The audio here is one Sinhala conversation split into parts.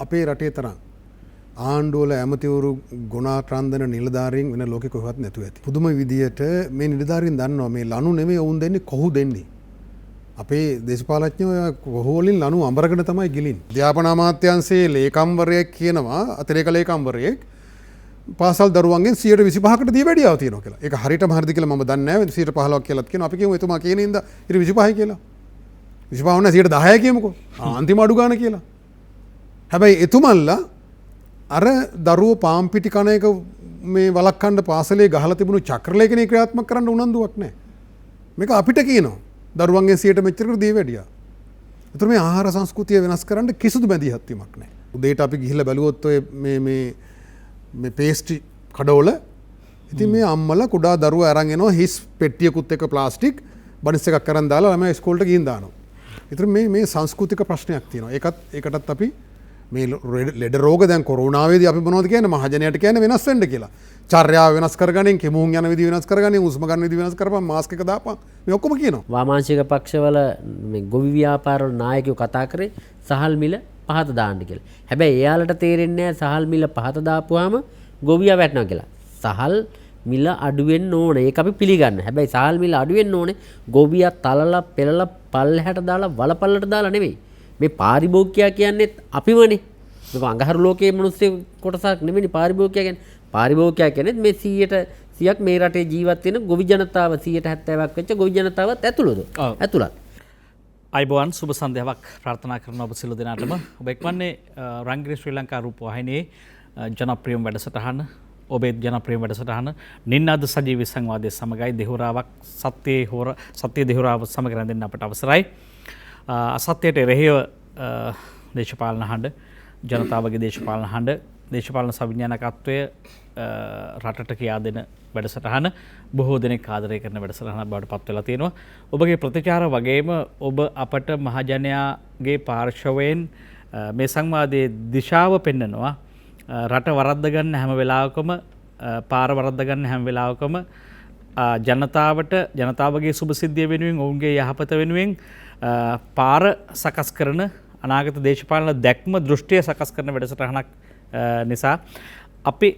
අපේ රටේ තරම් ආණ්ඩුවල ඇමතිවරු ගුණාක්‍රන්දන නිලධාරීන් වෙන ලෝකෙ කොහෙවත් නැතුව ඇති. පුදුම විදියට මේ නිලධාරීන් දන්නවා මේ ලනු නෙමෙයි වුන් දෙන්නේ කොහු දෙන්නේ. අපේ දේශපාලඥයෝ කොහු වලින් ලනු අඹරගෙන තමයි ගිලින්නේ. අධ්‍යාපන අමාත්‍යාංශයේ ලේකම්වරයෙක් කියනවා අතිරේක ලේකම්වරයෙක් පාසල් දරුවන්ගෙන් 125කට දී වැඩියාව තියෙනවා කියලා. ඒක හරියටම හරිද කියලා මම දන්නේ නැහැ. 115ක් කියලාත් කියනවා. අපි කියමු එතුමා කියන ඉඳ 25යි කියලා. 25 වුණා 10යි කියමුකෝ. අන්තිම අඩු ගන්න කියලා. හැබැයි එතුමන්ලා අර දරුවෝ පාම් පිටි කන එක මේ වලක්වන්න පාසලේ ගහලා තිබුණු චක්‍රලේඛනය ක්‍රියාත්මක කරන්න උනන්දුවක් නැහැ. මේක අපිට කියනවා. දරුවන්ගේ 100ට මෙච්චරකට දී වැඩියා. ඒතර මේ ආහාර සංස්කෘතිය වෙනස් කරන්න කිසිදු බැඳියක් තීමක් නැහැ. උදේට අපි ගිහිල්ලා බැලුවොත් ඔය මේ පේස්ට්‍රි කඩවල ඉතින් මේ අම්මලා කුඩා දරුවා අරන් එනවා හිස් පෙට්ටියකුත් එක්ක ප්ලාස්ටික් බනිස් එකක් කරන් දාලා ළමයි ඉස්කෝලේට ගිහින් දානවා. ඒතර මේ සංස්කෘතික ප්‍රශ්නයක් තියෙනවා. ඒකටත් අපි මේ ලෙඩ රෝග දැන් කොරෝනාවේදී අපි මොනවද කියන්නේ මහජනයාට කියන්නේ වෙනස් වෙන්න කියලා. චර්යාව වෙනස් කරගනින් කෙමුන් යන විදිහ වෙනස් කරගනින් උස්ම ගන්න විදිහ වෙනස් කරපන් මාස්ක් එක දාපන් මේ ඔක්කොම කියනවා. වාමාංශික පක්ෂවල මේ ගොවි ව්‍යාපාරවල නායකයෝ කතා කරේ සහල් මිල පහත දාන්න කියලා. හැබැයි එයාලට තේරෙන්නේ නැහැ සහල් මිල පහත දාපුවාම ගොවියා වැටෙනවා කියලා. සහල් මිල අඩු වෙන්න ඕනේ. ඒක අපි පිළිගන්න. හැබැයි සහල් මිල අඩු වෙන්න ඕනේ ගොවියා තලලා පෙරලා පල්ලහැට දාලා වලපල්ලට දාලා නෙවෙයි. මේ පාරිභෝගිකයා කියන්නේ අපිමනේ. මේක අඟහරු ලෝකයේ මිනිස්සු කොටසක් නෙමෙයි පාරිභෝගිකයා කියන්නේ. පාරිභෝගිකයා කියන්නේ මේ 100ක් මේ රටේ ජීවත් වෙන ගොවි ජනතාව 70%ක් වෙච්ච ගොවි ජනතාවත් ඇතුළත්. අයිබෝන් සුබ සන්ධ්‍යාවක් ප්‍රාර්ථනා කරන ඔබ සියලු දෙනාටම ඔබ එක්වන්නේ රංගිරි ශ්‍රී ලංකා රූපවාහිනියේ ජනප්‍රියම වැඩසටහන ඔබේ ජනප්‍රියම වැඩසටහන නින්නාද සජීවී සංවාදයේ සමගයි දෙහුරාවක් සත්‍ය දෙහුරාව සමග රැඳෙන්න අපට අවසරයි. අසත්‍යයට එරෙහිව දේශපාලන හඬ ජනතාවගේ දේශපාලන හඬ දේශපාලන සවිඥානිකත්වය රටට කියා දෙන වැඩසටහන බොහෝ දෙනෙක් ආදරය කරන වැඩසටහනක් බවට පත් වෙලා තියෙනවා. ඔබගේ ප්‍රතිචාර වගේම ඔබ අපට මහජනයාගේ පාර්ශවයෙන් මේ සංවාදයේ දිශාව පෙන්නනවා. රට වරද්ද ගන්න හැම වෙලාවකම පාර වරද්ද ගන්න හැම වෙලාවකම ජනතාවගේ සුබසිද්ධිය වෙනුවෙන් ඔවුන්ගේ යහපත වෙනුවෙන් පාර සකස් කරන අනාගත දේශපාලන දැක්ම දෘෂ්ටිය සකස් කරන වැඩසටහනක් නිසා අපි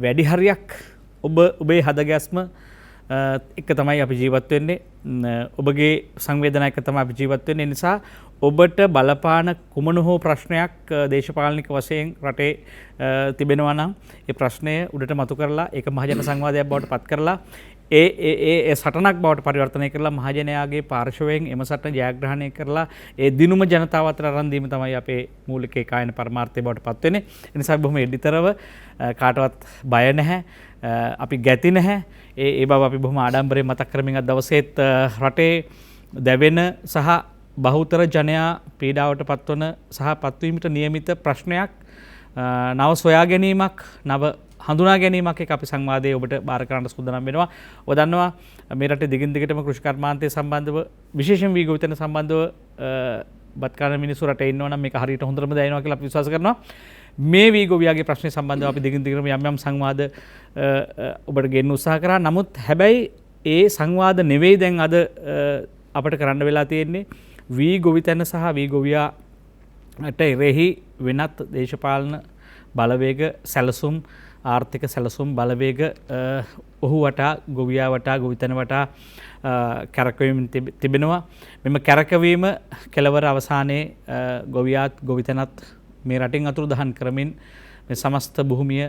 වැඩි හරියක් ඔබේ හදගැස්ම එක තමයි අපි ජීවත් වෙන්නේ. ඔබගේ සංවේදනා එක තමයි අපි ජීවත් වෙන්නේ. නිසා ඔබට බලපාන කුමන හෝ ප්‍රශ්නයක් දේශපාලනික වශයෙන් රටේ තිබෙනවා නම් ඒ ප්‍රශ්නය උඩට මතු කරලා ඒක මහජන සංවාදයක් බවට පත් කරලා ඒ සටනක් බවට පරිවර්තනය කරලා මහජනයාගේ පාර්ශවයෙන් එම සටන ජයග්‍රහණය කරලා ඒ දිනුම ජනතාව අතර අරන් දීම තමයි අපේ මූලික ඒකායන පරමාර්ථය බවට පත් වෙන්නේ. ඒ නිසා බොහොම එඩිතරව කාටවත් බය නැහැ. අපි ගැති නැහැ. ඒ බව අපි බොහොම ආඩම්බරයෙන් මතක් කරමින් අද දවසේත් රටේ දැවෙන සහ බහුතර ජනයා පීඩාවට පත්වන සහ පත්වීමට නියමිත ප්‍රශ්නයක් නව සොයා ගැනීමක් නව හඳුනා ගැනීමක් එක අපි සංවාදයේ ඔබට බාර කරන්න සූදානම් වෙනවා. ඔබ දන්නවා මේ රටේ දිගින් දිගටම කෘෂි කර්මාන්තය සම්බන්ධව විශේෂයෙන් වී ගොවිතැන සම්බන්ධව බත් කන මිනිස්සු රටේ ඉන්නවා නම් මේක හරියට හොඳටම දැනෙනවා කියලා අපි විශ්වාස කරනවා. මේ වී ගොවියාගේ ප්‍රශ්නේ සම්බන්ධව අපි දිගින් දිගටම යම් සංවාද ඔබට ගෙන්න උත්සාහ කරා. නමුත් හැබැයි ඒ සංවාද නෙවෙයි දැන් අද අපට කරන්න වෙලා තියෙන්නේ වී ගොවිතැන සහ වී ගොවියාට එරෙහි වෙනත් දේශපාලන බලවේග සැලසුම් ආර්ථික සැලසුම් බලවේග ඔහු වටා ගොවියා වටා ගොවිතැන වටා කැරකවීම තිබෙනවා. මෙම කැරකවීම කෙලවර අවසානයේ ගොවියාත් ගොවිතැනත් මේ රටින් අතුරුදහන් කරමින් මේ සමස්ත භූමිය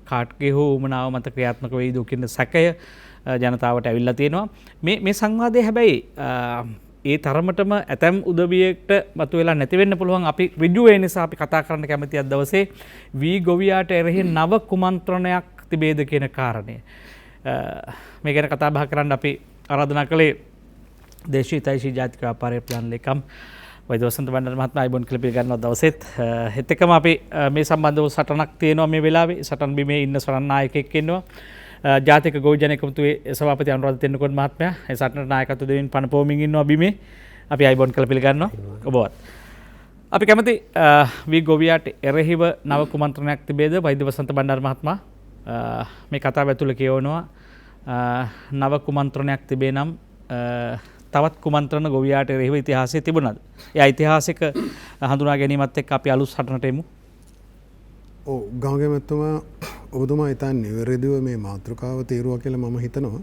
කාටගේ හෝ උමනාව මත ක්‍රියාත්මක වෙයි දුකින්න සැකය ජනතාවට ඇවිල්ලා තියෙනවා. මේ සංවාදයේ හැබැයි ඒ තරමටම ඇතැම් උදවියට මතුවෙලා නැති වෙන්න පුළුවන්. අපි ඍජු ඒ නිසා අපි කතා කරන්න කැමති අද දවසේ වී ගොවියාට එරෙහි නව කුමන්ත්‍රණයක් තිබේද කියන කාරණය. මේ ගැන කතා බහ කරන්න අපි ආරාධනා කළේ දේශීය තයිසී ජාතික ව්‍යාපාර ප්‍රධාන ලේකම් වෛද්‍ය වසන්ත බණ්ඩාර මහත්මයා අයිබෝන් කියලා පිළිගන්නවා දවසෙත්. හෙත් එකම අපි මේ සම්බන්ධව සටනක් තියෙනවා මේ වෙලාවේ. සටන් බිමේ ඉන්න සටන් නායකයෙක් ඉන්නවා. ජාතික ගොවි ජන එකමුතුවේ සභාපති අනුරාධ තෙන්නකෝන් මහත්මයා ඒ සටනට නායකත්ව දෙමින් පනපෝමින් ඉන්නවා බිමේ. අපි අයිබෝන් කියලා පිළිගන්නවා ඔබවත්. අපි කැමති වී ගොවියාට එරෙහිව නව කුමන්ත්‍රණයක් තිබේද වෛද්‍ය වසන්ත බණ්ඩාර මහත්මයා මේ කතාව ඇතුළේ කියවනවා නව කුමන්ත්‍රණයක් තිබේ නම් තවත් කුමන්ත්‍රණ ගොවියාට එරෙහිව ඉතිහාසයේ තිබුණාද? ඒ ඓතිහාසික හඳුනා ගැනීමත් එක්ක අපි අලුත් සටනට එමු. ඔව් ගාමගේ මැතිතුමා ඔබතුමා ඉතින් නිවැරදිව මේ මාතෘකාව තේරුවා කියලා මම හිතනවා.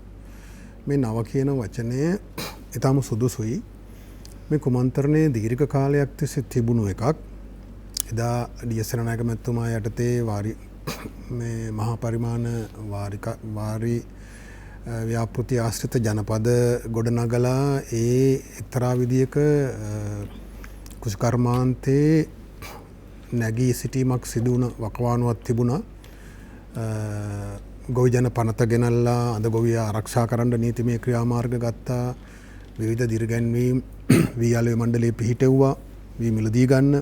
මේ නව කියන වචනය ඊටම සුදුසුයි. මේ කුමන්ත්‍රණයේ දීර්ඝ කාලයක් තිස්සේ තිබුණු එකක්. එදා ඩී.එස්. රණනායක මැතිතුමා යටතේ මේ මහා පරිමාණ වාරි ව්‍යාපෘති ආශ්‍රිත ජනපද ගොඩනගලා ඒ එක්තරා විදියක කුෂ්කර්මාන්තේ නැගී සිටීමක් සිදු වුණ වකවානුවක් තිබුණා. ගොවි ජන පනත ගෙනල්ලා අද ගොවියා ආරක්ෂා කරන්න නීතිමය ක්‍රියාමාර්ග ගත්තා. විවිධ දිරිගැන්වීම් වී අලුවේ මණ්ඩලයේ පිහිටෙව්වා. වී මිලදී ගන්න.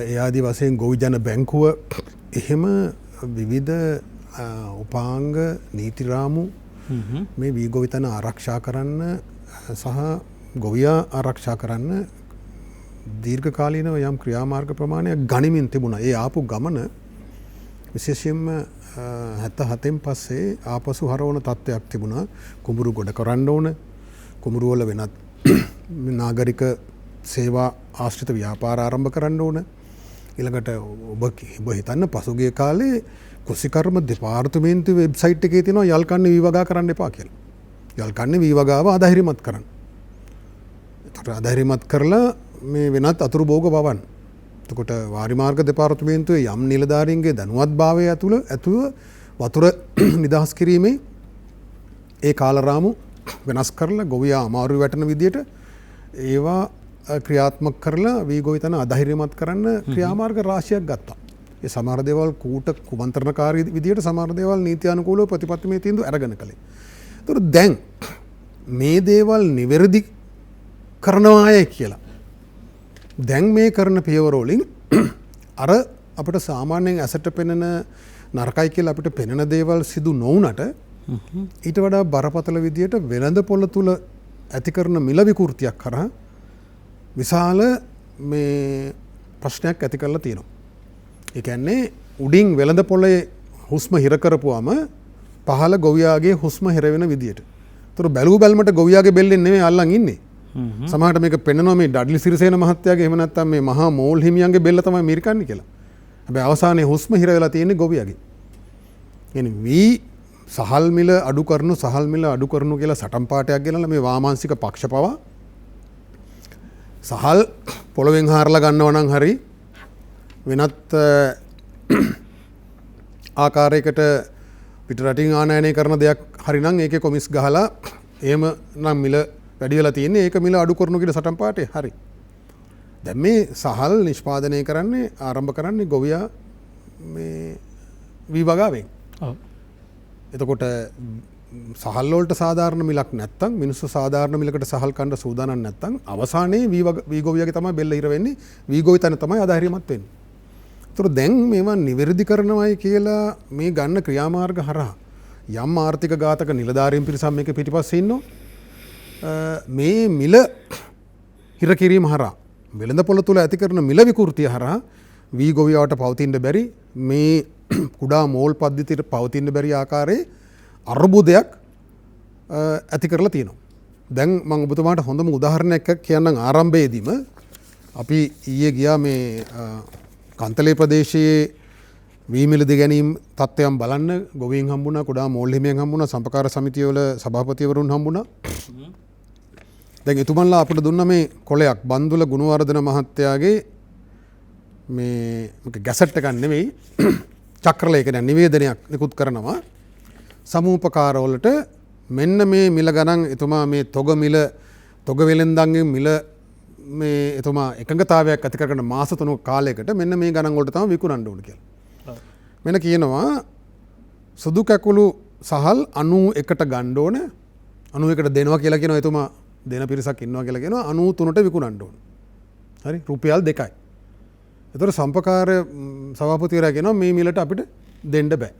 ඒ ආදී වශයෙන් ගොවි ජන බැංකුව එහෙම විවිධ උපාංග නීති රාමු මේ වී ගොවිතැන ආරක්ෂා කරන්න සහ ගොවියා ආරක්ෂා කරන්න දීර්ඝකාලීනව යම් ක්‍රියාමාර්ග ප්‍රමාණයක් ගනිමින් තිබුණා. ඒ ආපු ගමන විශේෂයෙන්ම 77න් පස්සේ ආපසු හරවන තත්ත්වයක් තිබුණා. කුඹුරු ගොඩ කරන්න ඕන. කුඹුරු වල වෙනත් නාගරික සේවා ආශ්‍රිත ව්‍යාපාර ආරම්භ කරන්න ඕන. ඊළඟට ඔබ හිතන්න පසුගිය කාලේ කුසිකර්ම දෙපාර්තමේන්තුවේ වෙබ්සයිට් එකේ තියෙනවා යල්කන්නේ වී වගා කරන්න එපා කියලා. යල්කන්නේ වී වගාව අධෛර්යමත් කරන්න. ඒතර අධෛර්යමත් කරලා මේ වෙනත් අතුරු භෝග පවන්න. එතකොට වාරි මාර්ග දෙපාර්තමේන්තුවේ යම් නිලධාරීන්ගේ දැනුවත්භාවය ඇතුව වතුර නිදහස් කිරීමේ ඒ කාලරාමු වෙනස් කරලා ගොවියා අමාරු වැටෙන විදියට ඒවා ක්‍රියාත්මක කරලා වී ගොවිතැන අධෛර්යමත් කරන්න ක්‍රියාමාර්ග රාශියක් ගත්තා. ඒ සමහර දේවල් කූට කුමන්ත්‍රණකාරී විදියට සමහර දේවල් නීති අනුකූලව ප්‍රතිපත්තිමය තීන්දුව අරගෙන කළේ. ඒතර දැන් මේ දේවල් නිවැරදි කරනවාය කියලා දැන් මේ කරන පියවර වලින් අර අපිට සාමාන්‍යයෙන් ඇසට පෙනෙන නරකයි කියලා අපිට පෙනෙන දේවල් සිදු නොවුනට ඊට වඩා බරපතල විදියට වෙළඳ පොළ තුල ඇති කරන මිල විකෘතියක් කරා විශාල මේ ප්‍රශ්නයක් ඇති කරලා තියෙනවා. ඒ කියන්නේ උඩින් වෙළඳ පොළේ හුස්ම හිර කරපුවාම පහළ ගොවියාගේ හුස්ම හිර වෙන විදියට. ඒතර බැලූ බැලමට ගොවියාගේ බෙල්ලෙන් නෙමෙයි අල්ලන් ඉන්නේ. සමහරට මේක පෙන්වනවා මේ ඩඩ්ලි සිරිසේන මහත්තයාගේ එහෙම නැත්නම් මේ මහා මෝල් හිමියන්ගේ බෙල්ල තමයි මිරිකන්නේ කියලා. හැබැයි අවසානයේ හුස්ම හිර වෙලා තියෙන්නේ ගොවියාගේ. يعني වී සහල් මිල අඩු කරනු කියලා සටන් පාටයක් ගෙනලා මේ වාමාංශික පක්ෂ පවා සහල් පොළවෙන් හාරලා ගන්නව නම් හරි වෙනත් ආකාරයකට පිට රටින් ආනයනය කරන දෙයක් හරි නම් ඒකේ කොමිස් ගහලා එහෙම නම් මිල වැඩි වෙලා තියෙන්නේ ඒක මිල අඩු කරනු කියලා සටන් පාටේ හරි. දැන් මේ සහල් නිෂ්පාදනය කරන්නේ ආරම්භ කරන්නේ ගොවියා මේ වී වගාවෙන්. ඔව්. එතකොට සහල් වලට සාධාරණ මිලක් නැත්තම් මිනිස්සු සාධාරණ මිලකට සහල් කන්න සූදානම් නැත්තම් අවසානයේ වී ගොවියාගේ තමයි බෙල්ල ඉර වෙන්නේ. වී ගොවිතැන තමයි අධෛර්යමත් වෙන්නේ. ඒතර දැන් මේවා නිවැරදි කරනවායි කියලා මේ ගන්න ක්‍රියාමාර්ග හරහා යම් ආර්ථික ඝාතක නිලධාරීන් පිරිසක් මේක පිටිපස්සේ ඉන්නවා. මේ මිල හිර කිරීම හරහා වෙළඳ පොළ තුල ඇති කරන මිල විකෘතිය හරහා වී ගොවියාට පවතින්න බැරි මේ කුඩා මෝල් පද්ධතියට පවතින්න බැරි ආකාරයේ අර්බුදයක් ඇති කරලා තියෙනවා. දැන් මම ඔබතුමාට හොඳම උදාහරණයක් කියන්නම් ආරම්භයේදීම අපි ඊයේ ගියා මේ කන්තලේ ප්‍රදේශයේ වී මිලදී ගැනීම තත්ත්වයන් බලන්න ගොවීන් හම්බුණා, කුඩා මෝල් හිමියන් හම්බුණා, සම්පකාර සමිතියවල සභාපතිවරුන් හම්බුණා. දැන් එතුමන්ලා අපිට දුන්න මේ කොලයක් බන්දුල ගුණවර්ධන මහත්තයාගේ මේ ගැසට් එකක් නෙවෙයි චක්‍රලේඛන නිවේදනයක් නිකුත් කරනවා. සමූපකාරවලට මෙන්න මේ මිල ගණන් එතුමා මේ තොග වෙලෙන්දන්ගේ මිල මේ එතුමා එකඟතාවයක් ඇති කරගෙන මාස 3ක කාලයකට මෙන්න මේ ගණන් වලට තමයි විකුණන්න ඕන කියලා. මෙන්න කියනවා සුදු කැකුළු සහල් 91ට ගන්න ඕන 91ට දෙනවා කියලා කියනවා එතුමා දෙන පිරිසක් ඉන්නවා කියලා කියනවා 93ට විකුණන්න ඕන. හරි රුපියල් 2යි. ඒතර සම්පකාර සභාපතිවරයා කියනවා මේ මිලට අපිට දෙන්න බෑ.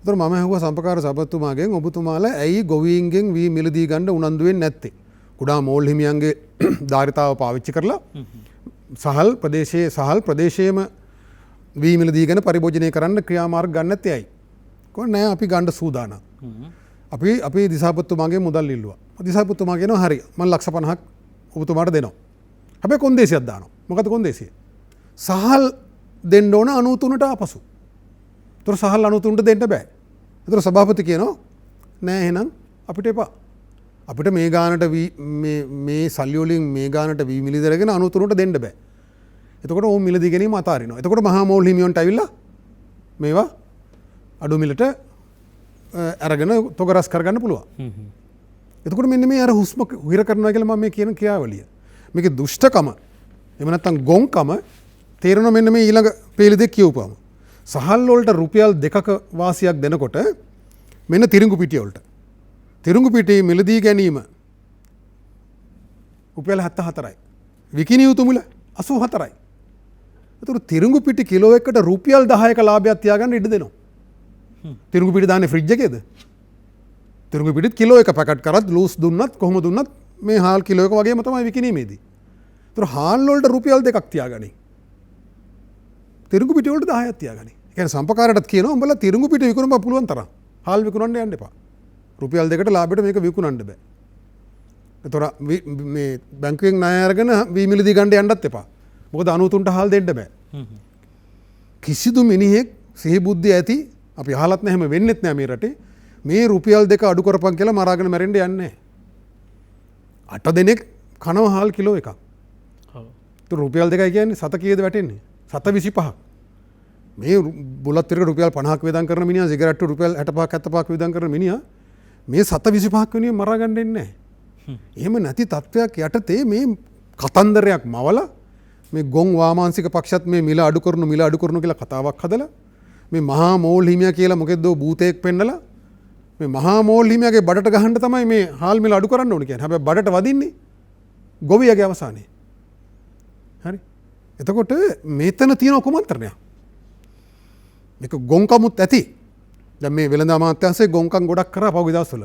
ඒතර මම අහුවා සම්පකාර සභාපතිතුමාගෙන් ඔබතුමාලා ඇයි ගොවීන්ගෙන් වී මිලදී ගන්න උනන්දු වෙන්නේ නැත්තේ? කුඩා මෝල් හිමියන්ගේ ධාරිතාව පාවිච්චි කරලා සහල් ප්‍රදේශයේම වී මිලදී ගන්න පරිභෝජනය කරන්න ක්‍රියාමාර්ග ගන්න නැත්තේ ඇයි? කොහොම නෑ අපි ගන්න සූදානම්. අපි දිසාපතිතුමාගේ මුදල් ඉල්ලුවා. දිසාපතිතුමා කියනවා හරි මම ලක්ෂ 50ක් ඔබතුමාට දෙනවා. හැබැයි කොන්දේසියක් දානවා. මොකද කොන්දේසිය? සහල් දෙන්න ඕන 93ට ආපසු. ඒතර සහල් 93ට දෙන්න බෑ. ඒතර සභාපති කියනවා නෑ එහෙනම් අපිට එපා. අපිට මේ ගානට මේ සල්ලි වලින් මේ ගානට වී මිලදී අරගෙන 93ට දෙන්න බෑ. එතකොට ඕම් මිලදී ගැනීම අතාරිනවා. එතකොට මහා මෝල් හිමියන්ට ඇවිල්ලා මේවා අඩු මිලට අරගෙන තොග රස් කරගන්න පුළුවන්. එතකොට මෙන්න මේ අර හුස්ම හිර කරනවා කියලා මම මේ කියන ක්‍රියාවලිය. මේකේ දුෂ්ටකම එහෙම නැත්නම් ගොංකම තේරෙනවා මෙන්න මේ ඊළඟ පේලි දෙක කියවපුවම. සහල් වලට රුපියල් 2ක වාසියක් දෙනකොට මෙන්න තිරිඟු පිටිය වලට. තිරිඟු පිටියේ මිලදී ගැනීම රුපියල් 74යි. විකිණිය යුතු මුල 84යි. ඒතර තිරිඟු පිටි කිලෝ එකකට රුපියල් 10ක ලාභයක් තියාගන්න ඉඩ දෙනවා. තිරිඟු පිටි දාන්නේ ෆ්‍රිජ් එකේද? තිරිඟු පිටිත් කිලෝ එක පැකට් කරත් ලූස් දුන්නත් කොහොම දුන්නත් මේ හාල් කිලෝ එක වගේම තමයි විකිණීමේදී. ඒතර හාල් වලට රුපියල් 2ක් තියාගනි. තිරිඟු පිටි වලට 10ක් තියාගනි. ඒ කියන්නේ සම්පකාරයටත් කියනවා උඹලා තිරිඟු පිටි විකුණන්න පුළුවන් තරම්. හාල් විකුණන්න යන්න එපා. රුපියල් 2කට ලාභයට මේක විකුණන්න බෑ. ඒතර මේ බැංකුවෙන් ණය අරගෙන වී මිලදී ගන්න යන්නත් එපා. මොකද 93ට හාල් දෙන්න බෑ. කිසිදු මිනිහෙක් සිහි බුද්ධිය ඇති අපි අහලත් නැහැම වෙන්නෙත් නෑ මේ රටේ මේ රුපියල් 2 අඩු කරපන් කියලා මරාගෙන මැරෙන්න යන්නේ නැහැ. 8 දෙනෙක් කනවා හාල් කිලෝ එකක්. ඔව්. රුපියල් 2යි කියන්නේ සත කීයද වැටෙන්නේ? 725ක්. මේ බුලත් ටික රුපියල් 50ක් වේදම් කරන මිනිහා සිගරට් රුපියල් 65ක් 75ක් වේදම් කරන මිනිහා මේ 725ක් වෙනුවෙන් මරා ගන්න දෙන්නේ නැහැ. එහෙම නැති තත්වයක් යටතේ මේ කතන්දරයක් මවලා මේ ගොන් වාමාංශික පක්ෂත් මේ මිල අඩු කරනු කියලා කතාවක් හදලා මේ මහා මෝල් හිමියා කියලා මොකෙද්ද භූතයෙක් පෙන්නලා මේ මහා මෝල් හිමියාගේ බඩට ගහන්න තමයි මේ හාල් මිල අඩු කරන්න ඕනේ කියන්නේ. හැබැයි බඩට වදින්නේ ගොවියගේ අවසානයේ. හරි. එතකොට මේතන තියෙන කුමන්ත්‍රණයක්. මේක ගොංකමුත් ඇති. දැන් මේ වෙළඳ අමාත්‍යාංශයේ ගොංකම් ගොඩක් කරා පහුගිය දවස්වල.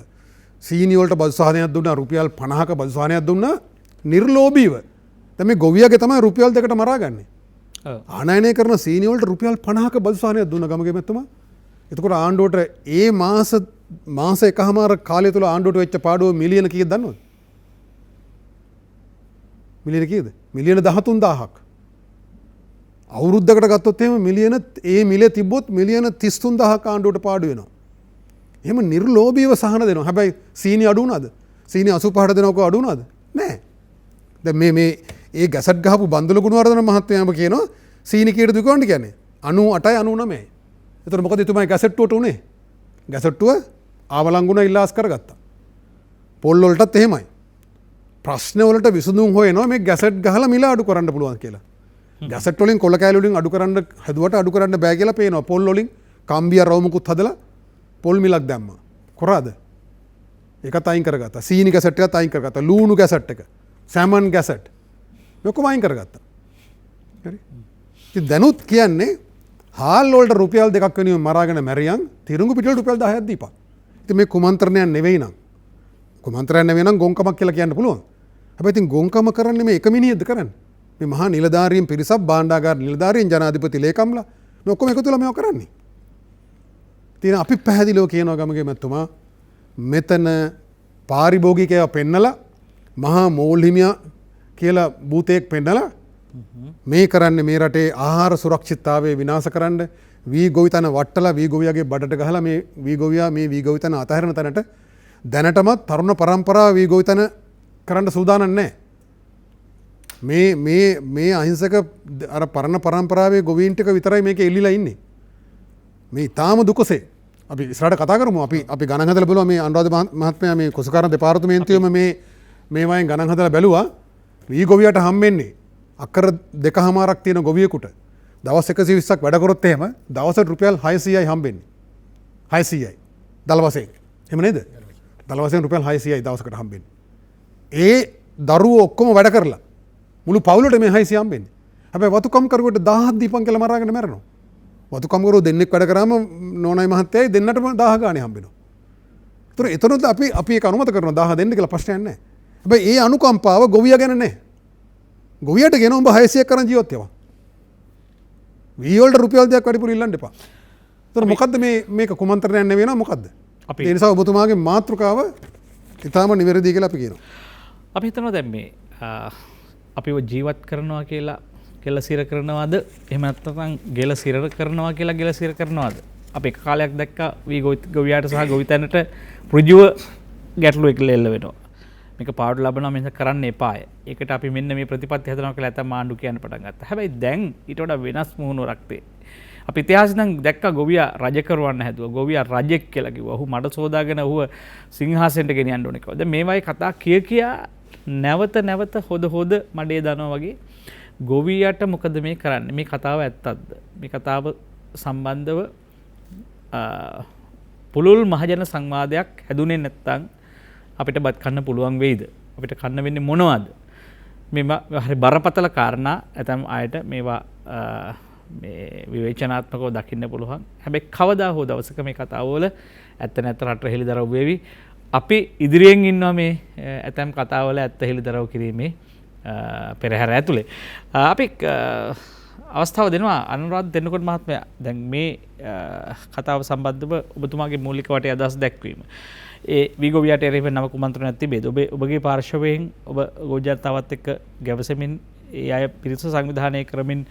සීනි වලට බදු සහනයක් දුන්නා රුපියල් 50ක බදු සහනයක් දුන්නා නිර්ලෝභීව. දැන් මේ ගොවියගේ තමයි රුපියල් 2කට මරාගන්නේ. ආනයනය කරන සීනි වලට රුපියල් 50ක බදු සහනයක් දුන්නා ගමගේ මැතිතුමා. එතකොට ආණ්ඩුවට ඒ මාස එකමාර කාලය තුල ආණ්ඩුවට වෙච්ච පාඩුව මිලියන කීයද දන්නවද? මිලියන කීයද? මිලියන 13000ක්. අවුරුද්දකට ගත්තොත් එහෙම මිලියන ඒ මිලේ තිබ්බොත් මිලියන 33000ක් ආණ්ඩුවට පාඩු වෙනවා. එහෙම නිර්ලෝභීව සහන දෙනවා. හැබැයි සීනි අඩු වුණාද? සීනි 85ට දෙනවක අඩු වුණාද? නැහැ. දැන් මේ ඒ ගැසට් ගහපු බන්දුල ගුණවර්ධන මහත්මයාම කියනවා සීනි කීයටද විකුණන්නේ කියන්නේ 98යි 99යි. එතකොට මොකද එතුමා ගැසට්ටුවට උනේ? ගැසට්ටුව ආවලංගුණ ඉල්ලාස් කරගත්තා. පොල් වලටත් එහෙමයි. ප්‍රශ්න වලට විසඳුම් හොයනවා මේ ගැසට් ගහලා මිල අඩු කරන්න පුළුවන් කියලා. ගැසට් වලින් කොළ කෑලි වලින් අඩු කරන්න හදුවට අඩු කරන්න බෑ කියලා පේනවා. පොල් වලින් කම්බිය රවුමකුත් හදලා පොල් මිලක් දැම්මා. කරාද? ඒකත් අයින් කරගත්තා. සීනි ගැසට් එකත් අයින් කරගත්තා. ලූණු ගැසට් එක. Salmon gazette. ඔක්කොම අයින් කරගත්තා. හරි. ඉතින් දැනුත් කියන්නේ හාල් වලට රුපියල් 2ක් වෙනුවෙන් මරාගෙන මැරියන් තිරිඟු පිටවල රුපියල් 10ක් දීපන්. ඉතින් මේ කුමන්ත්‍රණයක් නෙවෙයි නම් ගොංකමක් කියලා කියන්න පුළුවන්. හැබැයි ඉතින් ගොංකම කරන්නේ මේ එක මිනිහෙක්ද කරන්නේ? මේ මහා නිලධාරීන් පිරිසක් භාණ්ඩාගාර නිලධාරීන් ජනාධිපති ලේකම්ලා මේ ඔක්කොම එකතු වෙලා මේව කරන්නේ. ඉතින් අපි පැහැදිලිව කියනවා ගමගේ මැතිතුමා මෙතන පාරිභෝගිකයව පෙන්නලා මහා මෝල් හිමියා කියලා භූතයෙක් පෙන්නලා මේ කරන්නේ මේ රටේ ආහාර සුරක්ෂිතතාවය විනාශ කරන්න වී ගොවිතැන වට්ටලා වී ගොවියාගේ බඩට ගහලා මේ වී ගොවියා මේ වී ගොවිතැන අතහැරන තැනට දැනටමත් තරුණ පරම්පරාව වී ගොවිතැන කරන්න සූදානම් නැහැ. මේ අහිංසක අර පරණ පරම්පරාවේ ගොවීන් ටික විතරයි මේක එල්ලිලා ඉන්නේ. මේ ඊටාම දුකසේ අපි ඉස්සරහට කතා කරමු. අපි ගණන් හදලා බලුවා මේ අනුරාධ මහත්මයා මේ කුසකාරණ දෙපාර්තමේන්තුවේම මේ වයින් ගණන් හදලා බැලුවා වී ගොවියට හම්බෙන්නේ අක්කර 2කමාරක් තියෙන ගොවියෙකුට දවස් 120ක් වැඩ කරොත් එහෙම දවසට රුපියල් 600යි හම්බෙන්නේ. 600යි. දල වශයෙන්. එහෙම නේද? දල වශයෙන් රුපියල් 600යි දවසකට හම්බෙන්නේ. ඒ දරුවෝ ඔක්කොම වැඩ කරලා මුළු පවුලට මේ 600 හම්බෙන්නේ. හැබැයි වතුකම් කරුවට 1000ක් දීපන් කියලා මරාගෙන මැරෙනවා. වතුකම් කරුවෝ දෙන්නෙක් වැඩ කරාම නෝනයි මහත්තයයි දෙන්නටම 1000 ගානේ හම්බෙනවා. ඒතර එතනත් අපි ඒක අනුමත කරනවා 1000 දෙන්න කියලා ප්‍රශ්නයක් නැහැ. හැබැයි ඒ අනුකම්පාව ගොවියා ගැන නැහැ. ගොවියට ගෙන උඹ 600ක් කරන් ජීවත් වෙනවා. වී වලට රුපියල් 2ක් වැඩිපුර ඉල්ලන්න එපා. ඒතර මොකද්ද මේක කුමන්ත්‍රණයක් නෙවෙයි නේද මොකද්ද? අපි ඒ නිසා ඔබතුමාගේ මාතෘකාව ඉතාම නිවැරදි කියලා අපි කියනවා. අපි හිතනවා දැන් මේ අපිව ජීවත් කරනවා කියලා ගෙල සිර කරනවාද එහෙම නැත්නම් ගෙල සිර කරනවා කියලා ගෙල සිර කරනවාද? අපි එක කාලයක් දැක්කා වී ගොවියාට සහ ගොවිතැනට ඍජුව ගැටලු එක එල්ල වෙනවා. මේක පාඩු ලබනවා මෙන්න කරන්න එපාය. ඒකට අපි මෙන්න මේ ප්‍රතිපත්ති හදනවා කියලා ඇතම් ආණ්ඩු කියන්න පටන් ගත්තා. හැබැයි දැන් ඊට වඩා වෙනස් මුහුණුවරක් තේ. අපි ඉතිහාසෙන් දැන් දැක්කා ගොවියා රජ කරවන්න හැදුවා. ගොවියා රජෙක් කියලා කිව්වා. ඔහු මඩ සෝදාගෙන ඔහුව සිංහාසනයට ගෙනියන්න ඕනේ කිව්වා. දැන් මේවයි කතා කියා නැවත නැවත හොද මඩේ දානවා වගේ ගොවියට මොකද මේ කරන්නේ? මේ කතාව ඇත්තක්ද? මේ කතාව සම්බන්ධව පුළුල් මහජන සංවාදයක් හැදුනේ නැත්නම් අපිට බත් කන්න පුළුවන් වෙයිද? අපිට කන්න වෙන්නේ මොනවද? මේ හරි බරපතල කාරණා ඇතම් අයට මේවා මේ විවේචනාත්මකව දකින්න පුළුවන්. හැබැයි කවදා හෝ දවසක මේ කතාවවල ඇත්ත නැත්ත රට හෙළිදරව් වෙවි. අපි ඉදිරියෙන් ඉන්නවා මේ ඇතම් කතාවල ඇත්ත හෙළිදරව් කිරීමේ පෙරහැර ඇතුලේ. අපි අවස්ථාව දෙනවා අනුරාධ දෙන්නකොට මහත්මයා. දැන් මේ කතාව සම්බන්ධව ඔබතුමාගේ මූලික වටේ අදහස් දැක්වීම. ඒ විගොවියට එරෙහිව නව කුමන්ත්‍රණයක් තිබේද? ඔබගේ පාර්ශවයෙන් ඔබ ගෝජනතාවත් එක්ක ගැවසෙමින් ඒ අය පිරිස සංවිධානය කරමින්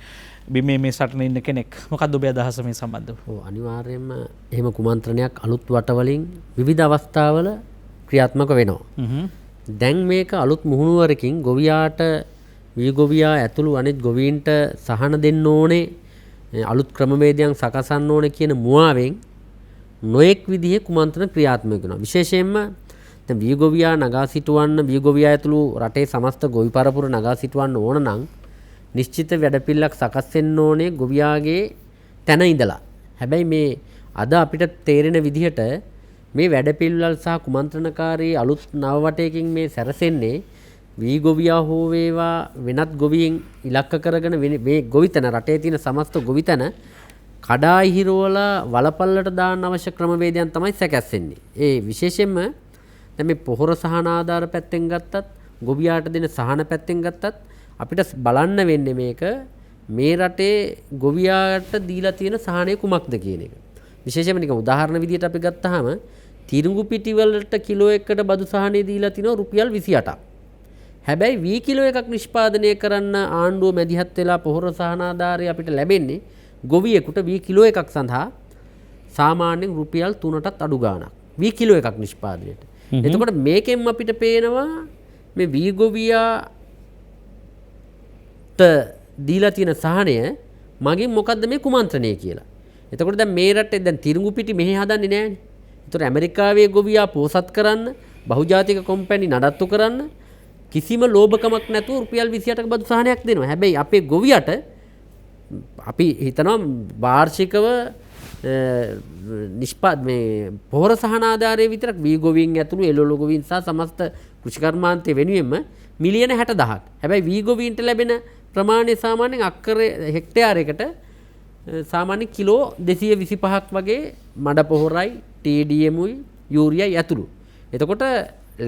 බිමේ මේ සටනේ ඉන්න කෙනෙක්. මොකක්ද ඔබේ අදහස මේ සම්බන්ධව? ඔව් අනිවාර්යයෙන්ම එහෙම කුමන්ත්‍රණයක් අලුත් වටවලින් විවිධ අවස්ථාවල ක්‍රියාත්මක වෙනවා. දැන් මේක අලුත් මුහුණුවරකින් ගොවියාට වීගොවියා ඇතුළු අනෙත් ගොවීන්ට සහන දෙන්න ඕනේ, අලුත් ක්‍රමවේදයන් සකසන්න ඕනේ කියන මුවාවෙන් නොඑක් විදිහේ කුමන්ත්‍රණ ක්‍රියාත්මක වෙනවා. විශේෂයෙන්ම දැන් වීගොවියා නගා සිටවන්න, වීගොවියා ඇතුළු රටේ සමස්ත ගොවි පරපුර නගා සිටවන්න ඕන නම් නිශ්චිත වැඩපිළිවෙලක් සකස් වෙන්න ඕනේ ගොවියාගේ තැන ඉඳලා. හැබැයි මේ අද අපිට තේරෙන විදිහට මේ වැඩපිළිවෙල සහ කුමන්ත්‍රණකාරී අලුත් නව වටයකින් මේ සැරසෙන්නේ වීගොවියා හෝ වේවා වෙනත් ගොවීන් ඉලක්ක කරගෙන මේ ගොවිතැන රටේ තියෙන සමස්ත ගොවිතැන කඩා ඉහිරවලා වලපල්ලට දාන්න අවශ්‍ය ක්‍රමවේදයන් තමයි සැකැස්සෙන්නේ. ඒ විශේෂයෙන්ම දැන් මේ පොහොර සහන ආධාර පැත්තෙන් ගත්තත්, ගොවියාට දෙන සහන පැත්තෙන් ගත්තත් අපිට බලන්න වෙන්නේ මේක මේ රටේ ගොවියාට දීලා තියෙන සහනය කුමක්ද කියන එක. විශේෂයෙන්ම නිකන් උදාහරණ විදියට අපි ගත්තාම තිරිඟු පිටි වලට කිලෝ එකකට බදු සහනය දීලා තිනවා රුපියල් 28ක්. හැබැයි වී කිලෝ එකක් නිෂ්පාදනය කරන්න ආණ්ඩුව මැදිහත් වෙලා පොහොර සහන ආධාරය අපිට ලැබෙන්නේ ගොවියෙකුට වී කිලෝ එකක් සඳහා සාමාන්‍යයෙන් රුපියල් 3ටත් අඩු ගාණක් වී කිලෝ එකක් නිෂ්පාදනයට. එතකොට මේකෙන් අපිට පේනවා මේ වී ගොවියාට දීලා තියෙන සහනය මගින් මොකද්ද මේ කුමන්ත්‍රණය කියලා. එතකොට දැන් මේ රටේ දැන් තිරිඟු පිටි මෙහෙ හදන්නේ නැහැනේ. ඒතර ඇමරිකාවේ ගොවියා පෝසත් කරන්න, බහුජාතික කොම්පැනි නඩත්තු කරන්න කිසිම ලෝභකමක් නැතුව රුපියල් 28ක බදු සහනයක් දෙනවා. හැබැයි අපේ ගොවියට අපි හිතනවා වාර්ෂිකව මේ පොහොර සහන ආධාරයේ විතරක් වී ගොවීන් ඇතුළු එළවලු ගොවීන් සහ සමස්ත කෘෂිකර්මාන්තය වෙනුවෙන්ම මිලියන 60,000ක්. හැබැයි වී ගොවීන්ට ලැබෙන ප්‍රමාණය සාමාන්‍යයෙන් හෙක්ටයාරයකට සාමාන්‍ය කිලෝ 225ක් වගේ මඩ පොහොරයි, TDMයි, යූරියයි ඇතුළු. එතකොට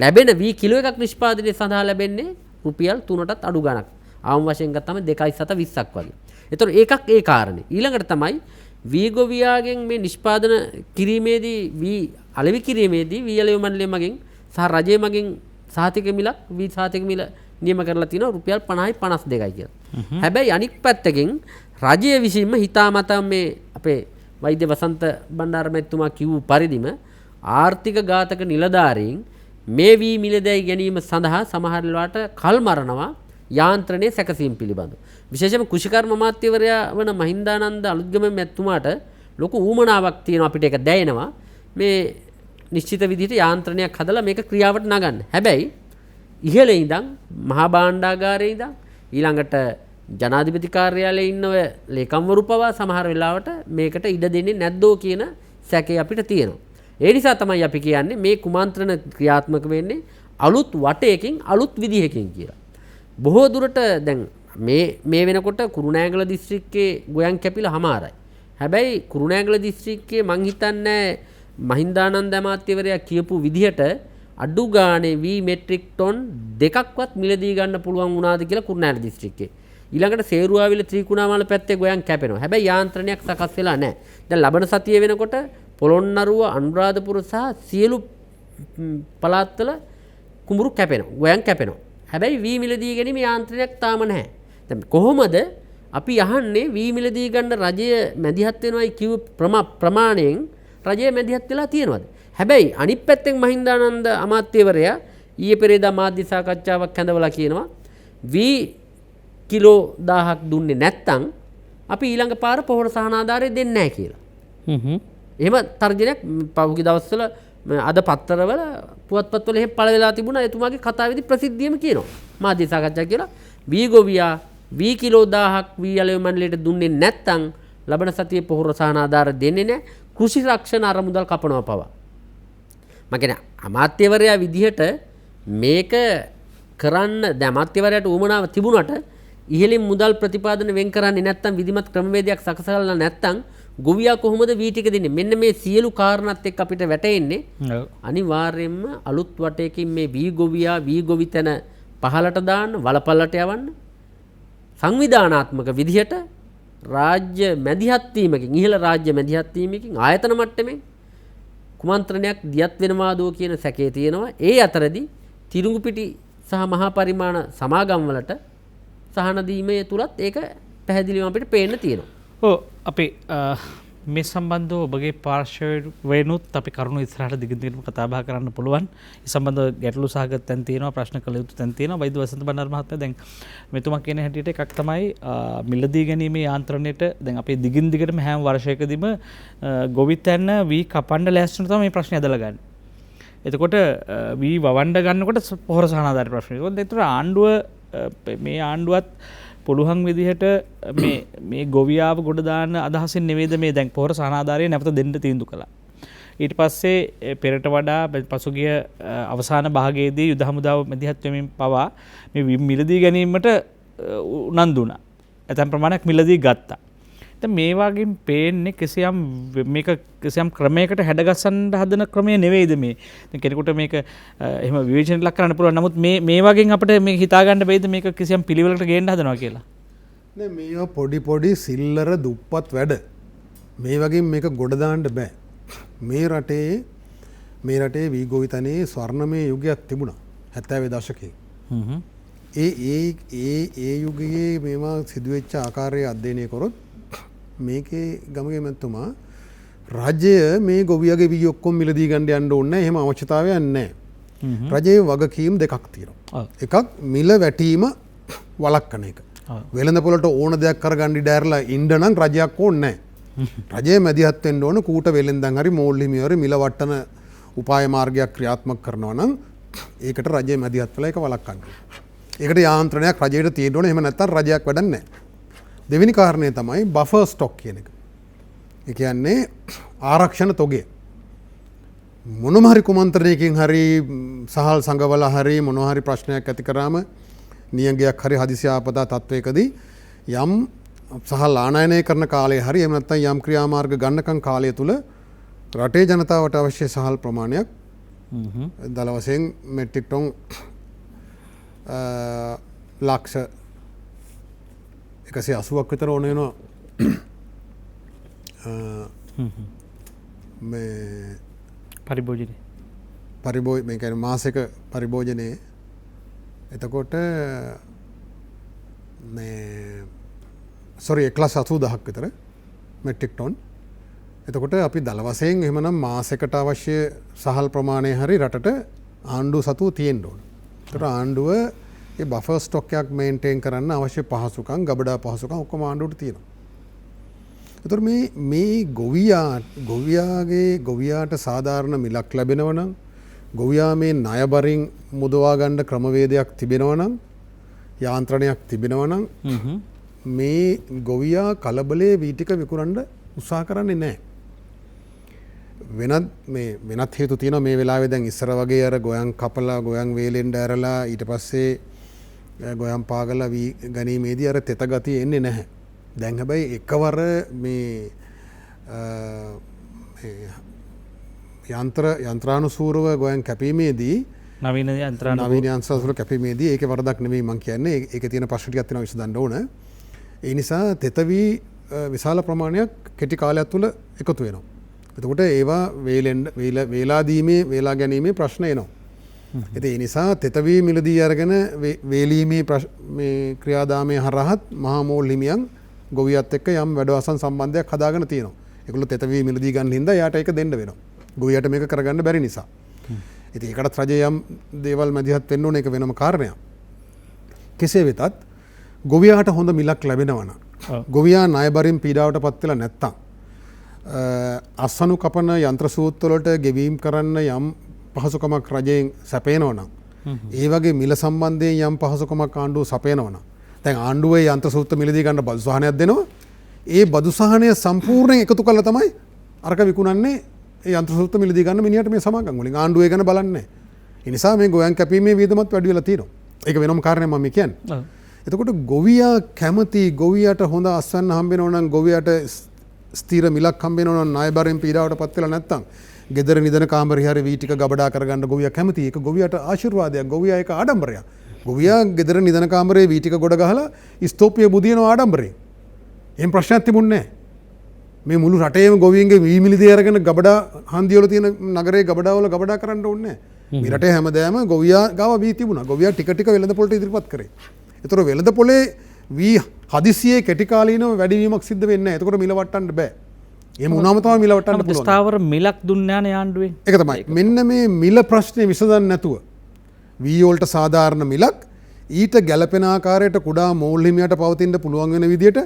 ලැබෙන වී කිලෝ එකක් නිෂ්පාදනය සඳහා ලැබෙන්නේ රුපියල් 3ටත් අඩු ගණක්. ආම් වශයෙන් ගත්තම 2.720ක් වගේ. එතකොට ඒකක් ඒ කාරණේ. ඊළඟට තමයි වී ගොවියාගෙන් මේ නිෂ්පාදන කිරීමේදී වී අලෙවි කිරීමේදී වී අලෙවි මණ්ඩලය මගින් සහ රජය මගින් සහතික මිලක් වී සහතික මිල නියම කරලා තිනවා රුපියල් 50යි 52යි කියලා. හැබැයි අනික් පැත්තකින් රජය විසින්ම හිතාමතා මේ අපේ වෛද්‍ය වසන්ත බණ්ඩාර මැතිතුමා කිව්ව පරිදිම ආර්ථික ඝාතක නිලධාරීන් මේ වී මිලදැයි ගැනීම සඳහා සමහර වෙලාවට කල් මරනවා යාන්ත්‍රණයේ සැකසීම් පිළිබඳව. විශේෂයෙන්ම කෘෂිකර්ම අමාත්‍යවරයා වන මහින්දානන්ද අලුත්ගම මැතිතුමාට ලොකු ඌමනාවක් තියෙනවා අපිට ඒක දැනෙනවා. මේ නිශ්චිත විදිහට යාන්ත්‍රණයක් හදලා මේක ක්‍රියාවට නගන්න. හැබැයි ඉහළ ඉඳන් මහා භාණ්ඩාගාරයේ ඉඳන් ඊළඟට ජනාධිපති කාර්යාලයේ ඉන්න ඔය ලේකම්වරු පවා සමහර වෙලාවට මේකට ඉඩ දෙන්නේ නැද්දෝ කියන සැකේ අපිට තියෙනවා. ඒ නිසා තමයි අපි කියන්නේ මේ කුමන්ත්‍රණ ක්‍රියාත්මක වෙන්නේ අලුත් වටයකින් අලුත් විදිහකින් කියලා. බොහෝ දුරට දැන් මේ වෙනකොට කුරුණෑගල දිස්ත්‍රික්කයේ ගොයන් කැපිලා හමාරයි. හැබැයි කුරුණෑගල දිස්ත්‍රික්කයේ මං හිතන්නේ මහින්දානන්ද අමාත්‍යවරයා කියපු විදිහට අඩු ගානේ වී මෙට්‍රික් ටොන් 2ක්වත් මිලදී ගන්න පුළුවන් වුණාද කියලා කුරුණෑගල දිස්ත්‍රික්කයේ. ඊළඟට සේරුවාවිල ත්‍රිකුණාමල පැත්තේ ගොයන් කැපෙනවා. හැබැයි යාන්ත්‍රණයක් සකස් වෙලා නැහැ. දැන් ලබන සතියේ වෙනකොට පොළොන්නරුව අනුරාධපුර සහ සියලු පළාත්වල කුඹුරු කැපෙනවා. ගොයන් කැපෙනවා. හැබැයි වී මිලදී ගැනීම යාන්ත්‍රණයක් තාම නැහැ. දැන් කොහොමද අපි අහන්නේ වී මිලදී ගන්න රජය මැදිහත් වෙනවයි කිව් ප්‍රමාණයෙන් රජය මැදිහත් වෙලා තියෙනවද? හැබැයි අනිත් පැත්තෙන් මහින්දානන්ද අමාත්‍යවරයා ඊයේ පෙරේදා මාධ්‍ය සාකච්ඡාවක් හැඳවලා කියනවා වී කිලෝ 1000ක් දුන්නේ නැත්තම් අපි ඊළඟ පාර පොහොර සහනාධාරය දෙන්නේ නැහැ කියලා. එහෙම තර්ජනයක් පහුගිය දවස්වල අද පත්තරවල පුවත්පත්වල එහෙම පළ වෙලා තිබුණා. එතුමාගේ කතාවේදී ප්‍රසිද්ධියම කියනවා මාධ්‍ය සාකච්ඡා කියලා වී ගොවියා වී කිලෝ 1000ක් වී අලෙවි මණ්ඩලයට දුන්නේ නැත්තම් ලබන සතියේ පොහොර සහනාධාර දෙන්නේ නැහැ. කෘෂි රක්ෂණ අරමුදල් කපනවා පවා. මම කියන්නේ අමාත්‍යවරයා විදිහට මේක කරන්න දැන් අමාත්‍යවරයාට උවමනාව තිබුණාට ඉහළින් මුදල් ප්‍රතිපාදන වෙන් කරන්නේ නැත්තම් විධිමත් ක්‍රමවේදයක් සකසලා නැත්තම් ගොවියා කොහොමද වී ටික දෙන්නේ? මෙන්න මේ සියලු කාරණාත් එක්ක අපිට වැටෙන්නේ අනිවාර්යයෙන්ම අලුත් වටයකින් මේ වී ගොවියා වී ගොවිතැන පහලට දාන්න වලපල්ලට යවන්න සංවිධානාත්මක විදිහට රාජ්‍ය මැදිහත් වීමකින් ඉහළ රාජ්‍ය මැදිහත් වීමකින් ආයතන මට්ටමින් කුමන්ත්‍රණයක් දියත් වෙනවාදෝ කියන සැකේ තියෙනවා. ඒ අතරදී තිරුඟුපිටි සහ මහා පරිමාණ සමාගම් වලට සහන දීමේ තුලත් ඒක පැහැදිලිවම අපිට පේන්න තියෙනවා. ඔව් අපි මේ සම්බන්ධව ඔබගේ පාර්ශවයෙන්ුත් අපි කරුණු ඉස්සරහට දිගින් කතා බහ කරන්න පුළුවන්. ඒ සම්බන්ධව ගැටලු සහගත තැන් තියෙනවා, ප්‍රශ්න කළ යුතු තැන් තියෙනවා. වෛද්‍ය වසන්ත බණ්ඩාර මහත්මයා දැන් මෙතුමා කියන හැටියට එකක් තමයි මිලදී ගැනීමේ යාන්ත්‍රණයට දැන් අපි දිගින් දිගටම හැම වර්ෂයකදීම ගොවිතැන්න වී කපන්න ලෑස්ති වෙන තමයි මේ ප්‍රශ්නේ ඇදලා ගන්න. එතකොට වී වවන්න ගන්නකොට පොහොර සහනාධාර ප්‍රශ්නේ. ඒතකොට ආණ්ඩුව මේ ආණ්ඩුවත් පුළුවන් විදිහට මේ ගොවියාව ගොඩ දාන්න අදහසින් නෙවෙයිද මේ දැන් පොහොර සහනාධාරය නැවත දෙන්න තීන්දුව කළා. ඊට පස්සේ පෙරට වඩා පසුගිය අවසාන භාගයේදී යුද හමුදාව මැදිහත් වෙමින් පවා මේ මිලදී ගැනීමට උනන්දු වුණා. ඇතැම් ප්‍රමාණයක් මිලදී ගත්තා. දැන් මේ වගේම පේන්නේ කිසියම් මේක කිසියම් ක්‍රමයකට හැඩගස්සන්න හදන ක්‍රමය නෙවෙයිද මේ. දැන් කෙනෙකුට මේක එහෙම විවේචනයට ලක් කරන්න පුළුවන්. නමුත් මේ වගේ අපිට මේක හිතා ගන්න බැයිද මේක කිසියම් පිළිවෙලකට ගේන්න හදනවා කියලා. නෑ මේවා පොඩි සිල්ලර දුප්පත් වැඩ. මේ වගේ මේක ගොඩ දාන්න බෑ. මේ රටේ වී ගොවිතැනේ ස්වර්ණමය යුගයක් තිබුණා 70 දශකයේ. ඒ යුගයේ මේවා සිදුවෙච්ච ආකාරය අධ්‍යයනය කරොත් මේකේ ගමගේ මැතිතුමා රජය මේ ගොවියගේ වී ඔක්කොම මිලදී ගන්න යන්න ඕනේ නැහැ. එහෙම අවශ්‍යතාවයක් නැහැ. රජයේ වගකීම් දෙකක් තියෙනවා. එකක් මිල වැටීම වළක්වන එක. වෙළඳපොළට ඕන දෙයක් කරගන්න ඉඩ ඇරලා ඉන්න නම් රජයක් ඕනේ නැහැ. රජයේ මැදිහත් වෙන්න ඕන කූට වෙලෙන්දන් හරි මෝල් හිමියවරි මිල වට්ටන උපාය මාර්ගයක් ක්‍රියාත්මක කරනවා නම් ඒකට රජයේ මැදිහත් වෙලා ඒක වළක්වන්න. ඒකට යාන්ත්‍රණයක් රජයට තියෙන්න ඕනේ. එහෙම නැත්නම් රජයක් වැඩක් නැහැ. දෙවෙනි කාරණය තමයි බෆර් ස්ටොක් කියන එක. ඒ කියන්නේ ආරක්ෂණ තොගය. මොනම හරි කුමන්ත්‍රණයකින් හරි සහල් සංගවල හරි මොනවා හරි ප්‍රශ්නයක් ඇති කරාම නියඟයක් හරි හදිසි ආපදා තත්වයකදී යම් සහල් ආනයනය කරන කාලය හරි එහෙම නැත්නම් යම් ක්‍රියාමාර්ග ගන්නකම් කාලය තුල රටේ ජනතාවට අවශ්‍ය සහල් ප්‍රමාණයක් දල වශයෙන් මෙට්‍රික් ටොන් ලක්ෂ 180ක් විතර ඕන වෙනවා මේ පරිභෝජනය මේ කියන්නේ මාසික පරිභෝජනයේ එතකොට මේ 1,80,000ක් විතර මෙට්‍රික් ටොන්. එතකොට අපි දල වශයෙන් එහෙමනම් මාසයකට අවශ්‍ය සහල් ප්‍රමාණය හරි රටට ආණ්ඩුව සතුව තියෙන්න ඕන. ඒතර ආණ්ඩුව ඒ බෆර් ස්ටොක් එකක් මේන්ටේන් කරන්න අවශ්‍ය පහසුකම් ගබඩා පහසුකම් ඔක්කොම ආණ්ඩුවට තියෙනවා. ඒතර මේ ගොවියාට සාධාරණ මිලක් ලැබෙනවා නම් ගොවියා මේ ණය බරින් මුදවා ගන්න ක්‍රමවේදයක් තිබෙනවා නම් යාන්ත්‍රණයක් තිබෙනවා නම් මේ ගොවියා කලබලයේ වී ටික විකුණන්න උත්සාහ කරන්නේ නැහැ. වෙනත් හේතු තියෙනවා මේ වෙලාවේ. දැන් ඉස්සර වගේ අර ගොයන් කපලා ගොයන් වේලෙන් ඇරලා ඊට පස්සේ ගොයන් පාගලා වී ගැනීමේදී අර තෙත ගතිය එන්නේ නැහැ. දැන් හැබැයි එකවර මේ යන්ත්‍රානුසූරව ගොයන් කැපීමේදී නවීන යන්ත්‍රානුසූර කැපීමේදී ඒකේ වරදක් නෙමෙයි මං කියන්නේ. ඒකේ තියෙන ප්‍රශ්න ටිකක් තියෙනවා විසඳන්න ඕන. ඒ නිසා තෙත වී විශාල ප්‍රමාණයක් කෙටි කාලයක් තුල එකතු වෙනවා. එතකොට ඒවා වේලාදීමේ වේලා ගැනීමේ ප්‍රශ්න එනවා. ඉතින් ඒ නිසා තෙතවී මිලදී අරගෙන වේලීමේ ක්‍රියාදාමයේ හරහත් මහා මෝල් හිමියන් ගොවියත් එක්ක යම් වැඩවසන් සම්බන්ධයක් හදාගෙන තියෙනවා. ඒගොල්ලෝ තෙතවී මිලදී ගන්න හින්දා යාට ඒක දෙන්න වෙනවා. ගොවියට මේක කරගන්න බැරි නිසා. ඉතින් ඒකටත් රජය යම් දේවල් මැදිහත් වෙන්න ඕන, ඒක වෙනම කාරණයක්. කෙසේ වෙතත් ගොවියාට හොඳ මිලක් ලැබෙනවා නම්, ගොවියා ණයබරින් පීඩාවට පත් වෙලා නැත්තම්, අස්සනු කපන යන්ත්‍ර සූත්‍ර වලට ගෙවීම් කරන්න යම් පහසුකමක් රජයෙන් සැපේනවා නම්, ඒ වගේ මිල සම්බන්ධයෙන් යම් පහසුකමක් ආණ්ඩුව සපයනවා නම්, දැන් ආණ්ඩුවේ යන්ත්‍ර සූත්‍ර මිලදී ගන්න බදු සහනයක් දෙනවා. ඒ බදු සහනය සම්පූර්ණයෙන් එකතු කරලා තමයි අරක විකුණන්නේ. ඒ යන්ත්‍ර සූත්‍ර මිලදී ගන්න මිනිහට මේ සමාගම් වලින් ආණ්ඩුව ඒ ගැන බලන්නේ. ඒ නිසා මේ ගෝයන් කැපීමේ වියදමත් වැඩි වෙලා තියෙනවා. ඒක වෙනම කාරණයක් මම කියන්නේ. එතකොට ගොවියා කැමති, ගොවියට හොඳ අස්වැන්න හම්බ වෙනවා නම්, ගොවියට ස්ථිර මිලක් හම්බ වෙනවා නම්, ණයබරෙන් පීඩාවට පත් වෙලා නැත්තම්, ගෙදර නිදන කාමරේ හරි වී ටික ගබඩා කරගන්න ගොවියා කැමති. ඒක ගොවියට ආශිර්වාදයක්. ගොවියා ඒක ආඩම්බරයක්. ගොවියා ගෙදර නිදන කාමරේ වී ටික ගොඩ ගහලා ස්තෝපිය බුදියන ආඩම්බරේ. එහෙම ප්‍රශ්නයක් තිබුණේ නැහැ. මේ මුළු රටේම ගොවීන්ගේ වී මිලදී අරගෙන ගබඩා හන්දිවල තියෙන නගරේ ගබඩාවල ගබඩා කරන්න ඕනේ නැහැ. මේ රටේ හැමදාම ගොවියා ගාව වී තිබුණා. ගොවියා ටික ටික වෙළඳ පොළට ඉදිරිපත් කරේ. ඒතර වෙළඳ පොලේ වී හදිසියේ කෙටි කාලීනව වැඩි වීමක් සිද්ධ වෙන්නේ නැහැ. ඒතකොට මිල වටන්න බෑ. එහෙම වුණාම තමයි මිල වටන්න පුළුවන්. ස්ථාවර මිලක් දුන්නා නේ ආණ්ඩුවෙන්. ඒක තමයි. මෙන්න මේ මිල ප්‍රශ්නේ විසඳන්න නැතුව වී වලට සාධාරණ මිලක් ඊට ගැළපෙන ආකාරයට කුඩා මෝල් හිමියට පවතින්න පුළුවන් වෙන විදියට,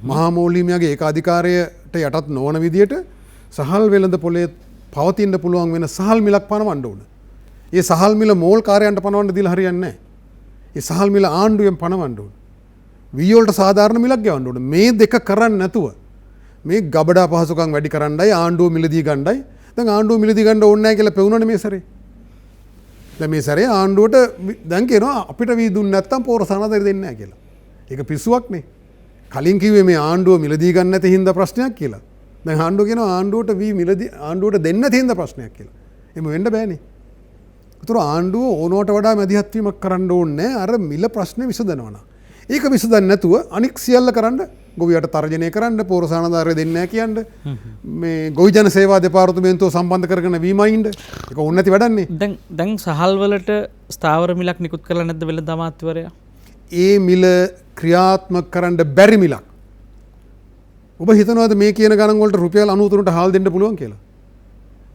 මහා මෝල් හිමියාගේ ඒකාධිකාරයට යටත් නොවන විදියට සහල් වෙළඳ පොලේ පවතින්න පුළුවන් වෙන සහල් මිලක් පනවන්න ඕන. ඒ සහල් මිල මෝල් කාර්යයන්ට පනවන්න දීලා හරියන්නේ නැහැ. ඒ සහල් මිල ආණ්ඩුවෙන් පනවන්න ඕන. වී වලට සාධාරණ මිලක් ගෙවන්න ඕන. මේ දෙක කරන්නේ නැතුව මේ ගබඩා පහසුකම් වැඩි කරන්නයි ආණ්ඩුව මිලදී ගන්නයි. දැන් ආණ්ඩුව මිලදී ගන්න ඕනේ නැහැ කියලා පෙවුනනේ මේ සැරේ. දැන් මේ සැරේ ආණ්ඩුවට දැන් කියනවා අපිට වී දුන්නේ නැත්තම් පොර සනද දෙන්නේ නැහැ කියලා. ඒක පිස්සුවක් නේ. කලින් කිව්වේ මේ ආණ්ඩුව මිලදී ගන්න නැති හින්දා ප්‍රශ්නයක් කියලා. දැන් ආණ්ඩුව කියනවා ආණ්ඩුවට වී මිලදී ආණ්ඩුවට දෙන්න නැති හින්දා ප්‍රශ්නයක් කියලා. එහෙම වෙන්න බෑනේ. ඒතර ආණ්ඩුව ඕනවට වඩා මැදිහත් වීමක් කරන්න ඕනේ අර මිල ප්‍රශ්නේ විසඳනවා නම්. ඒක විසඳන්නේ නැතුව අනික් සියල්ල කරන්න, ගොවියට තර්ජනය කරන්න, පොර සනදාරය දෙන්නේ නැහැ කියන්න, මේ ගොවි ජන සේවා දෙපාර්තමේන්තුව සම්බන්ධ කරගෙන වීමයින්ද ඒක ඕනේ නැති වැඩන්නේ. දැන් සහල් වලට ස්ථාවර මිලක් නිකුත් කරලා නැද්ද වෙළඳ අමාත්‍යවරයා? ඒ මිල ක්‍රියාත්මක කරන්න බැරි මිලක්. ඔබ හිතනවාද මේ කියන ගණන් වලට රුපියල් 93ට හාල් දෙන්න පුළුවන් කියලා?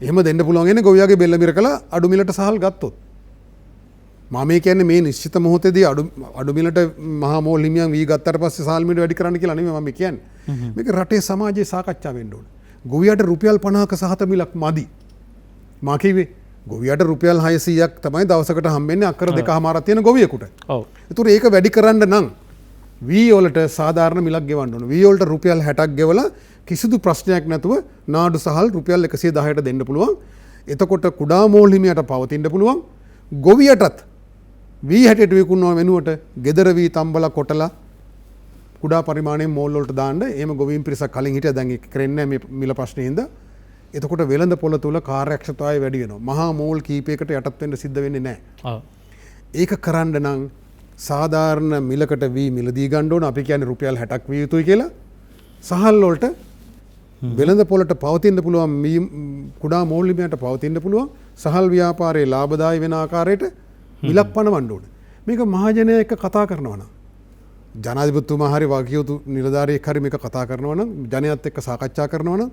එහෙම දෙන්න පුළුවන් ඉන්නේ ගොවියාගේ බෙල්ල මිරකලා අඩු මිලට සහල් ගත්තොත්. මම මේ කියන්නේ මේ නිශ්චිත මොහොතේදී අඩු මිලට මහා මෝල් හිමියන් වී ගත්තට පස්සේ සහල් මිල වැඩි කරන්න කියලා නෙමෙයි මම කියන්නේ. මේක රටේ සමාජයේ සාකච්ඡා වෙන්න ඕනේ. ගොවියාට රුපියල් 50ක සහත මිලක් මදි. මා කිව්වේ ගොවියට රුපියල් 600ක් තමයි දවසකට හම්බෙන්නේ අක්කර 2කමාරක් තියෙන ගොවියෙකුට. ඔව්. ඒතර ඒක වැඩි කරන්න නම් වී වලට සාධාරණ මිලක් ගෙවන්න ඕන. වී වලට රුපියල් 60ක් ගෙවලා කිසිදු ප්‍රශ්නයක් නැතුව නාඩු සහල් රුපියල් 110ට දෙන්න පුළුවන්. එතකොට කුඩා මෝල් හිමියට පවතින්න පුළුවන්. ගොවියටත් වී හැටට විකුණනවා වෙනුවට ගෙදර වී තම්බලා කොටලා කුඩා පරිමාණයෙන් මෝල් වලට දාන්න. එහෙම ගොවීන් පිරිසක් කලින් හිටියා, දැන් ඒක කරන්නේ මේ මිල ප්‍රශ්නේ හින්දා. එතකොට වෙළඳ පොළ තුල කාර්යක්ෂමතාවය වැඩි වෙනවා. මහා මෝල් කීපයකට යටත් වෙන්න සිද්ධ වෙන්නේ නැහැ. ඒක කරන්න නම් සාධාරණ මිලකට වී මිලදී ගන්න ඕන. අපි කියන්නේ රුපියල් 60ක් විය යුතුයි කියලා. සහල් වලට වෙළඳ පොළට පවතින්න පුළුවන්, කුඩා මෝල් හිමියන්ට පවතින්න පුළුවන් සහල් ව්‍යාපාරයේ ලාභදායී වෙන ආකාරයට මිලක් පනවන්න ඕන. මේක මහජනය එක්ක කතා කරනවා නම්, ජනාධිපතිතුමා හරි වගකියුතු නිලධාරියෙක් හරි මේක කතා කරනවා නම්, ජනයාත් එක්ක සාකච්ඡා කරනවා නම්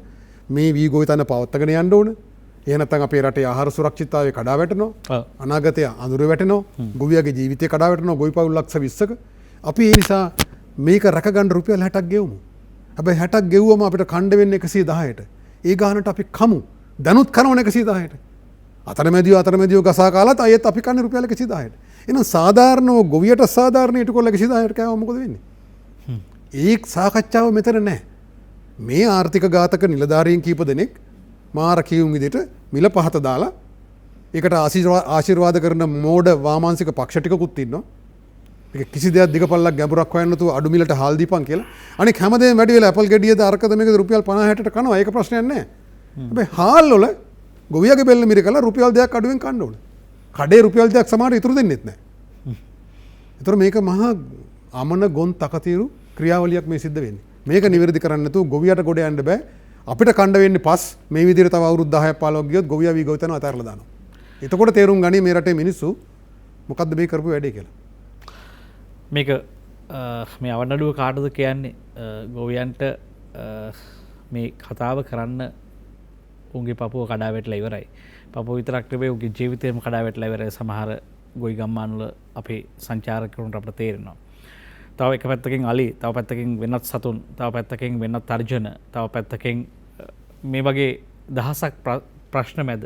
මේ වී ගොවිතැන පවත්වාගෙන යන්න ඕන. එහෙ නැත්නම් අපේ රටේ ආහාර සුරක්ෂිතතාවය කඩා වැටෙනවා. අනාගතය අඳුර වැටෙනවා. ගොවියාගේ ජීවිතය කඩා වැටෙනවා. ගොවිපවුල් ලක්ෂ 20ක. අපි ඒ නිසා මේක රැකගන්න රුපියල් 60ක් ගෙවමු. හැබැයි 60ක් ගෙවුවම අපිට කණ්ඩ වෙන්නේ 110ට. ඒ ගානට අපි කමු. දැනුත් කනවන 110ට. අතරමැදියෝ ගසා කාලත් අයත් අපි කන්නේ රුපියල් 110ට. එහෙනම් සාධාරණව ගොවියට සාධාරණයට කොල්ල 110ට කෑවම මොකද වෙන්නේ? ඒ සාකච්ඡාව මෙතන නැහැ. මේ ආර්ථික ඝාතක නිලධාරීන් කීප දෙනෙක් මාර කියුම් විදිහට මිල පහත දාලා ඒකට ආශිර්වාද කරන මෝඩ වාමාංශික පක්ෂ ටිකකුත් ඉන්නවා. ඒක කිසි දෙයක් දිගපල්ලක් ගැඹුරක් හොයන්න නැතුව අඩු මිලට හාල් දීපන් කියලා. අනික හැමදේම වැඩි වෙලා ඇපල් ගෙඩියද අරකද මේකද රුපියල් 50 60ට කනවා. ඒක ප්‍රශ්නයක් නැහැ. හැබැයි හාල් වල ගොවියාගේ බෙල්ල මිරකලා රුපියල් දෙකක් අඩුවෙන් කන්න ඕනේ. කඩේ රුපියල් දෙකක් සමහර ඉතුරු දෙන්නෙත් නැහැ. ඒතර මේක මහා අමන ගොන් තකතිරු ක්‍රියාවලියක් මේ සිද්ධ වෙන්නේ. මේක නිවැරදි කරන්න නැතුව ගොවියට ගොඩ යන්න බෑ. අපිට කණ්ඩ වෙන්නේ පස් මේ විදිහට තව අවුරුදු 10ක් 15ක් ගියොත් ගොවියා වී ගොවිතැන අතහැරලා දානවා. එතකොට තේරුම් ගනි මේ රටේ මිනිස්සු මොකද්ද මේ කරපු වැඩේ කියලා. මේක මේ අවනඩුව කාටද කියන්නේ ගොවියන්ට මේ කතාව කරන්න උන්ගේ පපුව කඩා වැටලා ඉවරයි. පපුව විතරක් නෙවෙයි උන්ගේ ජීවිතේම කඩා වැටලා ඉවරයි. සමහර ගොවි ගම්මානවල අපේ සංචාරකයන්ට අපිට තේරෙනවා. තව එක පැත්තකින් අලි, තව පැත්තකින් වෙනත් සතුන්, තව පැත්තකින් වෙනත් තර්ජන, තව පැත්තකින් මේ වගේ දහසක් ප්‍රශ්න මැද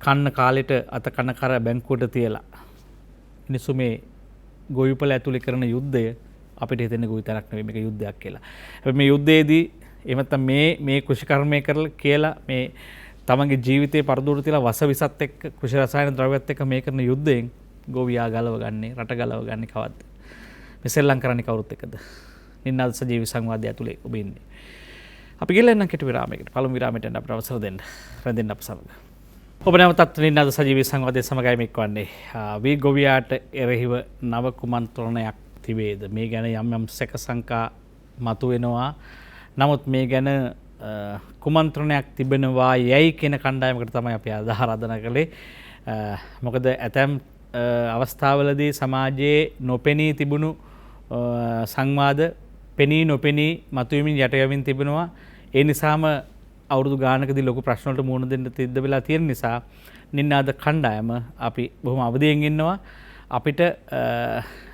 කන්න කාලෙට අත කන කර බැංකුවට තියලා මිනිස්සු මේ ගොවිපළ ඇතුලේ කරන යුද්ධය අපිට හිතෙන්නේ ගොවිතැනක් නෙවෙයි මේක යුද්ධයක් කියලා. හැබැයි මේ යුද්ධයේදී එහෙම නැත්නම් මේ කෘෂිකර්මය කරලා කියලා මේ තමන්ගේ ජීවිතේ පරදුර තියලා වස විසත් එක්ක කෘෂි රසායන ද්‍රව්‍යත් එක්ක මේ කරන යුද්ධයෙන් ගොවියා ගලව ගන්නේ රට ගලව ගන්නේ කවද්ද? මේ සෙල්ලම් කරන්නේ කවුරුත් එක්කද? නින්නාද සජීවී සංවාදය ඇතුලේ ඔබ ඉන්නේ. අපි ගිහලා එන්න කෙටි විරාමයකට. පළමු විරාමයට යන්න අපිට අවසර දෙන්න. රැඳෙන්න අප සමග. ඔබ නැවතත් නින්නාද සජීවී සංවාදයේ සමගයි මෙක්වන්නේ. වී ගොවියාට එරෙහිව නව කුමන්ත්‍රණයක් තිබේද? මේ ගැන යම් සැක සංකා මතුවෙනවා. නමුත් මේ ගැන කුමන්ත්‍රණයක් තිබෙනවා යයි කියන කණ්ඩායමකට තමයි අපි ආරාධනා කළේ. මොකද ඇතැම් අවස්ථාවලදී සමාජයේ නොපෙනී තිබුණු සංවාද පෙනී නොපෙනී මතුවමින් යට යමින් තිබෙනවා. ඒ නිසාම අවුරුදු ගානකදී ලොකු ප්‍රශ්න වලට මුහුණ දෙන්න තිද්ද වෙලා තියෙන නිසා නින්නාද කණ්ඩායම අපි බොහොම අවදියෙන් ඉන්නවා. අපිට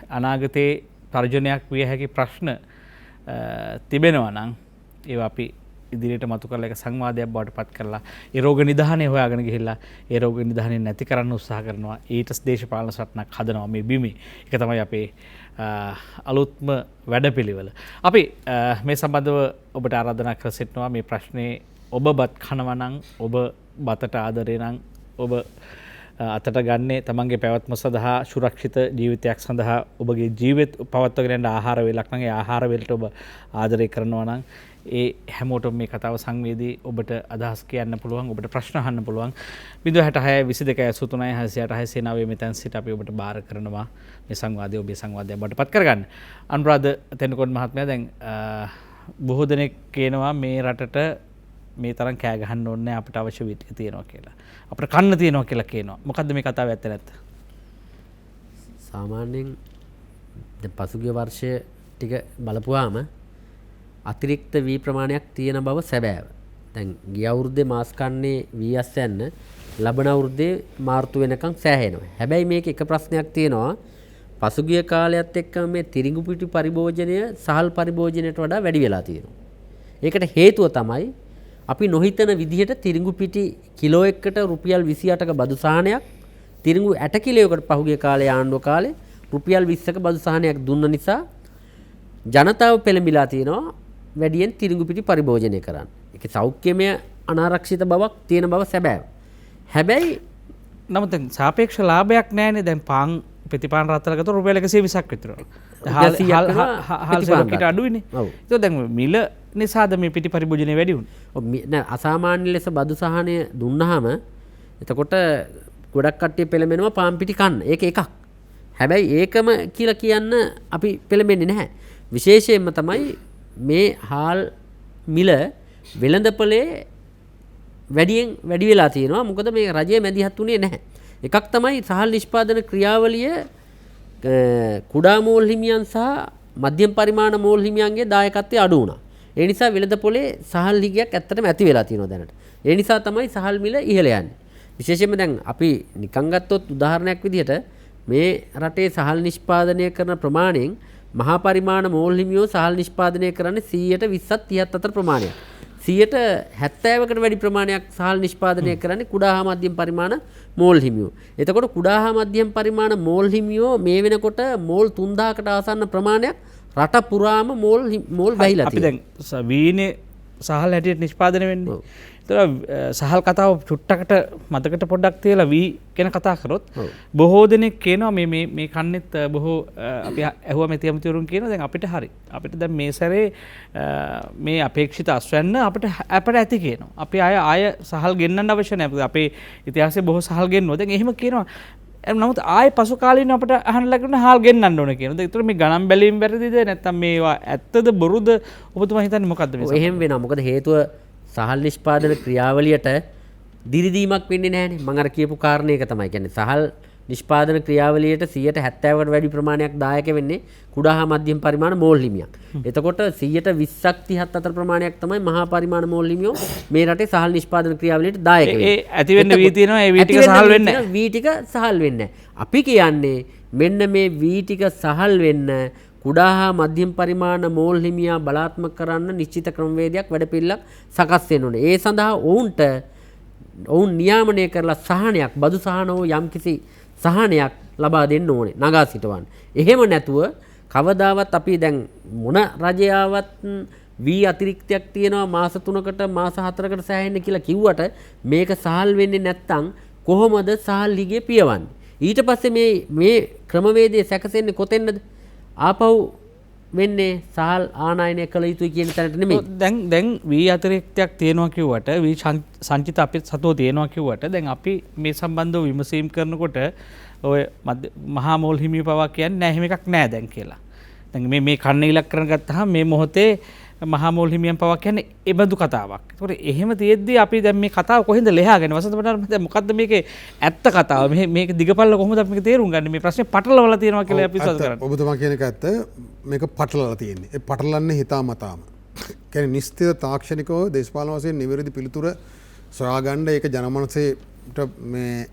අනාගතයේ තර්ජනයක් විය හැකි ප්‍රශ්න තිබෙනවා නම් ඒවා අපි ඉදිරියට මතු කරලා එක සංවාදයක් බවට පත් කරලා ඒ රෝග නිදානේ හොයාගෙන ගිහිල්ලා ඒ රෝග නිදානේ නැති කරන්න උත්සාහ කරනවා. ඊට දේශපාලන සටනක් හදනවා මේ බිමේ. ඒක තමයි අපේ අලුත්ම වැඩපිළිවෙල. අපි මේ සම්බන්ධව ඔබට ආරාධනා කර සිටිනවා මේ ප්‍රශ්නේ ඔබ බත් කනවා නම් ඔබ බතට ආදරේ නම් ඔබ අතට ගන්නේ තමන්ගේ පැවැත්ම සඳහා සුරක්ෂිත ජීවිතයක් සඳහා ඔබගේ ජීවිත පවත්වාගෙන යන ආහාර වේලක් නම් ඒ ආහාර වේලට ඔබ ආදරය කරනවා නම් ඒ හැමෝටම මේ කතාව සංවේදී ඔබට අදහස් කියන්න පුළුවන් ඔබට ප්‍රශ්න අහන්න පුළුවන් 066 22 83 668 609 මෙතන සිට අපි ඔබට බාර කරනවා මේ සංවාදය ඔබේ සංවාදයක් බවට පත් කරගන්න. අනුරාධ තෙන්නකෝන් මහත්මයා දැන් බොහෝ දෙනෙක් කියනවා මේ රටට මේ තරම් කෑ ගහන්න ඕනේ අපිට අවශ්‍ය විදිහ තියෙනවා කියලා. අපිට කන්න තියෙනවා කියලා කියනවා. මොකද්ද මේ කතාව ඇත්ත නැත්ත? සාමාන්‍යයෙන් දැන් පසුගිය වර්ෂය ටික බලපුවාම අතිරික්ත වී ප්‍රමාණයක් තියෙන බව සැබෑව. දැන් ගිය අවුරුද්දේ මාස් කන්නේ වී අස්සයන් ලබන අවුරුද්දේ මාර්තු වෙනකන් සෑහෙනවා. හැබැයි මේක එක ප්‍රශ්නයක් තියෙනවා. පසුගිය කාලයත් එක්ක මේ තිරිඟු පිටි පරිභෝජනය සහල් පරිභෝජනයට වඩා වැඩි වෙලා තියෙනවා. ඒකට හේතුව තමයි අපි නොහිතන විදිහට තිරිඟු පිටි කිලෝ එකකට රුපියල් 28ක බදු සහනයක් තිරිඟු 8 කිලෝයකට පහුගිය කාලේ ආණ්ඩුව කාලේ රුපියල් 20ක බදු සහනයක් දුන්න නිසා ජනතාව පෙළඹිලා තියෙනවා වැඩියෙන් තිරිඟු පිටි පරිභෝජනය කරන්න. ඒකේ සෞඛ්‍යමය අනාරක්ෂිත බවක් තියෙන බව සැබෑව. හැබැයි නමුත් දැන් සාපේක්ෂ ලාභයක් නැහැනේ. දැන් පාන් පිටිපාන් රත්තරකට රුපියල් 120ක් විතර. හාල් සෙලකට අඩුයිනේ. ඒක දැන් මිල නිසාද මේ පිටි පරිභෝජනය වැඩි වුනේ? අසාමාන්‍ය ලෙස බදු සහනය දුන්නාම එතකොට ගොඩක් කට්ටිය පෙළඹෙනවා පාන් පිටි කන්න. ඒක එකක්. හැබැයි ඒකම කියලා කියන්න අපි පෙළඹෙන්නේ නැහැ. විශේෂයෙන්ම තමයි මේ හාල් මිල වෙළඳපොලේ වැඩි වෙලා තියෙනවා. මොකද මේ රජයේ මැදිහත් උනේ නැහැ. එකක් තමයි සහල් නිෂ්පාදන ක්‍රියාවලිය කුඩා මෝල් හිමියන් සහ මධ්‍යම පරිමාණ මෝල් හිමියන්ගේ දායකත්වය අඩු වුණා. ඒ නිසා වෙළඳපොලේ සහල් හිගයක් ඇත්තටම ඇති වෙලා තියෙනවා දැනට. ඒ නිසා තමයි සහල් මිල ඉහළ යන්නේ. විශේෂයෙන්ම දැන් අපි නිකන් ගත්තොත් උදාහරණයක් විදිහට මේ රටේ සහල් නිෂ්පාදනය කරන ප්‍රමාණයෙන් මහා පරිමාණ මෝල් හිමියෝ සහල් නිෂ්පාදනය කරන්නේ 120ත් 30ත් අතර ප්‍රමාණයක්. 70%කට වැඩි ප්‍රමාණයක් සහල් නිෂ්පාදනය කරන්නේ කුඩා හා මධ්‍යම පරිමාණ මෝල් හිමියෝ. එතකොට කුඩා හා මධ්‍යම පරිමාණ මෝල් හිමියෝ මේ වෙනකොට මෝල් 3000කට ආසන්න ප්‍රමාණයක් රට පුරාම මෝල් වැහිලා තියෙනවා. අපි දැන් වීනේ සහල් හැටියට නිෂ්පාදනය වෙන්නේ. ඒතර සහල් කතාව චුට්ටකට මතකට පොඩ්ඩක් තියලා වී ගැන කතා කරොත් බොහෝ දෙනෙක් කියනවා මේ කන්නෙත් බොහෝ අපි ඇහුවා මෙති අමතිවරුන් කියනවා දැන් අපිට හරි. අපිට දැන් මේ සැරේ මේ අපේක්ෂිත අස්වැන්න අපිට ඇති කියනවා. අපි ආය සහල් ගෙන්නන්න අවශ්‍ය නැහැ. අපේ ඉතිහාසයේ බොහෝ සහල් ගෙන්නවා. දැන් එහෙම කියනවා. නමුත් ආයේ පසු කාලීන අපිට අහන්න ලැබුණ හාල් ගෙන්නන්න ඕන කියනවා. ඒතර මේ ගණන් බැලීම් වැරදිද නැත්නම් මේවා ඇත්තද බොරුද ඔබතුමා හිතන්නේ මොකද්ද මේ? එහෙම වෙනවා. මොකද හේතුව සහල් නිෂ්පාදන ක්‍රියාවලියට දිරිදීමක් වෙන්නේ නැහැනේ. මම අර කියපු කාරණේක තමයි කියන්නේ සහල් නිෂ්පාදන ක්‍රියාවලියට 70%කට වැඩි ප්‍රමාණයක් දායක වෙන්නේ කුඩා හා මධ්‍යම පරිමාණ මෝල් හිමියන්. එතකොට 120ක් 30ක් අතර ප්‍රමාණයක් තමයි මහා පරිමාණ මෝල් හිමියෝ මේ රටේ සහල් නිෂ්පාදන ක්‍රියාවලියට දායක වෙන්නේ. ඒ ඇති වෙන්න වී තියෙනවා ඒ වී ටික සහල් වෙන්නේ නැහැ. වී ටික සහල් වෙන්නේ නැහැ. අපි කියන්නේ මෙන්න මේ වී ටික සහල් වෙන්න කුඩා හා මධ්‍යම පරිමාණ මෝල් හිමියා බලාත්මක කරන්න නිශ්චිත ක්‍රමවේදයක් වැඩපිළිවෙලක් සකස් වෙන්න ඕනේ. ඒ සඳහා ඔවුන් නියාමනය කරලා සහනයක් බදු සහන හෝ යම්කිසි සහනයක් ලබා දෙන්න ඕනේ නගා සිටවන්න. එහෙම නැතුව කවදාවත් අපි දැන් මොන රජයාවත් වී අතිරික්තයක් තියෙනවා මාස 3කට මාස 4කට සෑහෙන්න කියලා කිව්වට මේක සහල් වෙන්නේ නැත්තම් කොහොමද සහල් හිගේ පියවන්නේ? ඊට පස්සේ මේ ක්‍රමවේදය සැකසෙන්නේ කොතෙන්ද? ආපහු වෙන්නේ සහල් ආනයනය කළ යුතුයි කියන තැනට නෙමෙයි. දැන් වී අතිරික්තයක් තියෙනවා කිව්වට වී සංචිත අපිත් සතුව තියෙනවා කිව්වට දැන් අපි මේ සම්බන්ධව විමසීම් කරනකොට ඔය මහා මෝල් හිමිය පවා කියන්නේ නැහැ එහෙම එකක් නැහැ දැන් කියලා. දැන් මේ කන්න ඉලක්ක කරන ගත්තාම මේ මොහොතේ මහා මෝල් හිමියන් පවා කියන්නේ ඒ බඳු කතාවක්. ඒතකොට එහෙම තියෙද්දි අපි දැන් මේ කතාව කොහෙන්ද ලෙහාගෙන වසන්ත බණ්ඩාර දැන් මොකද්ද මේකේ ඇත්ත කතාව? මේක දිගපල්ල කොහොමද අපි මේක තේරුම් ගන්නේ? මේ ප්‍රශ්නේ පටලවලා තියෙනවා කියලා අපි විශ්වාස කරන්නේ. ඔබතුමා කියන එක ඇත්ත. මේක පටලවලා තියෙන්නේ. ඒ පටලන්නේ හිතාමතාම. කියන්නේ නිශ්චිත තාක්ෂණිකව දේශපාලන වශයෙන් නිවැරදි පිළිතුර සොයාගන්න ඒක ජනමනසේට මේ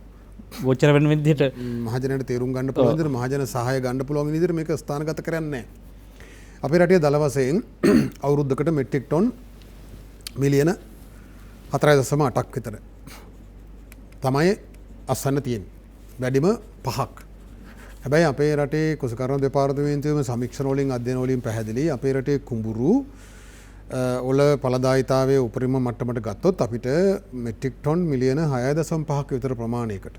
ගෝචර වෙන විදිහට මහජනයට තේරුම් ගන්න පුළුවන් විදිහට මහජන සහාය ගන්න පුළුවන් විදිහට මේක ස්ථානගත කරන්නේ නැහැ. අපේ රටේ දල වශයෙන් අවුරුද්දකට මෙට්‍රික් ටොන් මිලියන 4.8ක් විතර තමයි අස්සන්න තියෙන්නේ. වැඩිම 5ක්. හැබැයි අපේ රටේ කුසකර්ම දෙපාර්තමේන්තුවේම සමීක්ෂණ වලින් අධ්‍යයන වලින් පැහැදිලි අපේ රටේ කුඹුරු වල ඵලදායීතාවයේ උපරිම මට්ටමට ගත්තොත් අපිට මෙට්‍රික් ටොන් මිලියන 6.5ක විතර ප්‍රමාණයකට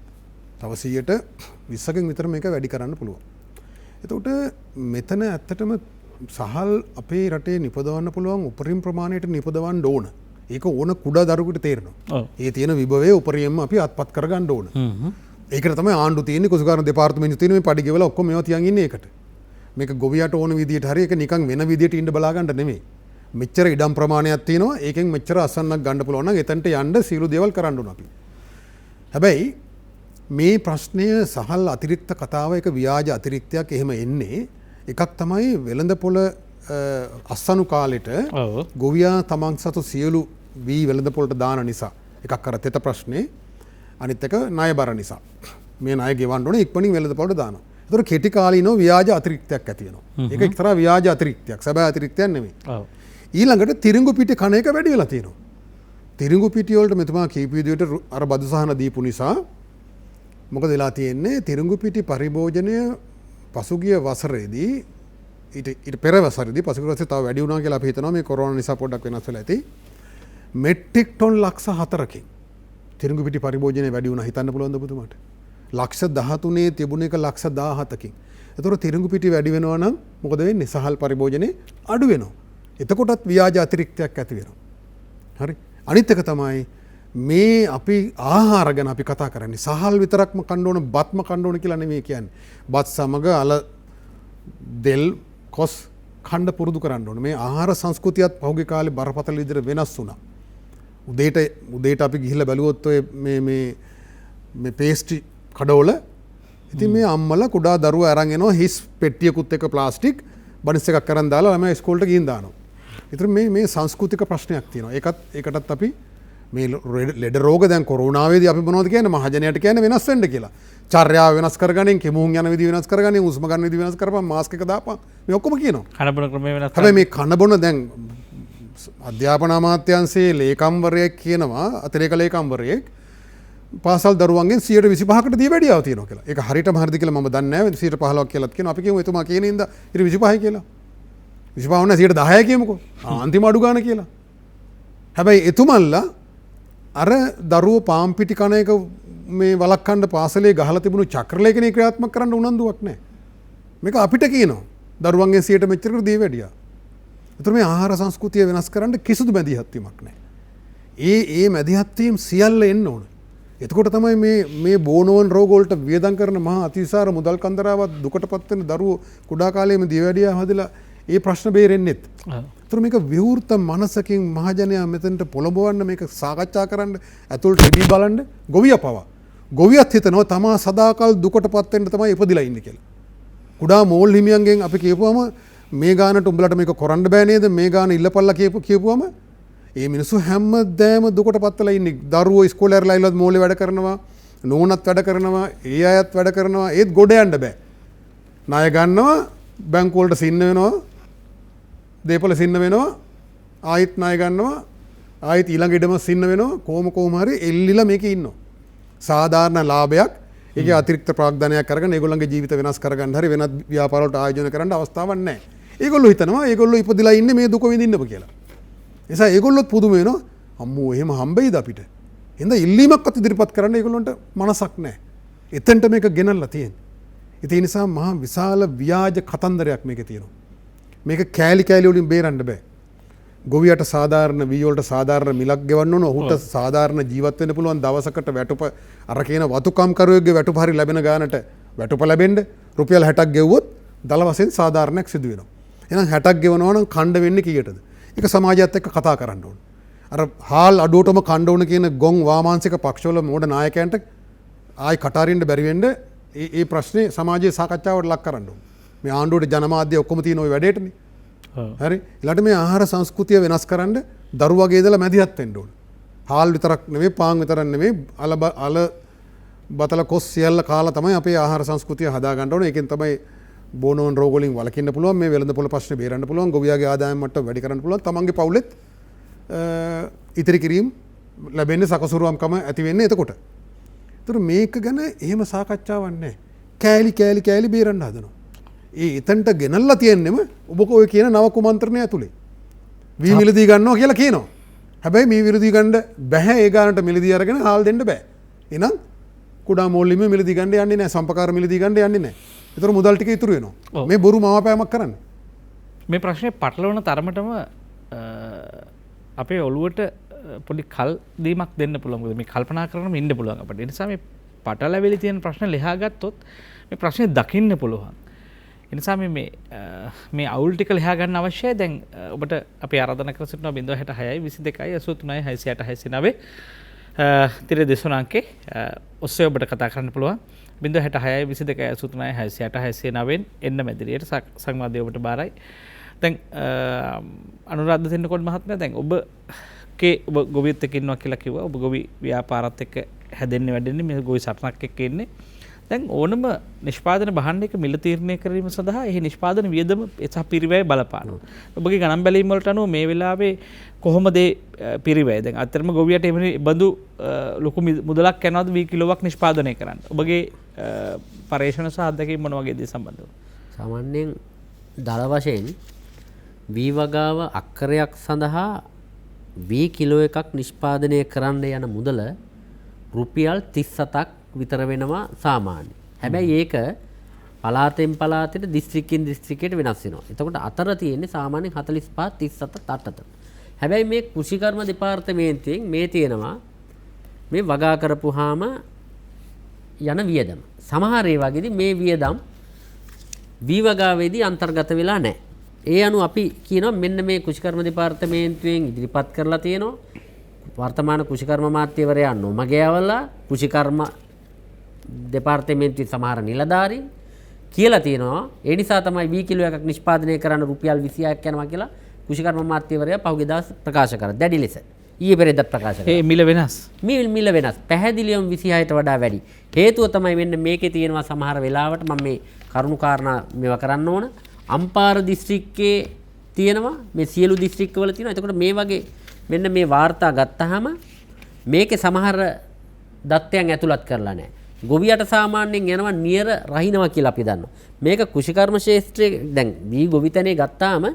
තව 120කින් විතර මේක වැඩි කරන්න පුළුවන්. එතකොට මෙතන ඇත්තටම සහල් අපේ රටේ නිපදවන්න පුළුවන් උපරිම ප්‍රමාණයට නිපදවන්න ඕන. ඒක ඕන කුඩා දරුවෙකුට තේරෙනවා. ඒ තියෙන විභවයේ උපරිමම අපි අත්පත් කරගන්න ඕන. ඒකට තමයි ආණ්ඩුව තියෙන්නේ කුසකාරණ දෙපාර්තමේන්තුව තියෙන මේ පඩි ගෙවලා ඔක්කොම මේවා තියන් ඉන්නේ ඒකට. මේක ගොවියට ඕන විදියට හරි ඒක නිකන් වෙන විදියට ඉන්න බලා ගන්න නෙමෙයි. මෙච්චර ඉඩම් ප්‍රමාණයක් තියෙනවා ඒකෙන් මෙච්චර අසන්නක් ගන්න පුළුවන් නම් එතනට යන්න සීළු දේවල් කරන්න ඕන අපි. හැබැයි මේ ප්‍රශ්නය සහල් අතිරික්ත කතාව එක ව්‍යාජ අතිරික්තයක් එහෙම එන්නේ එකක් තමයි වෙළඳපොළ අස්සනු කාලෙට ගොවියා තමන් සතු සියලු වී වෙළඳපොළට දාන නිසා එකක් අර තෙත ප්‍රශ්නේ අනිත් එක ණය බර නිසා මේ ණය ගෙවන්න ඕනේ ඉක්මනින් වෙළඳපොළට දානවා. ඒතර කෙටි කාලීනව ව්‍යාජ අතිරික්තයක් ඇති වෙනවා. ඒක එක්තරා ව්‍යාජ අතිරික්තයක් සැබෑ අතිරික්තයක් නෙමෙයි. ඊළඟට තිරිඟු පිටි කණ එක වැඩි වෙලා තියෙනවා. තිරිඟු පිටි වලට මෙතුමා කීප විදියට අර බදු සහන දීපු නිසා මොකද වෙලා තියෙන්නේ තිරිඟු පිටි පරිභෝජනය පසුගිය වසරේදී ඊට පෙර වසරේදී පසුගිය වසරේ තව වැඩි වුණා කියලා අපි හිතනවා මේ කොරෝනා නිසා පොඩ්ඩක් වෙනස් වෙලා ඇති. මෙට්‍රික් ටොන් ලක්ෂ 4කින් තිරිඟු පිටි පරිභෝජනය වැඩි වුණා හිතන්න පුළුවන්ද ඔබතුමාට? ලක්ෂ 13 තිබුණ එක ලක්ෂ 17කින්. ඒතකොට තිරිඟු පිටි වැඩි වෙනවා නම් මොකද වෙන්නේ? සහල් පරිභෝජනේ අඩු වෙනවා. එතකොටත් ව්‍යාජ අතිරික්තයක් ඇති වෙනවා. හරි. අනිත් එක තමයි මේ අපි ආහාර ගැන අපි කතා කරන්නේ. සහල් විතරක්ම කන්න ඕන බත්ම කන්න ඕන කියලා නෙමෙයි කියන්නේ. බත් සමග අල දෙල් කොස් කන්න පුරුදු කරන්න ඕන. මේ ආහාර සංස්කෘතියත් පහුගිය කාලේ බරපතල විදිහට වෙනස් වුණා. උදේට අපි ගිහිල්ලා බැලුවොත් ඔය මේ පේස්ට්‍රි කඩවල ඉතින් මේ අම්මලා කුඩා දරුවා අරන් එනවා හිස් පෙට්ටියකුත් එක්ක ප්ලාස්ටික් බනිස් එකක් අරන් දාලා ළමයි ඉස්කෝලේට ගිහින් දානවා. ඒතර මේ සංස්කෘතික ප්‍රශ්නයක් තියෙනවා. ඒකටත් අපි මේ ලෙඩ රෝග දැන් කොරෝනාවේදී අපි මොනවද කියන්නේ මහජනයාට කියන්නේ වෙනස් වෙන්න කියලා. චර්යාව වෙනස් කරගනින් කෙමුන් යන විදිහ වෙනස් කරගනින් උස්ම ගන්න විදිහ වෙනස් කරපන් මාස්ක් එක දාපන් මේ ඔක්කොම කියනවා. කන බොන ක්‍රමය වෙනස් කරන්න. හැබැයි මේ කන බොන දැන් අධ්‍යාපන අමාත්‍යාංශයේ ලේකම්වරයෙක් කියනවා අතිරේක ලේකම්වරයෙක් පාසල් දරුවන්ගෙන් 125කට දී වැඩියාව තියෙනවා කියලා. ඒක හරියටම හරිද කියලා මම දන්නේ නැහැ. 115ක් කියලාත් කියනවා. අපි කියමු එතුමා කියන ඉඳ 25යි කියලා. 25 නැ 10යි කියමුකෝ. අන්තිම අඩු ගන්න කියලා. හැබැයි එතුමන්ලා අර දරුවෝ පාම් පිටි කන එක මේ වලක්වන්න පාසලේ ගහලා තිබුණු චක්‍රලේඛනය ක්‍රියාත්මක කරන්න උනන්දුවක් නැහැ. මේක අපිට කියනවා. දරුවන්ගෙන් 100ට මෙච්චරකට දී වැඩියා. ඒතර මේ ආහාර සංස්කෘතිය වෙනස් කරන්න කිසිදු මැදිහත් වීමක් නැහැ. ඒ මැදිහත් වීම සියල්ල එන්න ඕන. එතකොට තමයි මේ බෝනවන් රෝග වලට වියදම් කරන මහා අතිසාර මුදල් කන්දරාවත් දුකටපත් වෙන දරුවෝ කුඩා කාලයේම දියවැඩියා හදලා ඒ ප්‍රශ්න බේරෙන්නෙත්. ඒතර මේක විවෘත මනසකින් මහජනයා මෙතනට පොළඹවන්න මේක සාකච්ඡා කරන්න ඇතුළට රිදී බලන්න ගොවියා පවා. ගොවියත් හිතනවා තමා සදාකල් දුකටපත් වෙන්න තමයි ඉපදිලා ඉන්නේ කියලා. කුඩා මෝල් හිමියන්ගෙන් අපි කියපුවම මේ ගානට උඹලට මේක කරන්න බෑ නේද? මේ ගාන ඉල්ලපල්ලා කියපුවම ඒ මිනිස්සු හැමදාම දුකටපත් වෙලා ඉන්නේ. දරුවෝ ඉස්කෝලේ ඇරලා ඉලවත් මෝලේ වැඩ කරනවා, නෝනත් වැඩ කරනවා, ඒ අයත් වැඩ කරනවා. ඒත් ගොඩ යන්න බෑ. ණය ගන්නවා, බැංකු වලට සින්න වෙනවා, දේපොළ සින්න වෙනවා, ආයෙත් ණය ගන්නවා, ආයෙත් ඊළඟ ඉඩම සින්න වෙනවා. කොහොම හරි එල්ලිලා මේකේ ඉන්නවා. සාධාරණ ලාභයක් ඒකේ අතිරික්ත ප්‍රාග්ධනයක් අරගෙන ඒගොල්ලන්ගේ ජීවිත වෙනස් කරගන්න හරි වෙනත් ව්‍යාපාර වලට ආයෝජන කරන්න අවස්ථාවක් නැහැ. ඒගොල්ලෝ හිතනවා ඒගොල්ලෝ ඉපදිලා ඉන්නේ මේ දුක විඳින්නම කියලා. ඒ නිසා ඒගොල්ලොත් පුදුම වෙනවා. අම්මෝ එහෙම හම්බෙයිද අපිට? එහෙනම් ඉල්ලීමක්වත් ඉදිරිපත් කරන්න ඒගොල්ලන්ට මනසක් නැහැ. එතෙන්ට මේක ගෙනල්ලා තියෙන්නේ. ඒ නිසා මහා විශාල ව්‍යාජ කතන්දරයක් මේකේ තියෙනවා. මේක කෑලි කෑලි වලින් බේරන්න බෑ. ගොවියට සාධාරණ වී වලට සාධාරණ මිලක් ගෙවන්න ඕන. ඔහුට සාධාරණ ජීවත් වෙන්න පුළුවන් දවසකට වැටුප අර කියන වතුකම් කරුවෙක්ගේ වැටුප හරි ලැබෙන ගානට වැටුප ලැබෙන්න රුපියල් 60ක් ගෙවුවොත් දල වශයෙන් සාධාරණයක් සිදු වෙනවා. එහෙනම් 60ක් ගෙවනවා නම් කණ්ඩ වෙන්නේ කීයටද? ඒක සමාජයත් එක්ක කතා කරන්න ඕන. අර හාල් අඩුවටම කණ්ඩ ඕන කියන ගොන් වාමාංශික පක්ෂවල මෝඩ නායකයන්ට ආයි කටාරින්න බැරි වෙන්න ඒ ප්‍රශ්නේ සමාජයේ සාකච්ඡාවට ලක් කරන්න ඕන. මේ ආණ්ඩුවේ ජනමාධ්‍ය ඔක්කොම තියෙන ওই වැඩේටනේ. හරි ඊළඟට මේ ආහාර සංස්කෘතිය වෙනස් කරන්න දරුවගේ ඉඳලා මැදිහත් වෙන්න ඕන. හාල් විතරක් නෙවෙයි පාන් විතරක් නෙවෙයි අල බතල කොස් සියල්ල කාලා තමයි අපේ ආහාර සංස්කෘතිය හදා ගන්න ඕනේ. ඒකෙන් තමයි බෝනෝන් රෝග වලින් වළකින්න පුළුවන්, මේ වෙළඳපොළ ප්‍රශ්නේ බේරන්න පුළුවන්, ගොවියාගේ ආදායම් මට්ටම වැඩි කරන්න පුළුවන්, තමන්ගේ පවුලෙත් ඉතිරි කිරීම ලැබෙන්නේ සකසුරුවම්කම ඇති වෙන්නේ එතකොට. ඒතර මේක ගැන එහෙම සාකච්ඡාවක් නැහැ. කෑලි බේරන්න හදනවා. ඒ එතනට ගෙනල්ලා තියෙන්නෙම ඔබ ඔය කියන නව කුමන්ත්‍රණය ඇතුලේ. වී මිලදී ගන්නවා කියලා කියනවා. හැබැයි මේ විරදී ගන්න බෑ. ඒ ගානට මිලදී අරගෙන හාල් දෙන්න බෑ. එහෙනම් කුඩා මෝල්ලිම මිලදී ගන්න යන්නේ නැහැ. සම්පකාර මිලදී ගන්න යන්නේ නැහැ. ඒතර මුදල් ටික ඉතුරු වෙනවා. මේ බොරු මවාපෑමක් කරන්නේ. මේ ප්‍රශ්නේ පටලවන තරමටම අපේ ඔළුවට පොඩි කල් දීමක් දෙන්න පුළුවන්. මොකද මේ කල්පනා කරනම ඉන්න පුළුවන් අපිට. ඒ නිසා මේ පටලැවිලි තියෙන ප්‍රශ්න ලියා ගත්තොත් මේ ප්‍රශ්නේ දකින්න පුළුවන්. එනිසා මේ අවුල් ටික ලියා ගන්න අවශ්‍යයි. දැන් ඔබට අපි ආරාධනා කර සිටිනවා 066 22 83 669 තිර දෙසුණාංකේ ඔස්සේ ඔබට කතා කරන්න පුළුවන්. 066 22 83 669 එන්න මැදිරියට සංවාදය ඔබට බාරයි. දැන් අනුරාධ තෙන්නකෝන් මහත්මයා දැන් ඔබගේ ඔබ ගොවියෙක් එක්ක ඉන්නවා කියලා කිව්වා. ඔබ ගොවි ව්‍යාපාරات එක්ක හැදෙන්නේ වැඩෙන්නේ මේ ගොවි සටනක් එක්ක ඉන්නේ. දැන් ඕනම නිෂ්පාදන භාණ්ඩයක මිල තීරණය කිරීම සඳහා එහි නිෂ්පාදන වියදම සහ පිරිවැය බලපානවා. ඔබගේ ගණන් බැලීම් වලට අනුව මේ වෙලාවේ කොහොමද පිරිවැය? දැන් අතරම ගොවියට එවැනි බඳු ලොකු මුදලක් යනවාද වී කිලෝවක් නිෂ්පාදනය කරන්න? ඔබගේ පරීක්ෂණ සහ අත්දැකීම් මොන වගේද සම්බන්ධව? සාමාන්‍යයෙන් දල වශයෙන් වී වගාව අක්කරයක් සඳහා වී කිලෝ එකක් නිෂ්පාදනය කරන්න යන මුදල රුපියල් 37ක් විතර වෙනවා සාමාන්‍ය. හැබැයි ඒක පළාතෙන් පළාතට දිස්ත්‍රික්කෙන් දිස්ත්‍රික්කයට වෙනස් වෙනවා. එතකොට අතර තියෙන්නේ සාමාන්‍යයෙන් 45 37 8. හැබැයි මේ කෘෂිකර්ම දෙපාර්තමේන්තුවෙන් මේ තියෙනවා මේ වගා කරපුවාම යන වියදම. සමහර ඒ වගේදී මේ වියදම් වී වගාවේදී අන්තර්ගත වෙලා නැහැ. ඒ අනුව අපි කියනවා මෙන්න මේ කෘෂිකර්ම දෙපාර්තමේන්තුවෙන් ඉදිරිපත් කරලා තියෙනවා. වර්තමාන කෘෂිකර්ම මාත්‍යවරයා නොමග යවලා කෘෂිකර්ම දෙපාර්තමේන්තුවේ සමහර නිලධාරීන් කියලා තියෙනවා. ඒ නිසා තමයි වී කිලෝ එකක් නිෂ්පාදනය කරන්න රුපියල් 26ක් යනවා කියලා කෘෂිකර්ම මාත්‍යවරයා පහුගිය දවස් ප්‍රකාශ කරා. දැඩි ලෙස. ඊයේ පෙරේදත් ප්‍රකාශ කරා. ඒ මිල වෙනස්. මිල වෙනස්. පැහැදිලිවම 26ට වඩා වැඩි. හේතුව තමයි මෙන්න මේකේ තියෙනවා සමහර වෙලාවට මම මේ කරුණු කාරණා මේවා කරන්න ඕන. අම්පාර දිස්ත්‍රික්කයේ තියෙනවා මේ සියලු දිස්ත්‍රික්කවල තියෙනවා. එතකොට මේ වගේ මෙන්න මේ වාර්තා ගත්තාම මේකේ සමහර දත්තයන් ඇතුළත් කරලා නැහැ. ගොවියට සාමාන්‍යයෙන් යනවා නියර රහිනවා කියලා අපි දන්නවා. මේක කෘෂිකර්ම ක්ෂේත්‍රයේ දැන් වී ගොවිතැනේ ගත්තාම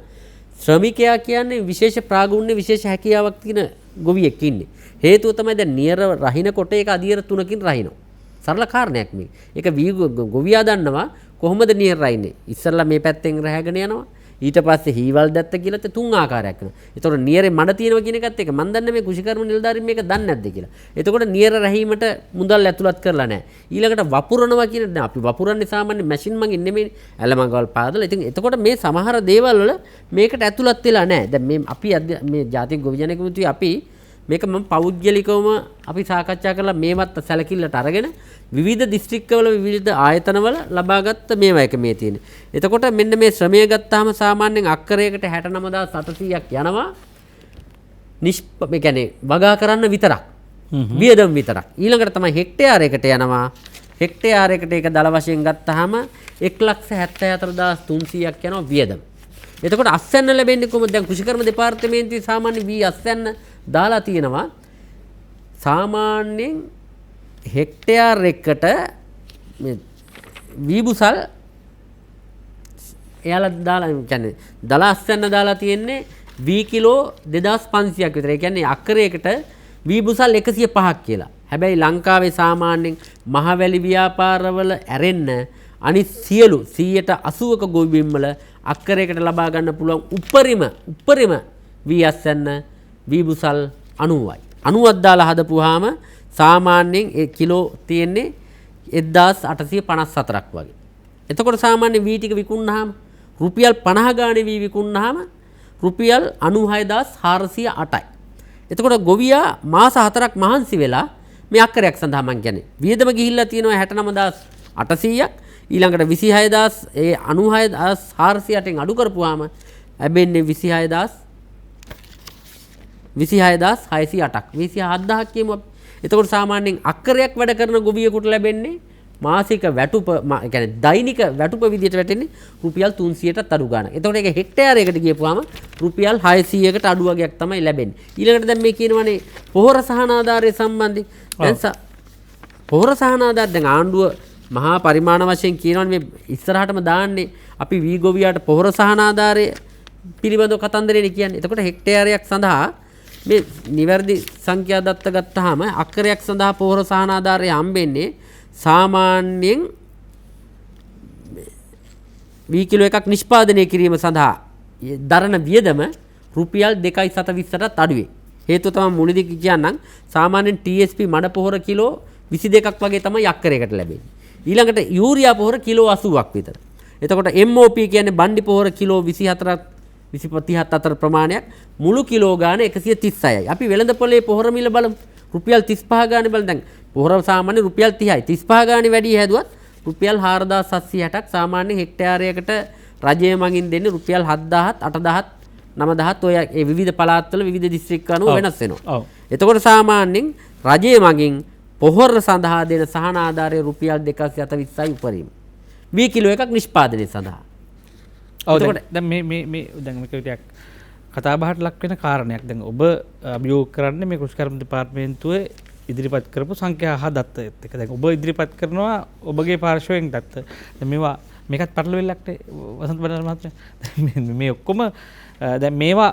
ශ්‍රමිකයා කියන්නේ විශේෂ ප්‍රාගුණ්‍ය විශේෂ හැකියාවක් තියෙන ගොවියෙක් ඉන්නේ. හේතුව තමයි දැන් නියර රහිනකොට ඒක අදියර 3කින් රහිනවා. සරල කාරණයක් මේ. ඒක වී ගොවියා දන්නවා කොහොමද නියර රහින්නේ. ඉස්සල්ලා මේ පැත්තෙන් රැහැගෙන යනවා. ඊට පස්සේ හීවල් දැත්ත කියලා තුන් ආකාරයක් වෙනවා. ඒතකොට නියරේ මඩ තියෙනවා කියන එකත් එක මම දන්නේ මේ කුෂිකර්ම නිලධාරීන් මේක දන්නේ නැද්ද කියලා. එතකොට නියර රැහිමට මුදල් ඇතුළත් කරලා නැහැ. ඊළඟට වපුරනවා කියන අපි වපුරන්නේ සාමාන්‍ය මැෂින් මගින් නෙමෙයි ඇලමඟවල් පාදලා. ඉතින් එතකොට මේ සමහර දේවල් වල මේකට ඇතුළත් වෙලා නැහැ. දැන් මේ අපි මේ ජාතික ගොවි ජනකමුතුයි අපි මේක මම පෞද්ගලිකවම අපි සාකච්ඡා කරලා මේවත් සැලකිල්ලට අරගෙන විවිධ දිස්ත්‍රික්කවල විවිධ ආයතනවල ලබාගත්ත මේවා එක මේ තියෙන්නේ. එතකොට මෙන්න මේ ශ්‍රමය ගත්තාම සාමාන්‍යයෙන් අක්කරයකට 69700ක් යනවා. මේ කියන්නේ වගා කරන්න විතරක්. වියදම් විතරක්. ඊළඟට තමයි හෙක්ටයාරයකට යනවා. හෙක්ටයාරයකට ඒක දල වශයෙන් ගත්තාම 174300ක් යනවා වියදම්. එතකොට අස්වැන්න ලැබෙන්නේ කොහොමද? දැන් කෘෂිකර්ම දෙපාර්තමේන්තුවේ සාමාන්‍ය වී අස්වැන්න දාලා තියෙනවා. සාමාන්‍යයෙන් හෙක්ටයාර් එකකට මේ වීබුසල් එයාලා දාලා කියන්නේ දල අස්වැන්න දාලා තියෙන්නේ වී කිලෝ 2500ක් විතර. ඒ කියන්නේ අක්කරයකට වීබුසල් 105ක් කියලා. හැබැයි ලංකාවේ සාමාන්‍යයෙන් මහවැලි ව්‍යාපාරවල ඇරෙන්න අනිත් සියලු 180ක ගොවි බිම් වල අක්කරයකට ලබා ගන්න පුළුවන් උපරිම වී අස්වැන්න වීබුසල් 90යි. 90ක් දාලා හදපුවාම සාමාන්‍යයෙන් ඒ කිලෝ තියෙන්නේ 1854ක් වගේ. එතකොට සාමාන්‍ය වී ටික විකුණනහම රුපියල් 50 ගානේ වී විකුණනහම රුපියල් 96408යි. එතකොට ගොවියා මාස 4ක් මහන්සි වෙලා මේ අක්කරයක් සඳහා මං කියන්නේ වියදම ගිහිල්ලා තියෙනවා 69800ක් ඊළඟට 26000 ඒ 96408න් අඩු කරපුවාම ලැබෙන්නේ 26608ක් 27000ක් කියමු. එතකොට සාමාන්‍යයෙන් අක්කරයක් වැඩ කරන ගොවියෙකුට ලැබෙන්නේ මාසික වැටුප කියන්නේ දෛනික වැටුප විදියට වැටෙන්නේ රුපියල් 300ටත් අඩු ගාණක්. එතකොට ඒක හෙක්ටයාරයකට ගියපුවාම රුපියල් 600කට අඩු වගේක් තමයි ලැබෙන්නේ. ඊළඟට දැන් මේ කියනවනේ පොහොර සහන ආධාරය සම්බන්ධයෙන්. දැන් පොහොර සහන ආධාර දැන් ආණ්ඩුව මහා පරිමාණ වශයෙන් කියනවනේ මේ ඉස්සරහටම දාන්නේ අපි වී ගොවියාට පොහොර සහන ආධාරය පිළිබඳව කතන්දරේනේ කියන්නේ. එතකොට හෙක්ටයාරයක් සඳහා මේ නිවැරදි සංඛ්‍යා දත්ත ගත්තාම අක්කරයක් සඳහා පොහොර සහන ආධාරය හම්බෙන්නේ සාමාන්‍යයෙන් වී කිලෝ එකක් නිෂ්පාදනය කිරීම සඳහා දරන වියදම රුපියල් 2.720ටත් අඩුවේ. හේතුව තමයි මුලදී කියන්නම් සාමාන්‍යයෙන් TSP මඩ පොහොර කිලෝ 22ක් වගේ තමයි අක්කරයකට ලැබෙන්නේ. ඊළඟට යූරියා පොහොර කිලෝ 80ක් විතර. එතකොට MOP කියන්නේ බණ්ඩි පොහොර කිලෝ 24ක් 27 අතර ප්‍රමාණයක් මුළු කිලෝ ගාන 136යි. අපි වෙළඳපොලේ පොහොර මිල බලමු. රුපියල් 35 ගානේ බලන්න. දැන් පොහොර සාමාන්‍ය රුපියල් 30යි. 35 ගානේ වැඩි හැදුවත් රුපියල් 4760ක් සාමාන්‍ය හෙක්ටයාරයකට රජය මගින් දෙන්නේ රුපියල් 7000ත් 8000ත් 9000ත් ඔය ඒ විවිධ පළාත්වල විවිධ දිස්ත්‍රික්ක අනුව වෙනස් වෙනවා. එතකොට සාමාන්‍යයෙන් රජය මගින් පොහොර සඳහා දෙන සහන ආධාරය රුපියල් 220යි උපරිම. වී කිලෝ එකක් නිෂ්පාදනය සඳහා. දැන් මේ දැන් මේක ටිකක් කතා බහට ලක් වෙන කාරණයක්. දැන් ඔබ අභියෝග කරන්නේ මේ කෘෂිකර්ම දෙපාර්තමේන්තුවේ ඉදිරිපත් කරපු සංඛ්‍යා හා දත්ත එක්ක. දැන් ඔබ ඉදිරිපත් කරනවා ඔබගේ පාර්ශවයෙන් දත්ත. දැන් මේවා මේකත් පටලවිල්ලක් නේ වසන්ත බණ්ඩාර මහත්මයා. මේ ඔක්කොම දැන් මේවා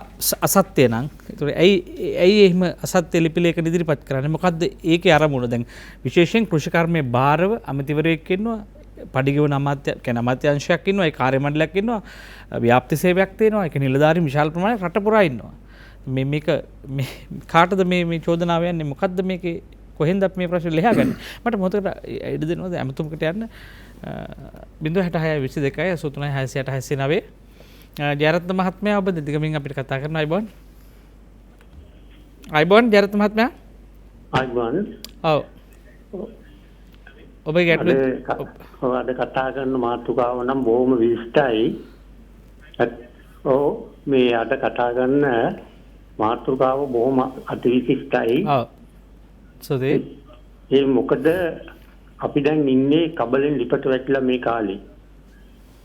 අසත්‍ය නම් ඒතකොට ඇයි එහෙම අසත්‍ය ලිපිලයක ඉදිරිපත් කරන්නේ? මොකද්ද ඒකේ අරමුණ? දැන් විශේෂයෙන් කෘෂිකර්මයේ භාරව අමතිවරයෙක් ඉන්නවා. පඩිගවන අමාත්‍යංශයක් ඉන්නවා, ඒ කාර්ය මණ්ඩලයක් ඉන්නවා, ව්‍යාප්ති සේවයක් තියෙනවා, ඒක නිලධාරීන් විශාල ප්‍රමාණයක් රට පුරා ඉන්නවා. මේක කාටද මේ චෝදනාව යන්නේ? මොකද්ද මේකේ කොහෙන්ද අපි මේ ප්‍රශ්නේ ලියාගන්නේ? මට මොහොතකට ඉඩ දෙනවද ඇමතුමකට යන්න 066 22 83 689 ජයරත්න මහත්මයා ඔබ දෙදිගමින් අපිට කතා කරනවා. අයිබෝන් ජයරත්න මහත්මයා. අයිබෝන්. ඔව්. ඔබ ගැටලු අද කතා කරන මාතෘකාව නම් බොහොම විශිෂ්ටයි. මේ අද කතා කරන මාතෘකාව බොහොම අතිවිශිෂ්ටයි. ඒ මොකද අපි දැන් ඉන්නේ කබලෙන් ලිපට වැටිලා මේ කාලේ.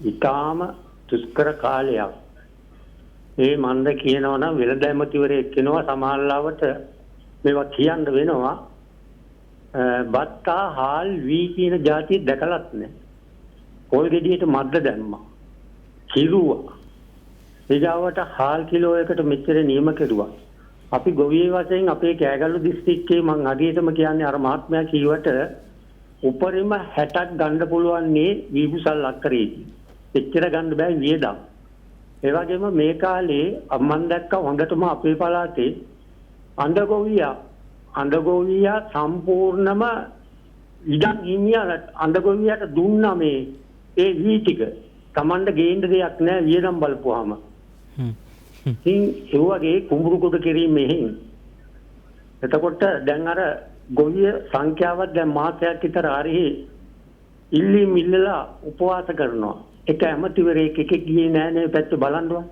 ඊටාම දුෂ්කර කාලයක්. මේ මන්ද කියනවා නම් වෙළඳ ඇමතිවරයෙක් වෙනවා සමාල්ලාවට මේවා කියන්න වෙනවා. බත්තා හාල් වී කියන જાතිය දැකලත් නැහැ. පොල් ගෙඩියට මද්ද දැම්මා. කිරුවා. එජාවට හාල් කිලෝ එකකට මෙච්චර නියම කෙරුවා. අපි ගොවියේ වශයෙන් අපේ කෑගල්ලු දිස්ත්‍රික්කයේ මං අගේටම කියන්නේ අර මහත්මයා කීවට උපරිම 60ක් ගන්න පුළුවන් නේ වීබුසල් අක්කරේදී. එච්චර ගන්න බෑ වියදම්. ඒ වගේම මේ කාලේ මම දැක්ක හොඳටම අපේ පළාතේ අඬගොවියා සම්පූර්ණම ඉඩම් හිමියා අඬගොවියාට දුන්නා මේ ඒ වී ටික. Tamanda ගේන්න දෙයක් නැහැ වියදම් බලපුවාම. ඉතින් ඒ වගේ කුඹුරු කොට කිරීම මෙහෙන්. එතකොට දැන් අර ගොවිය සංඛ්‍යාවක් දැන් මාසයක් විතර හරි ඉල්ලලා උපවාස කරනවා. එක ඇමතිවරයෙක් එකෙක් ගියේ නැහැ නේ පැත්ත බලන්නවා.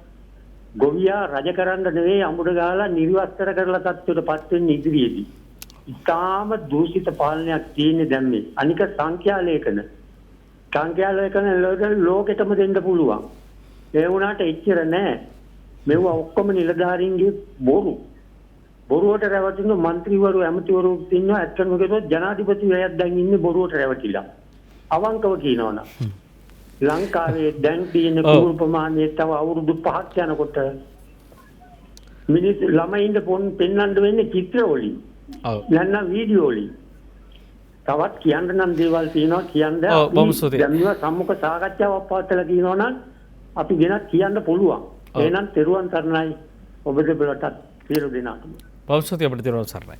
ගොවියා රජ කරන්න නෙවෙයි අමුඩ ගහලා නිර්වස්තර කරලා තත්ත්වයටපත් වෙන්න ඉදිරියේදී. ඉතාම දූෂිත පාලනයක් තියෙන්නේ දැන් මේ. අනික සංඛ්‍යා ලේඛන ලෝකෙටම දෙන්න පුළුවන්. ඒ වුණාට එච්චර නෑ. මේවා ඔක්කොම නිලධාරීන්ගේ බොරුවට රැවටෙන മന്ത്രിවරු ඇමතිවරු ඉන්නවා. ඇත්තම කියතොත් ජනාධිපතිවරයාත් දැන් ඉන්නේ බොරුවට රැවටිලා. අවංකව කියනවනම් ලංකාවේ දැන් තියෙන කුරුළු ප්‍රමාණය තව අවුරුදු 5ක් යනකොට මිනිස් ළමයින්ට පෙන්වන්න වෙන්නේ චිත්‍ර වලින්. නැත්නම් වීඩියෝ වලින්. තවත් කියන්න නම් දේවල් තියෙනවා කියන්නේ දැන් මේවා සම්මුඛ සාකච්ඡාවක් පවත්වලා කියනවා නම් අපි ගෙනත් කියන්න පුළුවන්. එහෙනම් තෙරුවන් සරණයි ඔබ දෙපළටත් සියලු දෙනාටම. බෞද්ධ අපිට තෙරුවන් සරණයි.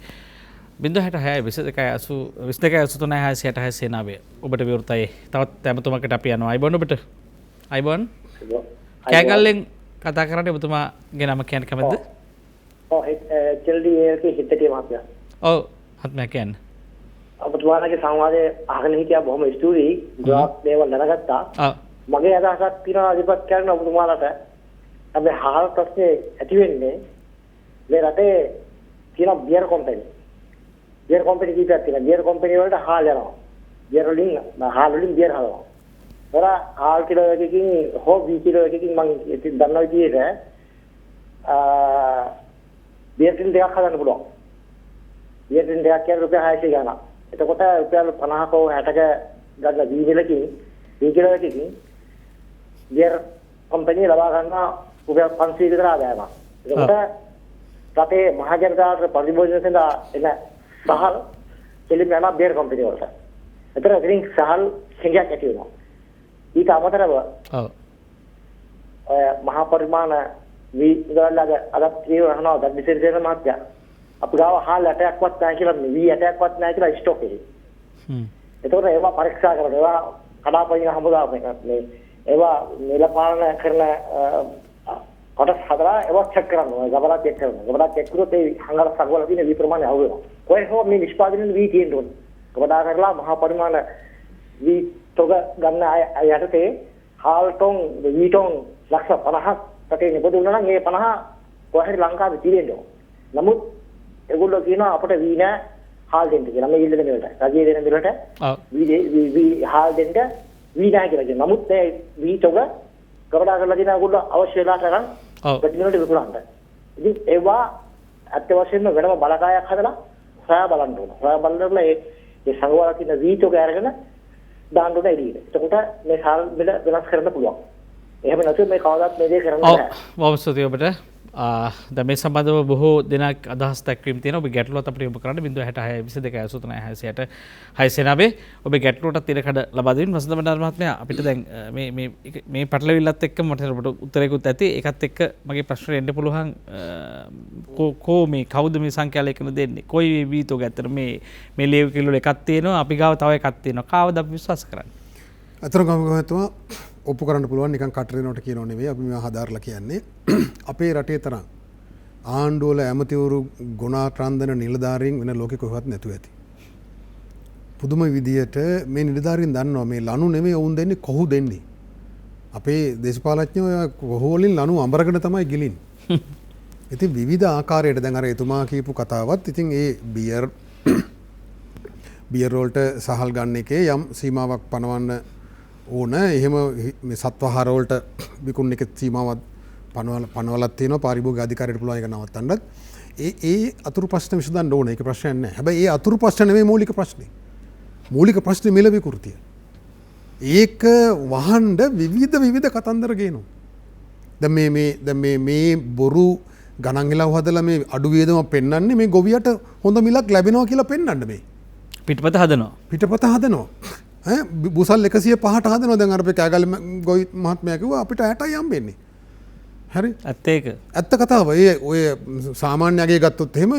0.6 සේනාවේ ඔබට විවෘතයි. තවත් ඇමතුමකට අපි යනවා. අයිබෝන් ඔබට. අයිබෝන්. කෑගල්ලෙන් කතා කරන්නේ ඔබතුමාගේ නම කියන්න කැමතිද? ඔව් චෙල්ඩි හිටේ මාත්‍යා. ඔව් ආත්මය කියන්නේ. ඔබතුමාගේ සංවාදයේ අහගෙන හිටියා බොහොම ස්තුතියි. ගොඩාක් දේවල් දැනගත්තා. මගේ අදහසක් තියෙනවා ඉදිරිපත් කරන්න ඔබතුමාලට. අපි හාල් ප්‍රශ්නේ ඇති වෙන්නේ මේ රටේ තියෙන බියර් කම්පැනි. බියර් කම්පැනි කීපයක් තියෙනවා. බියර් කම්පැනි වලට හාල් යනවා. බියර් වලින් බියර් හදනවා. හාල් කිලෝ එකකින් හෝ වී කිලෝ එකකින් මම දන්නා විදිහට බියර් ටින් දෙකක් හදන්න පුළුවන්. බියර් ටින් දෙකක් කියන්නේ රුපියල් 600 ගණන්. එතකොට රුපියල් 50ක 60ක ගන්න වී වලකින් වී කිලෝ එකකින් බියර් කම්පැනි ලබා ගන්න රුපියල් 500 විතර ආදායමක්. එතකොට රටේ මහ ජනතාවට පරිභෝජන සඳහා එන සහල් කෙලින්ම යන බියර් කම්පැනි වලට. එතන ඉතින් සහල් සංඛ්‍යාවක් ඇති වෙනවා. ඊට අමතරව මහා පරිමාණ වී ඉඳලාගේ අදත් කියනවා දඩිසෙන් මාත්‍යා. අපි ගාව හාල් 8ක්වත් නැහැ කියලා වී 8ක්වත් නැහැ කියලා ස්ටොක් එකේ. එතකොට ඒවා පරීක්ෂා කරලා ඒවා කඩාපනින හමුදාව මේ ඒවා නිලපාලන කරන කොටස් හදලා ඒවා චෙක් කරනවා. ගබඩා චෙක් කරනවා. ගබඩා චෙක් කරොත් ඒ හංගල සගවල තියෙන වී ප්‍රමාණය අහු වෙනවා. කොහේ හෝ මේ නිෂ්පාදනයේ වී තියෙන්න ඕනේ. ගබඩා කරලා මහා පරිමාණ වී තොග ගන්න අය යටතේ හාල් ටොන් වී ටොන් ලක්ෂ 50ක් රටේ නිපදවුණා නම් ඒ 50 කොහේ ලංකාවේ තියෙන්න ඕනේ. නමුත් ඒගොල්ලෝ කියනවා අපිට වී නෑ හාල් දෙන්න කියලා. මේ ඉල්ලන දෙලට රජයේ දෙන දෙලට වී හාල් දෙන්න වී නෑ කියලා කියනවා. නමුත් මේ වී තොග ගබඩා කරලා දෙන ඒගොල්ලෝ අවශ්‍ය වෙලාවට අරන් ප්‍රතිදිනට විකුණන්න. ඉතින් ඒවා අත්‍යවශ්‍යම වෙනම බලකායක් හදලා හොයා බලන්න ඕන. හොයා බලලා මේ සංගවල තියෙන වී තොග අරගෙන දාන්න ඕන එළියට. එතකොට මේ හාල් බෙද වෙනස් කරන්න පුළුවන්. එහෙම නැත්නම් මේ කවදාවත් මේ දේ කරන්න බෑ. බොහොම ස්තුතියි ඔබට. දැන් මේ සම්බන්ධව බොහෝ දෙනෙක් අදහස් දක්වීම් තියෙනවා. ඔබේ ගැටලුවත් අපිට යොමු කරන්න 0.66 සේනාවේ ඔබේ ගැටලුවටත් ඉඩකඩ ලබා දෙන්න. වසන්ත බණ්ඩාර මහත්මයා අපිට දැන් මේ පටලවිල්ලත් එක්ක මට ඔබට උත්තරයකුත් ඇති. ඒකත් එක්ක මගේ ප්‍රශ්නේ එන්න පුළුවන් මේ කවුද මේ සංඛ්‍යා ලේඛන දෙන්නේ? කොයි වීතෝග ඇත්තට මේ ලේව් කිලෝ එකක් තියෙනවා. අපි ගාව තව එකක් තියෙනවා. කාවද අපි විශ්වාස කරන්නේ? අතන ගමතුමා ඔප්පු කරන්න පුළුවන් නිකන් කටරිනොට කියනෝ නෙවෙයි අපි මේවා හදාarලා කියන්නේ අපේ රටේ තරම් ආණ්ඩුව වල ඇමතිවරු ගුණාත්‍රාන්දන නිලධාරීන් වෙන ලෝකෙ කොහෙවත් නැතුව ඇති. පුදුම විදියට මේ නිලධාරීන් දන්නවා මේ ලනු නෙමෙයි වුන් දෙන්නේ කොහු දෙන්නේ. අපේ දේශපාලඥයෝ කොහු වලින් ලනු අඹරගෙන තමයි ගිලින්නේ. ඉතින් විවිධ ආකාරයට දැන් අර එතුමා කියපු කතාවත් ඉතින් ඒ බියර් වලට සහල් ගන්න එකේ යම් සීමාවක් පනවන්න ඕන. එහෙම මේ සත්වහාර වලට විකුණන එක සීමාවක් පනවලක් තියෙනවා. පාරිභෝගික අධිකාරියට පුළුවන් ඒක නවත්තන්නත්. ඒ අතුරු ප්‍රශ්න විසඳන්න ඕන. ඒක ප්‍රශ්නයක් නෑ. හැබැයි ඒ අතුරු ප්‍රශ්න නෙමෙයි මූලික ප්‍රශ්නේ. මූලික ප්‍රශ්නේ මිල විකෘතිය. ඒක වහන්න විවිධ කතන්දර ගේනවා. දැන් මේ බොරු ගණන් හිලව් හදලා මේ අඩු වියදම පෙන්වන්නේ මේ ගොවියට හොඳ මිලක් ලැබෙනවා කියලා පෙන්වන්න මේ. පිටපත හදනවා. බුසල් 105ට හදනවා. දැන් අර අපේ කෑගල්ල ගොවි මහත්මයා කිව්වා අපිට 60යි හම්බෙන්නේ. හරි ඇත්ත ඒක. ඇත්ත කතාව ඔය සාමාන්‍යගේ ගත්තොත් එහෙම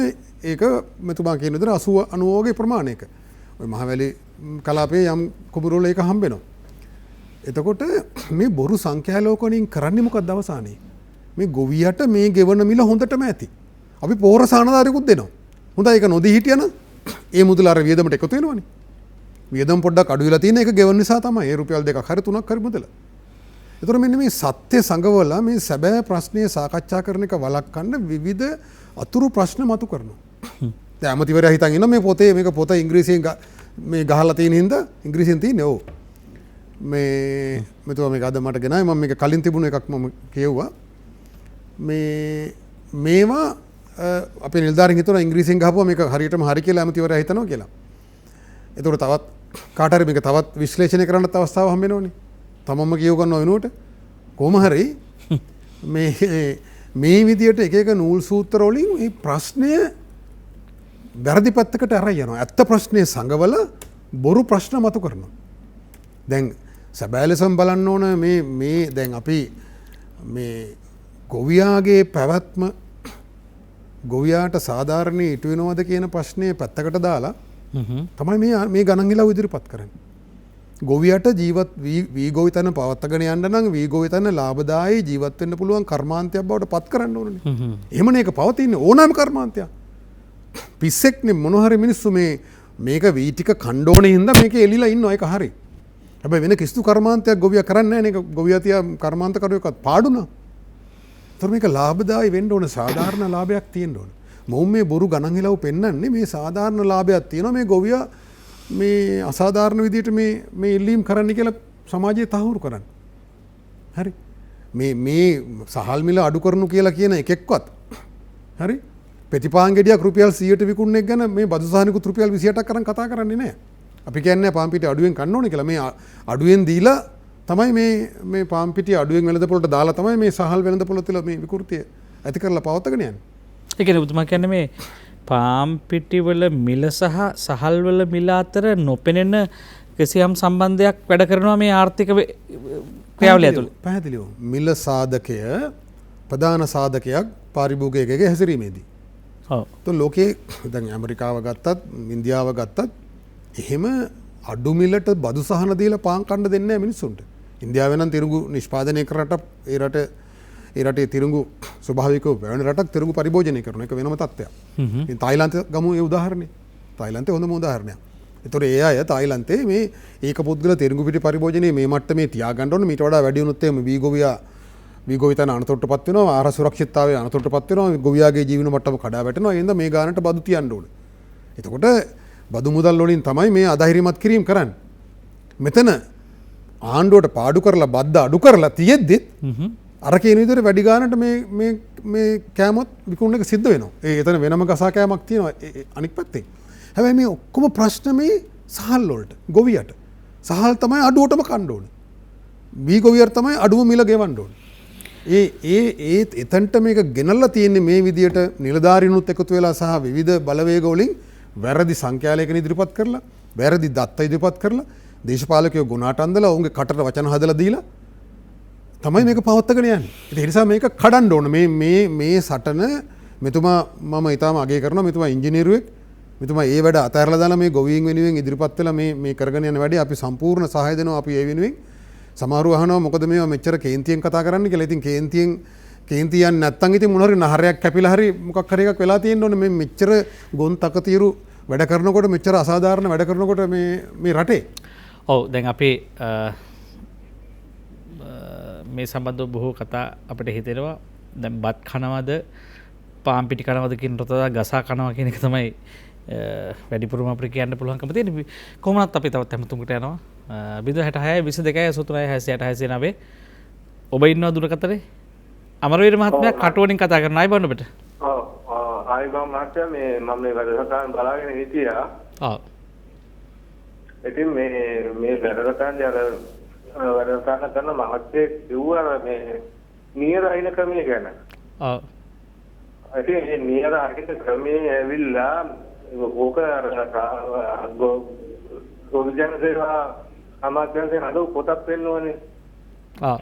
ඒක මෙතුමා කියන විදිහට 80 90 වගේ ප්‍රමාණයක ඔය මහවැලි කලාපයේ යම් කුඹුරවල ඒක හම්බෙනවා. එතකොට මේ බොරු සංඛ්‍යාලෝකණින් කරන්නේ මොකක්ද අවසානයේ? මේ ගොවියට මේ ගෙවන මිල හොඳටම ඇති. අපි පෝර සානදාරිකුත් දෙනවා. හොඳයි ඒක නොදී හිටියනම් ඒ මුදල අර වියදමට එකතු වෙනවනේ. වියදම් පොඩ්ඩක් අඩු වෙලා තියෙන එක ගෙවන නිසා තමයි ඒ රුපියල් 2ක් හරි 3ක් හරි මුදල. ඒතර මෙන්න මේ සත්‍ය සංගවලා මේ සැබෑ ප්‍රශ්නය සාකච්ඡා කරන එක වළක්වන්න විවිධ අතුරු ප්‍රශ්න මතු කරනවා. දැන් අමතිවරයා හිතන් ඉන්න මේ පොතේ මේක පොත ඉංග්‍රීසියෙන් මේ ගහලා තියෙන හින්දා ඉංග්‍රීසියෙන් තියෙන්නේ ඔව්. මේ මෙතුමා මේක අද මට ගෙනාවේ මම මේක කලින් තිබුණ එකක් මම කියුවා. මේවා අපේ නිලධාරීන් හිතනවා ඉංග්‍රීසියෙන් ගහපුවා මේක හරියටම හරි කියලා අමතිවරයා හිතනවා කියලා. ඒතකොට තවත් කාට හරි මේක තවත් විශ්ලේෂණය කරන්නත් අවස්ථාවක් හම්බ වෙනවනේ. තමම කියව ගන්නවා වෙනුවට කොහොම හරි මේ විදියට එක එක නූල් සූත්‍ර වලින් මේ ප්‍රශ්නය වැරදි පැත්තකට අරන් යනවා. ඇත්ත ප්‍රශ්නේ සංගවල බොරු ප්‍රශ්න මතු කරනවා. දැන් සැබෑ ලෙසම බලන්න ඕන මේ දැන් අපි මේ ගොවියාගේ පැවැත්ම ගොවියාට සාධාරණේ ඉටු වෙනවද කියන ප්‍රශ්නේ පැත්තකට දාලා තමයි මේ ගණන් හිලව් ඉදිරිපත් කරන්නේ. ගොවියට ජීවත් වී ගොවිතැන පවත්වාගෙන යන්න නම් වී ගොවිතැන ලාභදායී ජීවත් වෙන්න පුළුවන් කර්මාන්තයක් බවට පත් කරන්න ඕනනේ. එහෙමනේ ඒක පවතින්නේ ඕනෑම කර්මාන්තයක්. පිස්සෙක්නේ මොන හරි මිනිස්සු මේක වී ටික කන්න ඕනේ හින්දා මේක එලිලා ඉන්නවා ඒක හරි. හැබැයි වෙන කිසිදු කර්මාන්තයක් ගොවියා කරන්නේ නැහැ නේ. ගොවියා තියා කර්මාන්ත කරුවෙක්වත් පාඩුනා. ඒතර මේක ලාභදායී වෙන්න ඕන සාධාරණ ලාභයක් තියෙන්න ඕන. මොවුන් මේ බොරු ගණන් හිලව් පෙන්වන්නේ මේ සාධාරණ ලාභයක් තියෙනවා මේ ගොවියා මේ අසාධාරණ විදිහට මේ ඉල්ලීම් කරන්න කියලා සමාජයේ තහවුරු කරන්න. හරි. මේ සහල් මිල අඩු කරනු කියලා කියන එකෙක්වත් හරි ප්‍රතිපාන් ගෙඩියක් රුපියල් 100ට විකුණන එක ගැන මේ බදු සහනිකුත් රුපියල් 28ක් කරන් කතා කරන්නේ නැහැ. අපි කියන්නේ පාන් පිටි අඩුවෙන් කන්න ඕනේ කියලා. මේ අඩුවෙන් දීලා තමයි මේ පාන් පිටි අඩුවෙන් වෙළඳපොළට දාලා තමයි මේ සහල් වෙළඳපොළ තුළ මේ විකෘතිය ඇති කරලා පවත්වාගෙන යන්නේ. ඒ කියන්නේ ඔබතුමා කියන්නේ මේ පාම් පිටිවල මිල සහ සහල්වල මිල අතර නොපෙනෙන කිසියම් සම්බන්ධයක් වැඩ කරනවා මේ ආර්ථික ක්‍රියාවලිය තුළ. පැහැදිලිව මිල සාධකය ප්‍රධාන සාධකයක් පාරිභෝගිකයෙකුගේ හැසිරීමේදී. ඔව්. તો ලෝකේ දැන් ඇමරිකාව ගත්තත් ඉන්දියාව ගත්තත් එහෙම අඩු මිලට බදු සහන දීලා පාන් කන්න දෙන්නේ නැහැ මිනිස්සුන්ට. ඉන්දියාවේ නම් තිරුඟු නිෂ්පාදනය කරට ඒ රටේ තිරුඟු ස්වභාවිකව වැවෙන රටක් තිරුඟු පරිභෝජනය කරන එක වෙනම තත්ත්වයක්. ඉතින් තායිලන්තය ගමු ඒ උදාහරණය. තායිලන්තය හොඳම උදාහරණයක්. ඒතොර ඒ අය තායිලන්තේ මේ ඒකපොත්ගල තිරුඟු පිටි පරිභෝජනයේ මේ මට්ටමේ තියාගන්න ඕන. මීට වඩා වැඩි වුණොත් එහම වී ගොවිතැන අනතුරටපත් වෙනවා. ආහාර සුරක්ෂිතතාවය අනතුරටපත් වෙනවා. ගොවියාගේ ජීවන මට්ටම කඩා වැටෙනවා. ඒ හින්දා මේ ගානට බදු තියන්න ඕන. එතකොට බදු මුදල් වලින් තමයි මේ අධෛර්යමත් කිරීම කරන්නේ. මෙතන ආණ්ඩුවට පාඩු කරලා බද්ද අඩු කරලා තියෙද්දිත් අර කියන විදිහට වැඩි ගානට මේ කෑමත් විකුණන එක සිද්ධ වෙනවා. එතන වෙනම ගසා කෑමක් තියෙනවා අනික් පැත්තේ. හැබැයි මේ ඔක්කොම ප්‍රශ්න මේ සහල් වලට ගොවියට. සහල් තමයි අඩුවටම කන්න ඕනේ. වී ගොවියට තමයි අඩුව මිල ගෙවන්න ඕනේ. එතනට මේක ගෙනල්ලා තියෙන්නේ මේ විදිහට නිලධාරීනුත් එකතු වෙලා සහ විවිධ බලවේග වලින් වැරදි සංඛ්‍යාලයකින් ඉදිරිපත් කරලා වැරදි දත්ත ඉදිරිපත් කරලා දේශපාලකයෝ ගුණාට අන්දලා ඔවුන්ගේ කටට වචන හදලා දීලා තමයි මේක පවත්වාගෙන යන්නේ. ඒ නිසා මේක කඩන්න ඕන. මේ සටන මෙතුමා මම ඊටාම අගය කරනවා. මෙතුමා ඉංජිනේරුවෙක්. මෙතුමා ඒ වැඩ අතහැරලා දාලා මේ ගොවීන් වෙනුවෙන් ඉදිරිපත් වෙලා මේ කරගෙන යන වැඩේ අපි සම්පූර්ණ සහාය දෙනවා. අපි ඒ වෙනුවෙන් සමහරව අහනවා මොකද මේවා මෙච්චර කේන්තියෙන් කතා කරන්න කියලා. ඉතින් කේන්තියන් නැත්තම් ඉතින් මොන හරි නහරයක් කැපිලා හරි මොකක් හරි එකක් වෙලා තියෙන්න ඕනේ. මේ මෙච්චර ගොන් තකතිරු වැඩ කරනකොට මෙච්චර අසාධාරණ වැඩ කරනකොට මේ රටේ. ඔව් දැන් අපි මේ සම්බන්ධව බොහෝ කතා අපිට හිතෙනවා. දැන් බත් කනවද පාන් පිටි කනවද කියන රටට ගසා කනවා කියන එක තමයි වැඩිපුරම අපිට කියන්න පුළුවන්කම තියෙන්නේ. කොහොමවත් අපි තවත් හැමතුමකට යනවා. 066 22 83 66 69 ඔබ ඉන්නවා දුරකථනයේ අමරවීර මහත්මයා කටුවනින් කතා කරන අය බන්න ඔබට. ඔව් ආයිබම් මහත්තයා මේ මම මේ වැඩසටහන බලාගෙන හිටියා. ඔව්. ඉතින් මේ වැඩසටහනේ අර වැඩසටහන කරන මහත්තයෙක් කිව්වා මේ නියර අයින ක්‍රමය ගැන. ඔව්. ඉතින් මේ නියර අයින ක්‍රමයේ ඇවිල්ලා ඕක ගොවිජන සේවා අමාත්‍යාංශයෙන් අද පොතක් වෙන්නවනේ. ඔව්.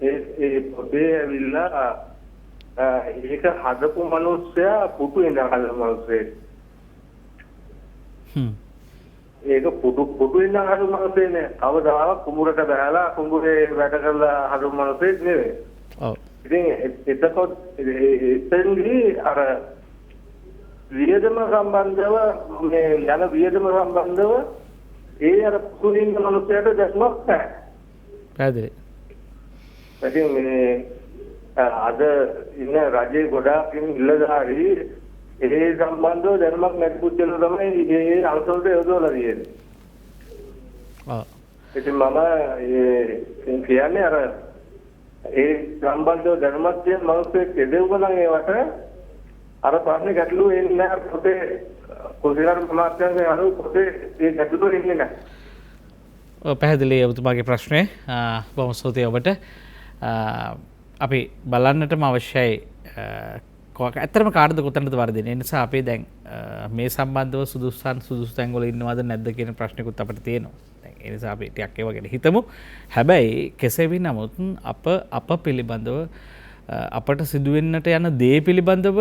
ඒ පොතේ ඇවිල්ලා ඒක හදපු මිනිස්සයා පුටු ඉඳන් හදපු මිනිස්සෙක්. ඒක පුටු ඉඳන් හදපු මිනිස්සෙක් නේ. කවදාවත් කුඹුරට බහලා කුඹුරේ වැඩ කරලා හදපු මිනිස්සෙක් නෙවෙයි. ඔව්. ඉතින් එතකොට එතෙන්දී අර වියදම සම්බන්ධව මේ යන වියදම සම්බන්ධව ඒ අර පුටු ඉන්න මිනිස්සයාට දැක්මක් නැහැ. පැහැදිලි. ඉතින් මේ අද ඉන්න රජයේ ගොඩාක් ඉල්ලදාරි ඒ සම්බන්ධව දැනුමක් නැති පුද්ගලයෝ තමයි මේ අංශවලට යොදවලා තියෙන්නේ. ඔව්. ඉතින් මම කියන්නේ අර ඒ සම්බන්ධව දැනුමක් තියෙන මිනිස්සෙක් දෙවුවා නම් ඒවට අර ප්‍රශ්නේ ගැටලුව එන්නේ නැහැ. පොතේ කොහේතර සමාජයෙන් අර පොතේ ඒ ගැටලුව එන්නේ නැහැ. පැහැදිලි ඔබතුමාගේ ප්‍රශ්නය. බොහොම ස්තුතියි ඔබට. අපි බලන්නටම අවශ්‍යයි ඇත්තටම කාටද කොතනද වර්ධනය. ඒ නිසා අපි දැන් මේ සම්බන්ධව සුදුසු තැන්වල ඉන්නවද නැද්ද කියන ප්‍රශ්නකුත් අපිට තියෙනවා. දැන් ඒ නිසා අපි ටිකක් ඒව ගැන හිතමු. හැබැයි කෙසේ වී නමුත් අප පිළිබඳව අපට සිදුවෙන්නට යන දේ පිළිබඳව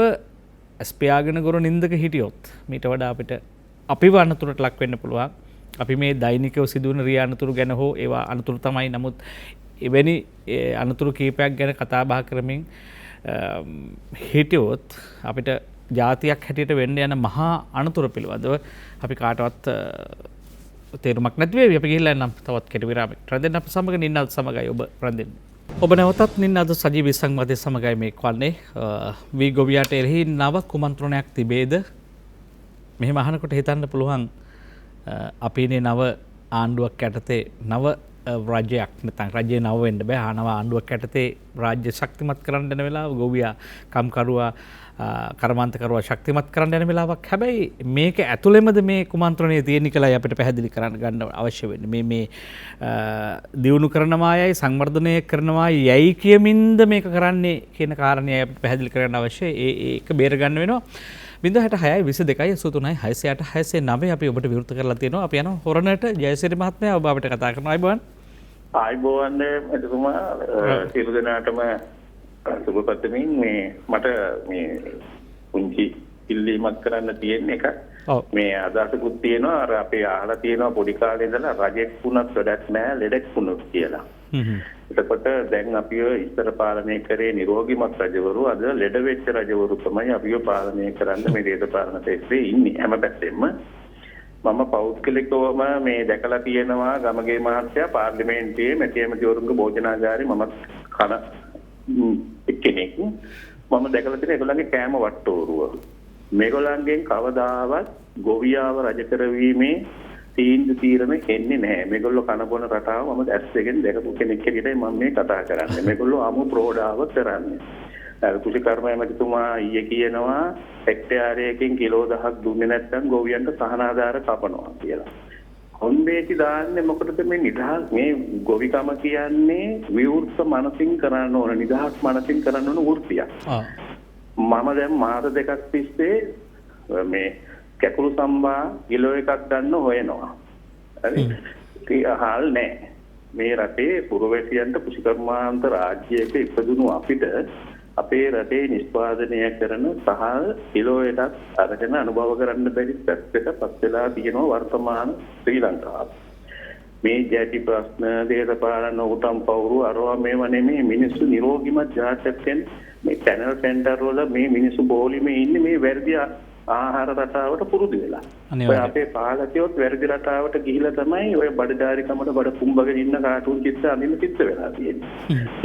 ස්පයාගෙන ගොර නින්දක හිටියොත් මීට වඩා අපිට අපිව අනතුරට ලක් වෙන්න පුළුවන්. අපි මේ දෛනිකව සිදුවන රිය අනතුරු ගැන හෝ ඒවා අනතුරු තමයි. නමුත් එවැනි අනතුරු කීපයක් ගැන කතා බහ කරමින් හිටියොත් අපිට ජාතියක් හැටියට වෙන්න යන මහා අනතුර පිළිබඳව අපි කාටවත් තේරුමක් නැති වෙවි. අපි ගිහිල්ලා නම් තවත් කෙටි විරාමයක රැඳෙන්න අප සමග නින්නත් සමගයි ඔබ රැඳෙන්නේ. ඔබ නැවතත් නින්නද සජීවී සංවාදයේ සමගයි මේ කවන්නේ. වී ගොවියාට එරෙහි නව කුමන්ත්‍රණයක් තිබේද? මෙහෙම අහනකොට හිතන්න පුළුවන් අපිනේ නව ආණ්ඩුවක් යටතේ නව රජයක් නැත්නම් රජයේ නව වෙන්න බෑ. නව ආණ්ඩුවක් යටතේ රාජ්‍ය ශක්තිමත් කරන්න යන වෙලාව ගොවියා කම්කරුවා කර්මාන්තකරුවා ශක්තිමත් කරන්න යන වෙලාවක්. හැබැයි මේක ඇතුළෙමද මේ කුමන්ත්‍රණය තියෙන කියලා අපිට පැහැදිලි කරන්න ගන්න අවශ්‍ය වෙන්නේ. මේ දියුණු කරනවායයි සංවර්ධනය කරනවා යයි කියමින්ද මේක කරන්නේ කියන කාරණය අපිට පැහැදිලි කරන්න අවශ්‍යයි. ඒක බේර ගන්න වෙනවා. 0.6.2.2.6.6.9 අපි ඔබට විවෘත කරලා තියෙනවා. අපි යනවා හොරණට. ජයසිරි මහත්මයා ඔබ අපිට කතා කරනවා. ආයිබෝවන් එතුමා සියලු දෙනාටම සුබ පතමින් මට මේ පුංචි ඉල්ලීමක් කරන්න තියෙන එක මේ අදහසකුත් තියෙනවා. අර අපි අහලා තියෙනවා පොඩි කාලේ ඉඳලා රජෙක් වුණත් වැඩක් නැහැ ලෙඩෙක් වුණොත් කියලා. එතකොට දැන් අපිව ඉස්සර පාලනය කරේ නිරෝගීමත් රජවරු. අද ලෙඩ වෙච්ච රජවරු තමයි අපිව පාලනය කරන්න මේ දේශපාලන ක්ෂේත්‍රයේ ඉන්නේ හැම පැත්තෙම. මම පෞද්ගලිකවම මේ දැකලා තියෙනවා ගමගේ මහත්තයා පාර්ලිමේන්තුවේ මැතිවරුන්ගේ භෝජනාගාරේ මම කන එක්කෙනෙක්. මම දැකලා තියෙන ඒගොල්ලන්ගේ කෑම වට්ටෝරුව. මේගොල්ලන්ගෙන් කවදාවත් ගොවියාව රජ කරවීමේ තීරණ එන්නේ නැහැ. මේගොල්ලෝ කන බොන රටාව මම ඇස් දෙකෙන් දැකපු කෙනෙක් හැටියට මම මේ කතා කරන්නේ. මේගොල්ලෝ අමු ප්‍රෝඩාව කරන්නේ. කුෂිකර්ම ඇමතිතුමා ඊයේ කියනවා හෙක්ටයාරයකින් කිලෝ 1000ක් දුන්නේ නැත්නම් ගොවියන්ට සහනාධාර කපනවා කියලා. කොන්දේසි දාන්නේ මොකටද මේ නිදහස් මේ ගොවිකම කියන්නේ විවෘත මනසින් කරන්න ඕන නිදහස් මනසින් කරන්න ඕන වෘත්තියක්. මම දැන් මාස දෙකක් තිස්සේ මේ කැකුළු සම්බා කිලෝ එකක් ගන්න හොයනවා. හරි. හාල් නැහැ. මේ රටේ පුරවැසියන්ට කුෂිකර්මාන්ත රාජ්‍යයක ඉපදුණු අපිට අපේ රටේ නිෂ්පාදනය කරන සහල් කිලෝ එකක් අරගෙන අනුභව කරන්න බැරි පැත්තට පත් වෙලා තියෙනවා වර්තමාන ශ්‍රී ලංකාව. මේ ජාති ප්‍රශ්න දේශපාලන උටම් පවුරු අරවා මේවා නෙමෙයි මිනිස්සු නිරෝගීමත් ජාතකයෙන් මේ චැනල් සෙන්ටර් වල මේ මිනිස්සු බෝලිමේ ඉන්නේ මේ වැරදි ආහාර රටාවට පුරුදු වෙලා. ඔය අපේ පාලකයොත් වැරදි රටාවට ගිහිලා තමයි ඔය බඩධාරිකමට බඩ කුඹගෙන ඉන්න කාටුන් චිත්‍ර අඳින්න චිත්‍ර වෙලා තියෙන්නේ.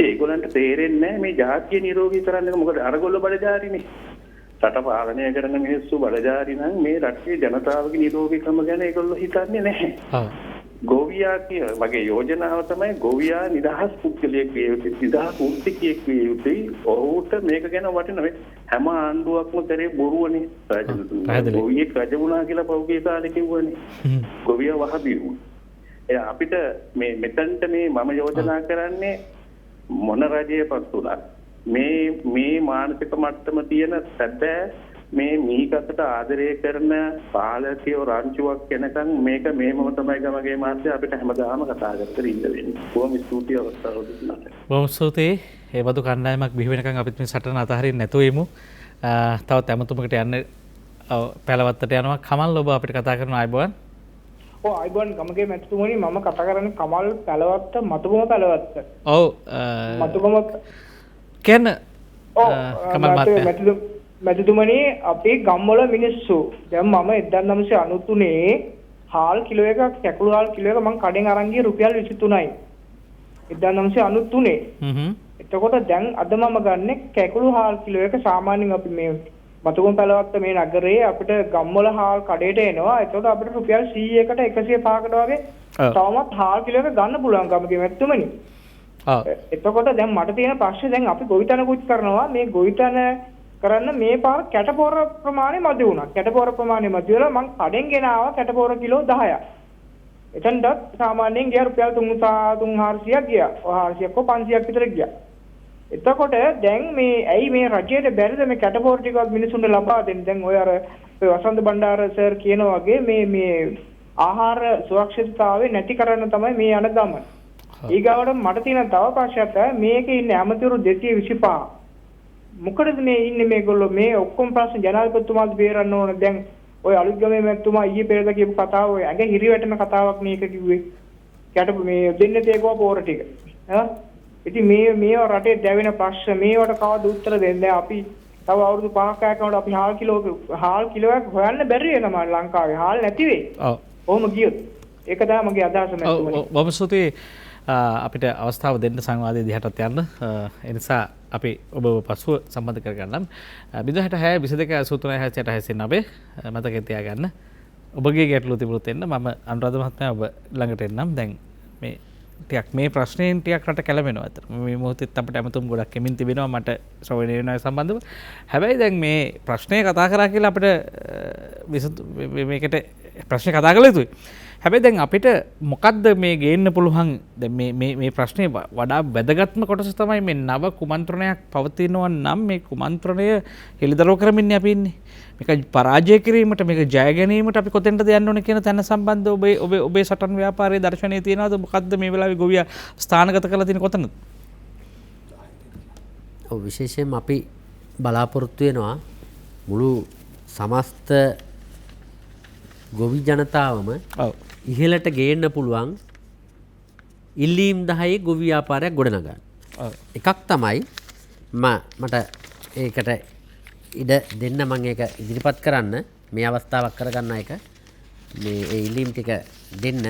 ඒගොල්ලන්ට තේරෙන්නේ නැහැ මේ ජාතිය නිරෝගී කරන්නේ මොකද අරගොල්ලෝ බඩධාරිනේ. රට පාලනය කරන මිනිස්සු බඩධාරි නම් මේ රටේ ජනතාවගේ නිරෝගීකම ගැන ඒගොල්ලෝ හිතන්නේ නැහැ. ගොවියා කිය මගේ යෝජනාව තමයි ගොවියා නිදහස් පුද්ගලයෙක් විය යුතුයි නිදහස් වෘත්තිකයෙක් විය යුතුයි. ඔහුට මේක ගැන වටිනවා. හැම ආණ්ඩුවක්ම කරේ බොරුවනේ. ගොවියෙක් රජ වුණා කියලා පෞද්ගලික කාලේ කිව්වනේ. ගොවියා වහබිරු. අපිට මේ මෙතනට මේ මම යෝජනා කරන්නේ මොන රජයපත් උනත් මේ මානසික මට්ටම තියෙන සැබෑ මේ මීකකට ආදරය කරන පාලකයෝ රංචුවක් වෙනකන් මේක මේමම තමයි ගමගේ මාත්‍ය අපිට හැමදාම කතා කර ඉන්න වෙන්නේ. බොහොම ස්තුතියි අවස්ථාව දුන්නාට. බොහොම ස්තුතියි. ඒ බඳු කණ්ඩායමක් බිහි වෙනකන් අපිත් මේ සටන අතහරින්න නැතුව ඉමු. තවත් ඇමතුමකට යන්න පැලවත්තට යනවා. කමල් ඔබ අපිට කතා කරන ආයුබෝවන්. ඔව් ආයුබෝවන් ගමගේ මැතිතුමනි මම කතා කරන්නේ කමල් පැලවත්ත මතුගම පැලවත්ත. ඔව් මතුගම කියන්නේ කමල් මහත්තයා මැතිතුමනි අපේ ගම්වල මිනිස්සු දැන් මම 1993 හාල් කිලෝ එකක් කැකුළු හාල් කිලෝ එක මම කඩෙන් අරන් ගියේ රුපියල් 23යි 1993 එතකොට දැන් අද මම ගන්නෙ කැකුළු හාල් කිලෝ එක සාමාන්‍යයෙන් අපි මේ මතුගම පැලවත්ත මේ නගරේ අපිට ගම්වල හාල් කඩේට එනවා එතකොට අපිට රුපියල් 100කට 105කට වගේ තවමත් හාල් කිලෝ එක ගන්න පුළුවන් ගමගේ මැතිතුමනි එතකොට දැන් මට තියෙන ප්‍රශ්නේ දැන් අපි ගොවිතැන කුච් කරනවා මේ ගොවිතැන කරන්න මේ පාර කැටපොර ප්‍රමාණය මදි වුණා. කැටපොර ප්‍රමාණය මදි වෙලා මං කඩෙන් ගෙන ආවා කැටපොර කිලෝ 10ක්. එතනට සාමාන්‍යයෙන් ගියා රුපියල් 300-400ක් ගියා. 400ක් හෝ 500ක් විතර ගියා. එතකොට දැන් මේ ඇයි මේ රජයට බැරිද මේ කැටපොර ටිකක් මිනිසුන්ට ලබා දෙන්න? දැන් ඔය අර වසන්ත බණ්ඩාර සර් කියන වගේ මේ ආහාර සුරක්ෂිතතාවය නැති කරන්න තමයි මේ යන ගමන. ඊගාවට මට තියෙන තව ප්‍රශ්නයක් මේකේ ඉන්නේ ඇමතිවරු 225 මොකටද මේ ඉන්නේ මේගොල්ලෝ මේ ඔක්කොම ප්‍රශ්න ජනාධිපතිතුමාත් බේරන්න ඕන දැන් ඔය අලුත්ගමේ මැතිතුමා ඊයේ පෙරේද කියපු කතාව ඔය ඇඟ හිරිවැටෙන කතාවක් මේක කිව්වේ කැටපු මේ දෙන්නේ තේකෝ පොර ටික ඉතින් මේ රටේ දැවෙන ප්‍රශ්න මේවට කවද උත්තර දෙන්නේ අපි තව අවුරුදු 5ක් යනකොට අපි හාල් කිලෝයක් හොයන්න බැරි වෙනවා ලංකාවේ හාල් නැති වෙයි කොහොම ගියොත් ඒක තමයි මගේ අදහස මැතිතුමනි බොහොම ස්තුතියි අපිට අවස්ථාව දෙන්න සංවාදයේ දිහාටත් යන්න ඒ නිසා අපි ඔබ පසුව සම්බන්ධ කරගන්නම් 0.6 මතකයෙන් තියාගන්න ඔබගේ ගැටලු තිබුණොත් එන්න මම අනුරාධ මහත්මයා ඔබ ළඟට එන්නම් දැන් මේ ටිකක් මේ ප්‍රශ්නයෙන් ටිකක් රට කැළඹෙනවා අතට මේ මොහොතේත් අපිට අමතුම් ගොඩක් කෙමින් තිබෙනවා මට ශ්‍රවණය වෙනවා සම්බන්ධව හැබැයි දැන් මේ ප්‍රශ්නේ කතා කරා කියලා අපිට මේකට ප්‍රශ්නේ කතා කළ යුතුයි හැබැයි දැන් අපිට මොකද්ද මේ ගේන්න පුළුවන් දැන් මේ ප්‍රශ්නේ වඩා වැදගත්ම කොටස තමයි මේ නව කුමන්ත්‍රණයක් පවතිනවා නම් මේ කුමන්ත්‍රණය හෙළිදරව් කරමින් අපි ඉන්නේ මේක පරාජය කිරීමට මේක ජය ගැනීමට අපි කොතෙන්ද යන්න ඕනේ කියන තැන සම්බන්ධව ඔබේ සටන් ව්‍යාපාරයේ දර්ශනය තියෙනවද මොකද්ද මේ වෙලාවේ ගොවියා ස්ථානගත කරලා තියෙන කොතනද ඔව් විශේෂයෙන්ම අපි බලාපොරොත්තු වෙනවා මුළු සමස්ත ගොවි ජනතාවම ඉහළට ගේන්න පුළුවන් ඉල්ලීම් 10 ගොවි ව්‍යාපාරයක් ගොඩනගන්න. එකක් තමයි මට ඒකට ඉඩ දෙන්න මම ඒක ඉදිරිපත් කරන්න මේ අවස්ථාවක් කරගන්න එක මේ ඒ ඉල්ලීම් ටික දෙන්න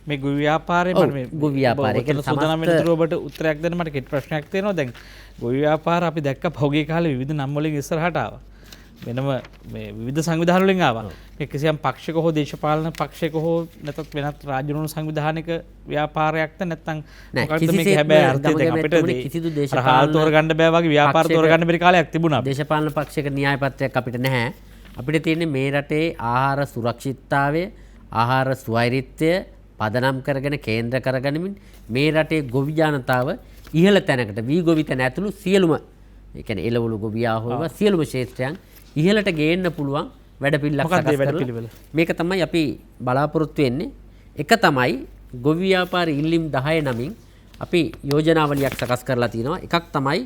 මේ ගොවි ව්‍යාපාරේ මම මේ ගොවි ව්‍යාපාරේ කියන සූදානම් වෙනතුරු ඔබට උත්තරයක් දෙන්න මට කෙටි ප්‍රශ්නයක් තියෙනවා දැන් ගොවි ව්‍යාපාර අපි දැක්ක පහුගිය කාලේ විවිධ නම් වලින් ඉස්සරහට ආවා. වෙනම මේ විවිධ සංවිධාන වලින් ආවා. මේ කිසියම් පක්ෂයක හෝ දේශපාලන පක්ෂයක හෝ නැත්නම් වෙනත් රාජ්‍යනුන සංවිධානයක ව්‍යාපාරයක්ද නැත්නම් මොකක්ද මේක හැබැයි අර්ථය දැන් අපිට කිසිදු රහල් දේශපාලන තෝරගන්න බෑ වගේ ව්‍යාපාර තෝරගන්න බැරි කාලයක් තිබුණා. දේශපාලන පක්ෂයක න්‍යාය පත්‍රයක් අපිට නැහැ. අපිට තියෙන්නේ මේ රටේ ආහාර සුරක්ෂිතතාවය, ආහාර සුවෛරීත්වය පදනම් කරගෙන කේන්ද්‍ර කරගනිමින් මේ රටේ ගොවි ජනතාව ඉහළ තැනකට වී ගොවි තැන ඇතුළු සියලුම ඒ කියන්නේ එළවලු ගොවියා හොයවා සියලුම ක්ෂේත්‍රයන් ඉහළට ගේන්න පුළුවන් වැඩපිළිවෙලක් සකස් කරලා මේක තමයි අපි බලාපොරොත්තු වෙන්නේ. එක තමයි ගොවි ව්‍යාපාර ඉල්ලීම් 10 නමින් අපි යෝජනාවලියක් සකස් කරලා තිනවා. එකක් තමයි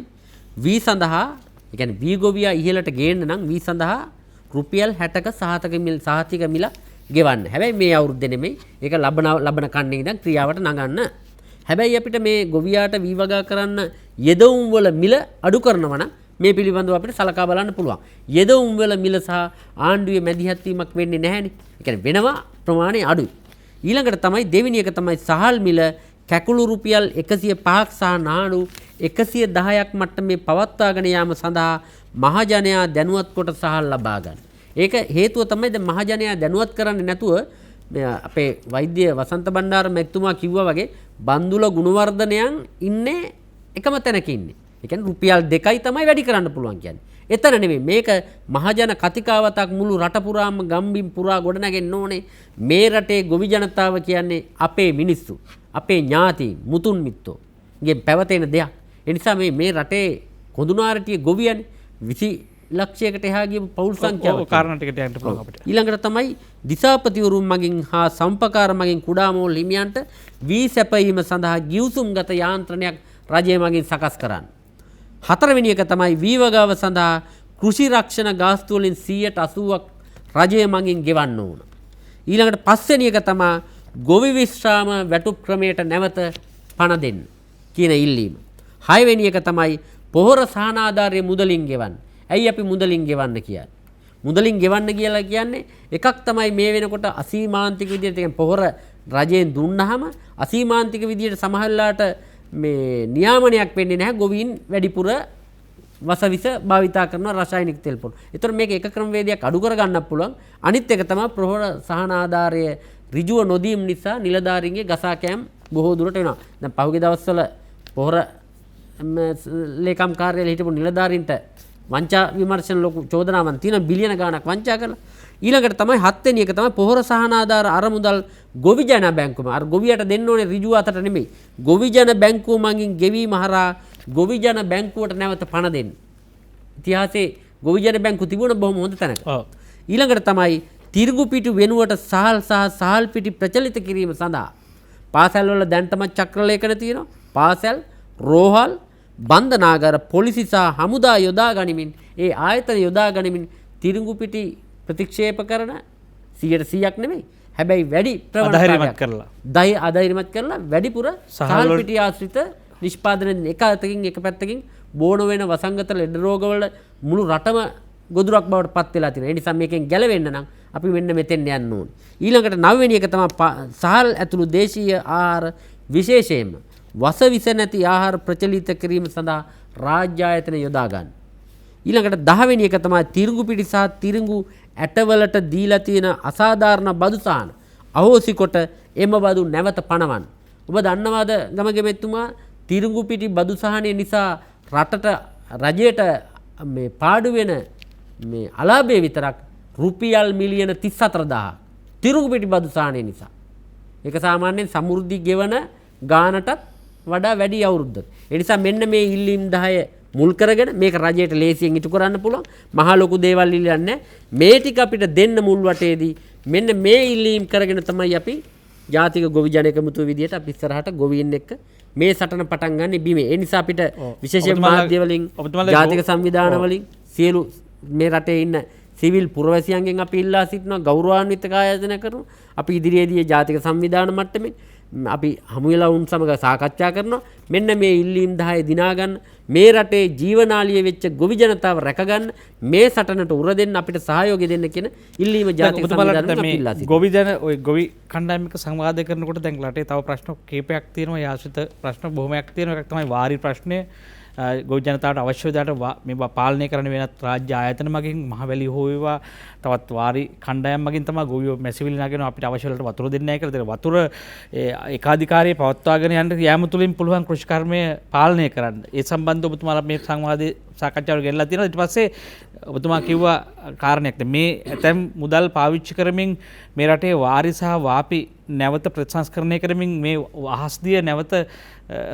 වී සඳහා ඒ කියන්නේ වී ගොවියා ඉහළට ගේන්න නම් වී සඳහා රුපියල් 60ක සහතික මිල ගෙවන්න. හැබැයි මේ අවුරුද්දේ නෙමෙයි. ඒක ලබන කන්නේ ඉඳන් ක්‍රියාවට නගන්න. හැබැයි අපිට මේ ගොවියාට වී වගා කරන්න යෙදවුම් වල මිල අඩු කරනවා නම් මේ පිළිබඳව අපිට සලකා බලන්න පුළුවන්. යෙදවුම් වල මිල සහ ආණ්ඩුවේ මැදිහත් වීමක් වෙන්නේ නැහැනේ. ඒ කියන්නේ වෙනවා ප්‍රමාණය අඩුයි. ඊළඟට තමයි දෙවෙනි එක තමයි සහල් මිල කැකුළු රුපියල් 105ක් සහ නාඩු 110ක් මට්ටමේ පවත්වාගෙන යාම සඳහා මහජනයා දැනුවත් කොට සහල් ලබා ගන්න. ඒක හේතුව තමයි දැන් මහජනයා දැනුවත් කරන්නේ නැතුව අපේ වෛද්‍ය වසන්ත බණ්ඩාර මැතිතුමා කිව්වා වගේ බන්දුල ගුණවර්ධනයන් ඉන්නේ එකම තැනක ඉන්නේ. ඒ කියන්නේ රුපියල් 2යි තමයි වැඩි කරන්න පුළුවන් කියන්නේ. එතන නෙමෙයි මේක මහජන කතිකාවතක් මුළු රට පුරාම ගම්බිම් පුරා ගොඩනගෙන්න ඕනේ. මේ රටේ ගොවි ජනතාව කියන්නේ අපේ මිනිස්සු, අපේ ඥාති, මුතුන් මිත්තෝ. ගේ පැවතෙන දෙයක්. ඒ නිසා මේ රටේ කොඳුනාරටිය ගොවියනේ ලක්ෂයකට එහා ගිය පවුල් සංඛ්‍යාව කාරණා ටිකට යන්න පුළුවන් අපිට. ඊළඟට තමයි දිසාපතිවරුන් මගින් හා සම්පකාර මගින් කුඩා මෝල් හිමියන්ට වී සැපයීම සඳහා ගිවිසුම්ගත යාන්ත්‍රණයක් රජය මගින් සකස් කරන්න. හතරවෙනි එක තමයි වී වගාව සඳහා කෘෂි රක්ෂණ ගාස්තු වලින් 80%ක් රජය මගින් ගෙවන්න ඕන. ඊළඟට පස්වෙනි එක තමයි ගොවි විශ්‍රාම වැටුප් ක්‍රමයට නැවත පණ දෙන්න කියන ඉල්ලීම. හයවෙනි එක තමයි පොහොර සහනාධාරය මුදලින් ගෙවන්න. ඇයි අපි මුදලින් ගෙවන්න කියන්නේ? මුදලින් ගෙවන්න කියලා කියන්නේ එකක් තමයි මේ වෙනකොට අසීමාන්තික විදියට කියන්නේ පොහොර රජයෙන් දුන්නාම අසීමාන්තික විදියට සමහරලාට මේ නියාමනයක් වෙන්නේ නැහැ ගොවීන් වැඩිපුර වසවිස භාවිතා කරන රසායනික තෙල් පොල්. ඒතර මේක එක ක්‍රමවේදයක් අඩු කර ගන්නත් පුළුවන්. අනිත් එක තමයි පොහොර සහනාධාරය ඍජුව නොදීම නිසා නිලධාරීන්ගේ ගසා කෑම් බොහෝ දුරට වෙනවා. දැන් පහුගිය දවස්වල පොහොර ලේකම් කාර්යාලයේ හිටපු නිලධාරීන්ට වංචා විමර්ශන ලොකු චෝදනාවක් තියෙන බිලියන ගාණක් වංචා කරලා. ඊළඟට තමයි 7 වෙනි එක තමයි පොහොර සහනාධාර අරමුදල් ගොවි ජන බැංකුවම. අර ගොවියට දෙන්න ඕනේ ඍජුව අතට නෙමෙයි. ගොවි ජන බැංකුව මගින් ගෙවීම හරහා ගොවි ජන බැංකුවට නැවත පණ දෙන්න. ඉතිහාසයේ ගොවි ජන බැංකුව තිබුණ බොහොම හොඳ තැනක. ඊළඟට තමයි තිර්ගු පිටු වෙනුවට සහල් සහ සහල් පිටි ප්‍රචලිත කිරීම සඳහා පාසල් වල දැන්ටම චක්‍ර ලේඛන තියෙනවා. පාසල්, රෝහල්, බන්ධනාගාර, පොලිසි සහ හමුදා යොදා ගනිමින් ඒ ආයතන යොදා ගනිමින් තිර්ගු පිටි ප්‍රතික්ෂේප කරන 100%ක් නෙමෙයි. හැබැයි වැඩි අධෛර්යමත් කරලා වැඩිපුර සහල් පිටි ආශ්‍රිත නිෂ්පාදන එක අතකින් එක පැත්තකින් බෝන වෙන වසංගත ලෙඩ රෝගවල මුළු රටම ගොදුරක් බවට පත් වෙලා තියෙනවා. ඒ නිසා මේකෙන් ගැලවෙන්න නම් අපි මෙන්න මෙතෙන් යන්න ඕනේ. ඊළඟට 9 වෙනි එක තමයි සහල් ඇතුළු දේශීය ආහාර විශේෂයෙන්ම වසවිස නැති ආහාර ප්‍රචලිත කිරීම සඳහා රාජ්‍ය ආයතන යොදා ගන්න. ඊළඟට 10 වෙනි එක තමයි තිරිඟු පිටි සහ තිරිඟු ඇටවලට දීලා තියෙන අසාධාරණ බදු සහන අහෝසි කොට එම බදු නැවත පනවන්න. ඔබ දන්නවද ගමගේ මෙතුමා තිරිඟු පිටි බදු සහනය නිසා රටට රජයට මේ පාඩු වෙන මේ අලාභය විතරක් රුපියල් මිලියන 34000 තිරිඟු පිටි බදු සහනය නිසා. ඒක සාමාන්‍යයෙන් සමෘද්ධි ගෙවන ගානටත් වඩා වැඩි අවුරුද්දක්. ඒ නිසා මෙන්න මේ ඉල්ලීම් 10 මුල් කරගෙන මේක රජයට ලේසියෙන් ඉටු කරන්න පුළුවන්. මහා ලොකු දේවල් ඉල්ලන්නේ මේ ටික අපිට දෙන්න මුල් වටේදී මෙන්න මේ ඉල්ලීම් කරගෙන තමයි අපි ජාතික ගොවි ජන එකමුතුව විදියට අපි ඉස්සරහට ගොවීන් එක්ක මේ සටන පටන් ගන්න බිමේ. ඒ නිසා අපිට විශේෂයෙන් මාධ්‍ය වලින් ජාතික සංවිධාන වලින් සියලු මේ රටේ ඉන්න සිවිල් පුරවැසියන්ගෙන් අපි ඉල්ලා සිටිනවා ගෞරවාන්විත ආයෝජන කරනවා. අපි ඉදිරියේදී ජාතික සංවිධාන මට්ටමින් අපි හමු වෙලා උන් සමග සාකච්ඡා කරනවා. මෙන්න මේ ඉල්ලීම් 10 දිනා ගන්න මේ රටේ ජීවනාලිය වෙච්ච ගොවි ජනතාව රැක ගන්න මේ සටනට උර දෙන්න අපිට සහයෝගය දෙන්න කියන ඉල්ලීම ජාතික සංවිධානයෙන් අපි ඉල්ලා සිටිනවා. ගොවි ජන ඔය ගොවි කණ්ඩායමක සංවාදය කරනකොට දැන් රටේ තව ප්‍රශ්න කීපයක් තියෙනවා. යාශ්‍රිත ප්‍රශ්න බොහොමයක් තියෙනවා. එකක් තමයි වාරි ප්‍රශ්නය. ගොවි ජනතාවට අවශ්‍ය විදිහට මේ පාලනය කරන්න වෙනත් රාජ්‍ය ආයතන මගින් මහවැලි හෝ වේවා තවත් වාරි කණ්ඩායම් මගින් තමයි ගොවියෝ මැසිවිලි නගන අපිට අවශ්‍ය වලට වතුර දෙන්නේ නැහැ කියලා. වතුර ඒකාධිකාරියේ පවත්වාගෙන යන්න යාම තුලින් පුළුවන් කෘෂිකර්මය පාලනය කරන්න. ඒ සම්බන්ධව ඔබතුමාලා මේ සංවාදයේ සාකච්ඡාවට ගෙනලා තියෙනවා. ඊට පස්සේ ඔබතුමා කිව්වා කාරණයක් මේ ඇතැම් මුදල් පාවිච්චි කරමින් මේ රටේ වාරි සහ වාපි නැවත ප්‍රතිසංස්කරණය කරමින් මේ අහස්දිය නැවත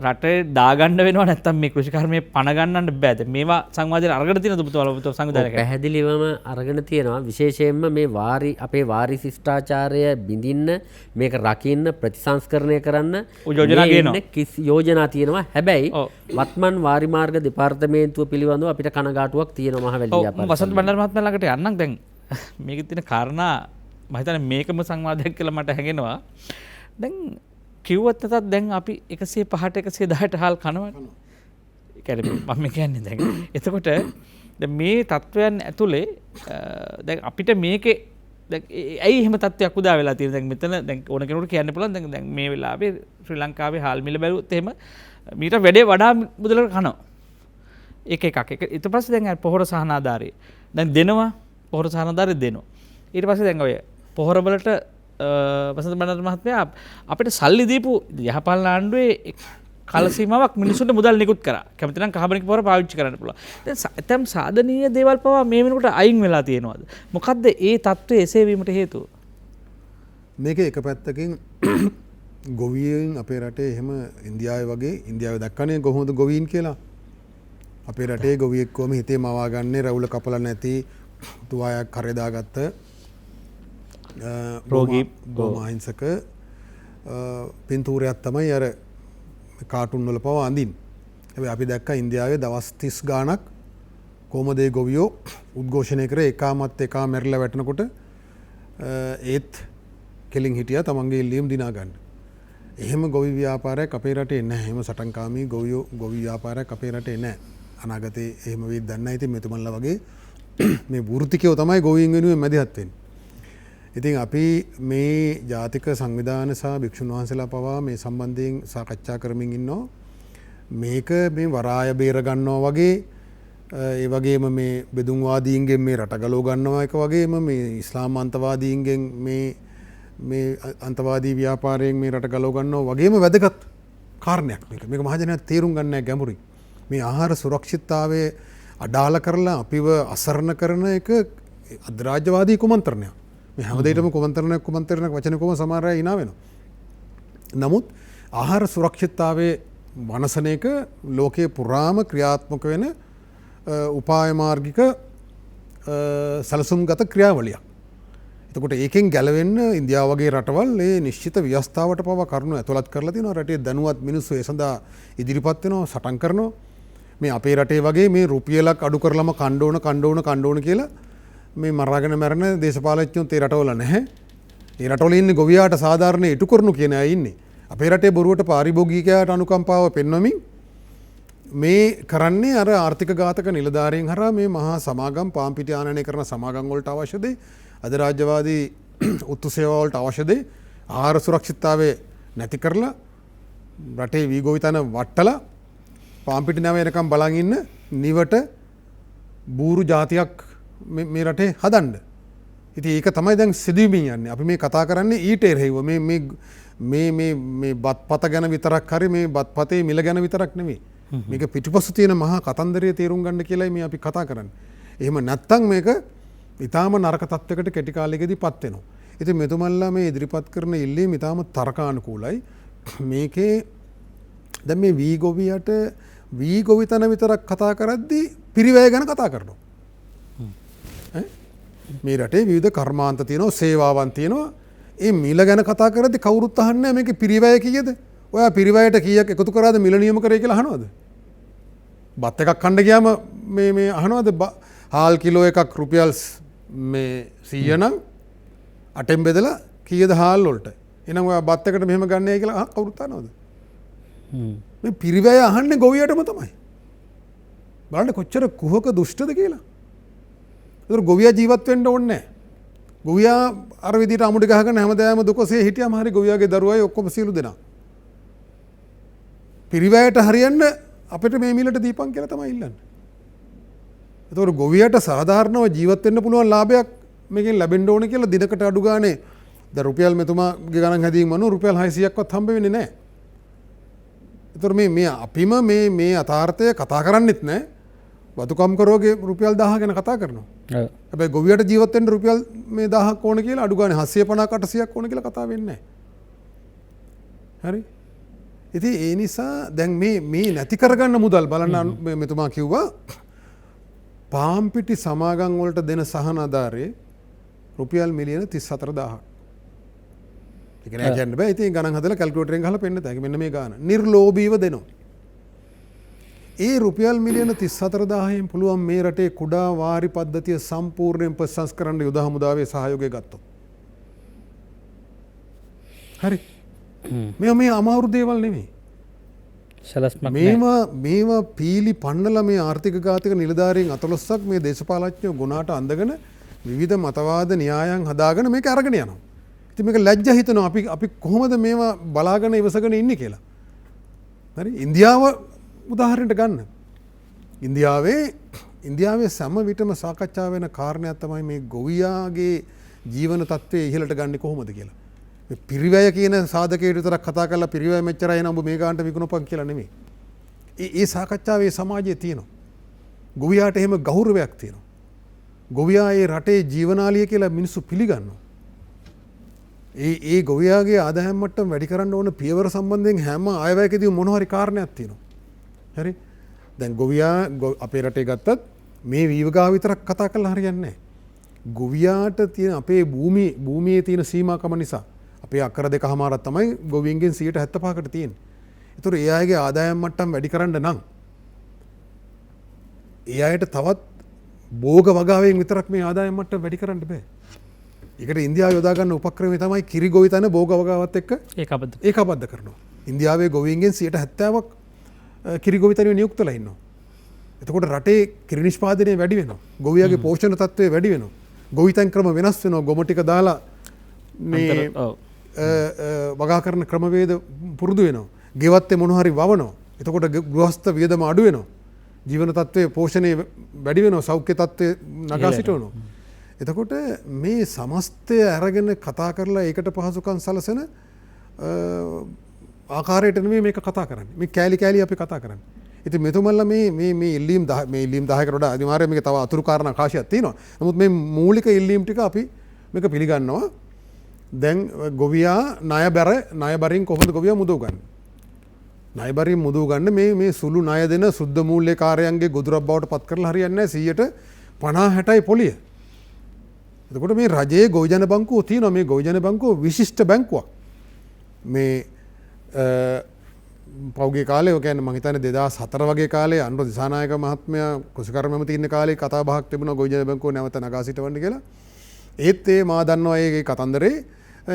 රටේ දාගන්න වෙනවා. නැත්තම් මේ කෘෂිකර්මයේ පණ ගන්නන්න බෑද? මේවා සංවාදයට අරගෙන තියෙනවද ඔබතුමාලා සංවිධානයක? පැහැදිලිවම අරගෙන තියෙනවා. විශේෂයෙන්ම මේ වාරි අපේ වාරි ශිෂ්ටාචාරය බිඳින්න මේක රකින්න ප්‍රතිසංස්කරණය කරන්න යෝජනා තියෙනවා. හැබැයි වත්මන් වාරි මාර්ග දෙපාර්තමේන්තුව පිළිබඳව අපිට කනගාටුවක් තියෙනවා මහවැලි ව්‍යාපාර. වසන්ත බණ්ඩාර මහත්මයා ළඟට යන්නම්. දැන් මේකේ තියෙන කාරණා මම හිතන්නේ මේකම සංවාදයක් කියලා මට හැඟෙනවා. දැන් කිව්වත් නැතත් දැන් අපි 105ට 110ට හාල් කනවනේ. ඒ කියන්නේ මම කියන්නේ දැන් එතකොට දැන් මේ තත්වයන් ඇතුලේ දැන් අපිට මේකේ දැන් ඇයි එහෙම තත්ත්වයක් උදා වෙලා තියෙන්නේ? දැන් මෙතන දැන් ඕන කෙනෙකුට කියන්න පුළුවන් දැන් මේ වෙලාවේ ශ්‍රී ලංකාවේ හාල් මිල බැලුවොත් එහෙම මීට වැඩේ වඩා මුදලකට කනවා. එක එකක්. ඊට පස්සේ දැන් පොහොර සහනාධාරය දැන් දෙනවා. පොහොර සහනාධාරය දෙනවා. ඊට පස්සේ දැන් ඔය පොහොර වලට වසන්ත බණ්ඩාර මහත්මයා අපිට සල්ලි දීපු යහපාලන ආණ්ඩුවේ කාල සීමාවක් මිනිසුන්ට මුදල් නිකුත් කරා. කැමති නම් කාබනික පොහොර පාවිච්චි කරන්න පුළුවන්. දැන් ඇතම් සාධනීය දේවල් පවා මේ වෙනකොට අයින් වෙලා තියෙනවාද? මොකද්ද ඒ தત્ත්වය එසේ වීමට හේතුව? මේක එක පැත්තකින් ගොවීන් අපේ රටේ එහෙම ඉන්දියාවේ වගේ ඉන්දියාවේ දැක්කනේ කොහොමද ගොවීන් කියලා. අපේ රටේ ගොවියෙක්වම හිතේ මවා ගන්නේ රැවුල කපලා නැති තුවායක් කරේ දාගත්ත රෝගී ගෝමාහිංසක පින්තූරයක් තමයි අර කාටුන් වල පවා අඳින්නේ. හැබැයි අපි දැක්කා ඉන්දියාවේ දවස් 30 ගාණක් කොහමද ඒ ගොවියෝ උද්ඝෝෂණය කරේ එකාමත් එකා මැරිලා වැටෙනකොට ඒත් කෙලින් හිටියා තමන්ගේ ඉල්ලීම් දිනා ගන්න. එහෙම ගොවි ව්‍යාපාරයක් අපේ රටේ නැහැ. එහෙම සටන්කාමී ගොවි ව්‍යාපාරයක් අපේ රටේ නැහැ. අනාගතේ එහෙම වෙයිද දන්නේ නැහැ. ඉතින් මෙතුමන්ලා වගේ මේ වෘත්තිකයෝ තමයි ගොවීන් වෙනුවෙන් මැදිහත් වෙන්නේ. ඉතින් අපි මේ ජාතික සංවිධාන සහ භික්ෂුන් වහන්සේලා පවා මේ සම්බන්ධයෙන් සාකච්ඡා කරමින් ඉන්නවා. මේක මේ වරාය බේර ගන්නවා වගේ ඒ වගේම මේ බෙදුම්වාදීන්ගෙන් මේ රට ගලව ගන්නවා එක වගේම මේ ඉස්ලාම් අන්තවාදීන්ගෙන් මේ අන්තවාදී ව්‍යාපාරයෙන් මේ රට ගලව ගන්නවා වගේම වැදගත් කාරණයක් මේක. මේක මහජනයා තේරුම් ගන්න නැහැ ගැඹුරින්. මේ ආහාර සුරක්ෂිතතාවය අඩාල කරලා අපිව අසරණ කරන එක අධිරාජ්‍යවාදී කුමන්ත්‍රණයක්. මේ හැමදේටම කුමන්ත්‍රණයක් වචන කොම සමහර අය hina වෙනවා. නමුත් ආහාර සුරක්ෂිතතාවයේ වනසන එක ලෝකයේ පුරාම ක්‍රියාත්මක වෙන උපාය මාර්ගික සැලසුම්ගත ක්‍රියාවලියක්. එතකොට ඒකෙන් ගැලවෙන්න ඉන්දියාව වගේ රටවල් මේ නිශ්චිත ව්‍යවස්ථාවට පවා කරුණු ඇතුළත් කරලා තියෙනවා. රටේ දැනුවත් මිනිස්සු ඒ සඳහා ඉදිරිපත් වෙනවා, සටන් කරනවා. මේ අපේ රටේ වගේ මේ රුපියලක් අඩු කරලම කණ්ඩ ඕන කියලා මේ මරාගෙන මැරෙන දේශපාලඥයෝ ඒ රටවල නැහැ. ඒ රටවල ඉන්නේ ගොවියාට සාධාරණ ඉටු කරනු කියන අය ඉන්නේ. අපේ රටේ බොරුවට පාරිභෝගිකයාට අනුකම්පාව පෙන්වමින් මේ කරන්නේ අර ආර්ථික ඝාතක නිලධාරීන් හරහා මේ මහා සමාගම් පාම්පිටි ආනයනය කරන සමාගම් වලට අවශ්‍ය දේ, අධිරාජ්‍යවාදී උතු සේවා වලට අවශ්‍ය දේ ආහාර සුරක්ෂිතතාවය නැති කරලා රටේ වී ගොවිතැන වට්ටලා පාම්පිටි නැව එනකම් බලන් ඉන්න නිවට බූරු ජාතියක් මේ රටේ හදන්න. ඉතින් ඒක තමයි දැන් සිදුවීමින් යන්නේ. අපි මේ කතා කරන්නේ ඊට එරෙහිව මේ බත්පත ගැන විතරක් හරි මේ බත්පතේ මිල ගැන විතරක් නෙමෙයි. මේක පිටුපසු තියෙන මහා කතන්දරය තේරුම් ගන්න කියලායි මේ අපි කතා කරන්නේ. එහෙම නැත්තම් මේක ඊටාම නරක තත්වයකට කෙටි කාලයකදී පත් වෙනවා. ඉතින් මෙතුමන්ලා මේ ඉදිරිපත් කරන ඉල්ලීම ඊටාම තර්කානුකූලයි. මේකේ දැන් මේ වී ගොවියට වී ගොවිතැන විතරක් කතා කරද්දී පිරිවැය ගැන කතා කරනවා. මේ රටේ විවිධ කර්මාන්ත තියෙනවා, සේවාවන් තියෙනවා. ඒ මිල ගැන කතා කරද්දී කවුරුත් අහන්නේ නැහැ මේකේ පිරිවැය කීයද? ඔයා පිරිවැයට කීයක් එකතු කරාද මිල නියම කරේ කියලා අහනවද? බත් එකක් කන්න ගියාම මේ අහනවද හාල් කිලෝ එකක් රුපියල් මේ 100 නම් 8න් බෙදලා කීයද හාල් වලට? එහෙනම් ඔයා බත් එකට මෙහෙම ගන්නයි කියලා කවුරුත් අහනවද? මේ පිරිවැය අහන්නේ ගොවියටම තමයි. බලන්න කොච්චර කුහක දුෂ්ටද කියලා. ඒතර ගොවියා ජීවත් වෙන්න ඕනේ නැහැ. ගොවියා අර විදිහට අමුඩි ගහගෙන හැමදාම දුකසේ හිටියාම හරි ගොවියාගේ දරුවයි ඔක්කොම සියලු දෙනා. පිරිවැයට හරියන්න අපිට මේ මිලට දීපන් කියලා තමයි ඉල්ලන්නේ. ඒතකොට ගොවියට සාධාරණව ජීවත් වෙන්න පුළුවන් ලාභයක් මේකෙන් ලැබෙන්න ඕනේ කියලා දිනකට අඩු ගානේ දැන් රුපියල් මෙතුමාගේ ගණන් හැදීම මනෝ රුපියල් 600ක්වත් හම්බ වෙන්නේ නැහැ. ඒතකොට මේ අපිම මේ අතාර්ථය කතා කරන්නෙත් නැහැ. වතුකම් කරෝගේ රුපියල් 1000 ගැන කතා කරනවා. හැබැයි ගොවියට ජීවත් වෙන්න රුපියල් මේ 1000ක් ඕන කියලා අඩු ගානේ 750ක් 800ක් ඕන කියලා කතා වෙන්නේ නැහැ. හරි? ඉතින් ඒ නිසා දැන් මේ නැති කරගන්න මුදල් බලන්න මෙතුමා කිව්වා පාම්පිටි සමාගම් වලට දෙන සහන ආධාරයේ රුපියල් මිලියන 34000ක්. ඒක නෑ කියන්න බෑ. ඉතින් ගණන් හදලා කැල්කියුලේටරෙන් ගහලා පෙන්නත. ඒක මෙන්න මේ ගාන. නිර්ලෝභීව දෙනවා. ඒ රුපියල් මිලියන 34000න් පුළුවන් මේ රටේ කුඩා වාරි පද්ධතිය සම්පූර්ණයෙන් ප්‍රසංස්කරන්න යුද හමුදාවේ සහයෝගය ගත්තොත්. හරි. මේ අමාරු දේවල් නෙමෙයි. මේවා පීලි පන්නලා මේ ආර්ථික ඝාතක නිලධාරීන් 14ක් මේ දේශපාලඥයෝ ගුණාට අඳගෙන විවිධ මතවාද න්‍යායන් හදාගෙන මේක අරගෙන යනවා. ඉතින් මේක ලැජ්ජ හිතනවා අපි කොහොමද මේවා බලාගෙන ඉවසගෙන ඉන්නේ කියලා. හරි ඉන්දියාව උදාහරණයට ගන්න. ඉන්දියාවේ සෑම විටම සාකච්ඡා වෙන කාරණයක් තමයි මේ ගොවියාගේ ජීවන තත්ත්වය ඉහළට ගන්නේ කොහොමද කියලා. පිරිවැය කියන සාධකයට විතරක් කතා කරලා පිරිවැය මෙච්චරයි නම් ඔබ මේ ගානට විකුණපන් කියලා නෙමෙයි. ඒ සාකච්ඡාවේ සමාජයේ තියෙනවා. ගොවියාට එහෙම ගෞරවයක් තියෙනවා. ගොවියා ඒ රටේ ජීවනාලිය කියලා මිනිස්සු පිළිගන්නවා. ඒ ගොවියාගේ ආදායම් මට්ටම වැඩි කරන්න ඕන පියවර සම්බන්ධයෙන් හැම ආයවැයකදී මොන හරි කාරණයක් තියෙනවා. හරි? දැන් ගොවියා අපේ රටේ ගත්තත් මේ වීවගාව විතරක් කතා කරලා හරියන්නේ නැහැ. ගොවියාට තියෙන අපේ භූමියේ තියෙන සීමාකම නිසා අපේ අක්කර 2.5ක් තමයි ගොවීන්ගෙන් 75%කට තියෙන්නේ. ඒතර ඒ අයගේ ආදායම් මට්ටම් වැඩි කරන්න නම් ඒ අයට තවත් භෝග වගාවෙන් විතරක් මේ ආදායම් මට්ටම වැඩි කරන්න බෑ. ඒකට ඉන්දියාව යොදා ගන්න උපක්‍රමය තමයි කිරි ගොවිතැන භෝග වගාවත් එක්ක ඒකාබද්ධ කරනවා. ඉන්දියාවේ ගොවීන්ගෙන් 70%ක් කිරි ගොවිතැනේ නියුක්තලා ඉන්නවා. එතකොට රටේ කිරි නිෂ්පාදනය වැඩි වෙනවා. ගොවියාගේ පෝෂණ තත්ත්වය වැඩි වෙනවා. ගොවිතැන් ක්‍රම වෙනස් වෙනවා. ගොම ටික දාලා මේ වගා කරන ක්‍රමවේද පුරුදු වෙනවා. ගෙවත්තේ මොන හරි වවනවා. එතකොට ගෘහස්ත වියදම අඩු වෙනවා. ජීවන තත්ත්වයේ පෝෂණය වැඩි වෙනවා. සෞඛ්‍ය තත්ත්වය නගා සිටවනවා. එතකොට මේ සමස්තය අරගෙන කතා කරලා ඒකට පහසුකම් සලසන ආකාරයට නෙමෙයි මේක කතා කරන්නේ. මේ කෑලි අපි කතා කරන්නේ. ඉතින් මෙතුමල්ලා මේ ඉල්ලීම් 10කට වඩා අනිවාර්යයෙන් මේක තව අතුරු කාරණා කාශයක් තියෙනවා. නමුත් මේ මූලික ඉල්ලීම් ටික අපි මේක පිළිගන්නවා. දැන් ගොවියා ණයබරින් කොහොමද ගොවියා මුදව ගන්නේ? ණයබරින් මුදව ගන්න මේ සුළු ණය දෙන සුද්ධ මූල්‍ය කාර්යයන්ගේ ගොදුරක් බවට පත් කරලා හරියන්නේ නැහැ. 50-60යි පොලිය. එතකොට මේ රජයේ ගොවිජන බැංකුව තියෙනවා. මේ ගොවිජන බැංකුව විශිෂ්ට බැංකුවක්. මේ පෞගේ කාලේ ඔය කියන්නේ මම හිතන්නේ 2004 වගේ කාලේ අනුර දිසානායක මහත්මයා කුසකර්මම තියෙන කාලේ කතා බහක් තිබුණා ගොවිජන බැංකුව නැවත නගා සිටවන්න කියලා. ඒත් මා දන්නවා ඒ කතන්දරේ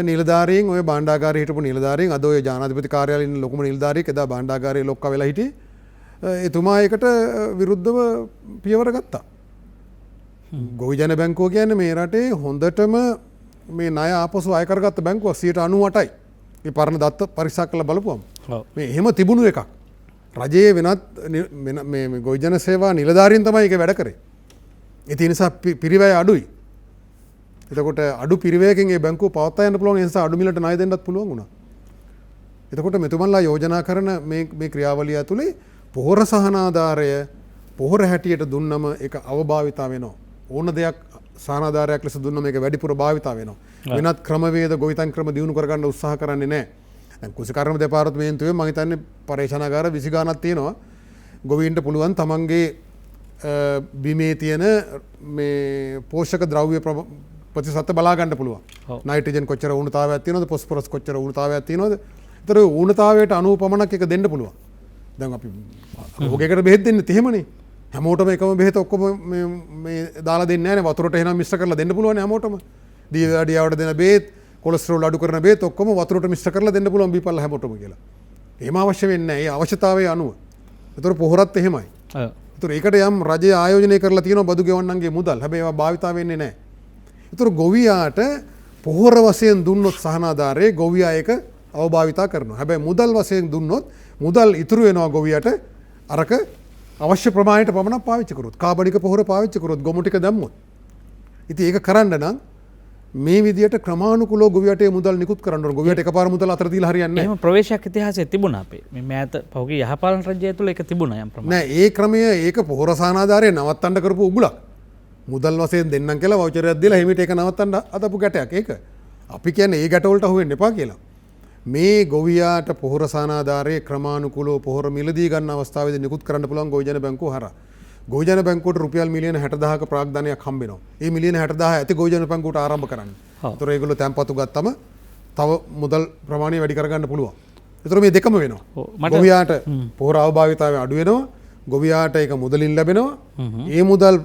නිලධාරීන් ඔය භාණ්ඩාගාරයේ හිටපු නිලධාරීන් අද ඔය ජනාධිපති කාර්යාලයේ ඉන්න ලොකුම නිලධාරියෙක් එදා භාණ්ඩාගාරයේ ලොක්කා වෙලා හිටියේ. එතුමා ඒකට විරුද්ධව පියවර ගත්තා. ගොවිජන බැංකුව කියන්නේ මේ රටේ හොඳටම මේ ණය ආපසු අය කරගත්ත බැංකුවක් 98%යි. මේ පරණ දත්ත පරීක්ෂා කරලා බලපුවම මේ එහෙම තිබුණු එකක්. රජයේ වෙනත් මේ ගොවිජන සේවා නිලධාරීන් තමයි ඒක වැඩ කරේ. ඒ නිසා පිරිවැය අඩුයි. එතකොට අඩු පිරිවැයකින් මේ බැංකුව පවත්වා යන්න පුළුවන්. ඒ නිසා අඩු මිලට ණය දෙන්නත් පුළුවන් වුණා. එතකොට මෙතුමන්ලා යෝජනා කරන මේ ක්‍රියාවලිය ඇතුලේ පොහොර සහනාධාරය පොහොර හැටියට දුන්නම ඒක අවභාවිතා වෙනවා. ඕන දෙයක් සහනාධාරයක් ලෙස දුන්නම ඒක වැඩිපුර භාවිතා වෙනවා. වෙනත් ක්‍රමවේද ගොවිතැන් ක්‍රම දියුණු කරගන්න උත්සාහ කරන්නේ නැහැ. දැන් කුසිකර්ම දෙපාර්තමේන්තුවේ මම හිතන්නේ පරීක්ෂණාගාර 20 ගාණක් තියෙනවා. ගොවීන්ට පුළුවන් තමන්ගේ බිමේ තියෙන මේ පෝෂක ද්‍රව්‍ය ප්‍රතිශත බලා ගන්න පුළුවන්. නයිට්‍රජන් කොච්චර ඌණතාවයක් තියෙනවද? ෆොස්ෆරස් කොච්චර ඌණතාවයක් තියෙනවද? ඒතර ඌණතාවයට අනුව පමණක් එක දෙන්න පුළුවන්. දැන් අපි රෝගයකට බෙහෙත් දෙන්නේ එහෙමනේ. හැමෝටම එකම බෙහෙත ඔක්කොම මේ දාලා දෙන්නේ නැහැ නේ. වතුරට එහෙනම් මිශ්‍ර කරලා දෙන්න පුළුවන් හැමෝටම. දියවැඩියාවට දෙන බෙහෙත්, කොලෙස්ටරෝල් අඩු කරන බෙහෙත් ඔක්කොම වතුරට මිශ්‍ර කරලා දෙන්න පුළුවන් බීපල්ලා හැමෝටම කියලා. එහෙම අවශ්‍ය වෙන්නේ නැහැ. ඒ අවශ්‍යතාවයේ අනුව. ඒතර පොහොරත් එහෙමයි. ඒතර ඒකට යම් රජය ආයෝජනය කරලා තියෙනවා බදු ගෙවන්නන්ගේ මුදල්. හැබැයි ඒවා භාවිතා වෙන්නේ නැහැ. ඒතර ගොවියාට පොහොර වශයෙන් දුන්නොත් සහනාධාරයේ ගොවියා ඒක අවභාවිතා කරනවා. හැබැයි මුදල් වශයෙන් දුන්නොත් මුදල් ඉතුරු වෙනවා ගොවියට අරක අවශ්‍ය ප්‍රමාණයට පමණක් පාවිච්චි කරොත්. කාබනික පොහොර පාවිච්චි කරොත් ගොමු ටික දැම්මොත්. ඉතින් ඒක කරන්න නම් මේ විදියට ක්‍රමානුකූලව ගොවියට මුදල් නිකුත් කරන්න ඕන. ගොවියට එකපාර මුදල් අතර දීලා හරියන්නේ නැහැ. එහෙම ප්‍රවේශයක් ඉතිහාසයේ තිබුණා අපේ. මේ මෑත පහුගිය යහපාලන රජය තුළ ඒක තිබුණා යම් ප්‍රමාණයක්. නෑ ඒ ක්‍රමය ඒක පොහොර සහනාධාරයේ නවත්තන්න කරපු උගුලක්. මුදල් වශයෙන් දෙන්නම් කියලා වවුචරයක් දීලා හිමිට ඒක නවත්තන්න අදපු ගැටයක් ඒක. අපි කියන්නේ ඒ ගැටවලට අහු වෙන්න එපා කියලා. මේ ගොවියාට පොහොර සහනාධාරයේ ක්‍රමානුකූලව පොහොර මිලදී ගන්න අවස්ථාවේදී නිකුත් කරන්න පුළුවන් ගොවිජන බැංකුව හරහා. ගොවිජන බැංකුවට රුපියල් මිලියන 60000ක ප්‍රාග්ධනයක් හම්බ වෙනවා. මේ මිලියන 60000 ඇති ගොවිජන බැංකුවට ආරම්භ කරන්න. ඒතර ඒගොල්ලෝ තැන්පතු ගත්තම තව මුදල් ප්‍රමාණය වැඩි කරගන්න පුළුවන්. ඒතර මේ දෙකම වෙනවා. ගොවියාට පොහොර අවභාවිතාවය අඩු වෙනවා. ගොවියාට ඒක මුදලින් ලැබෙනවා. ඒ මුදල්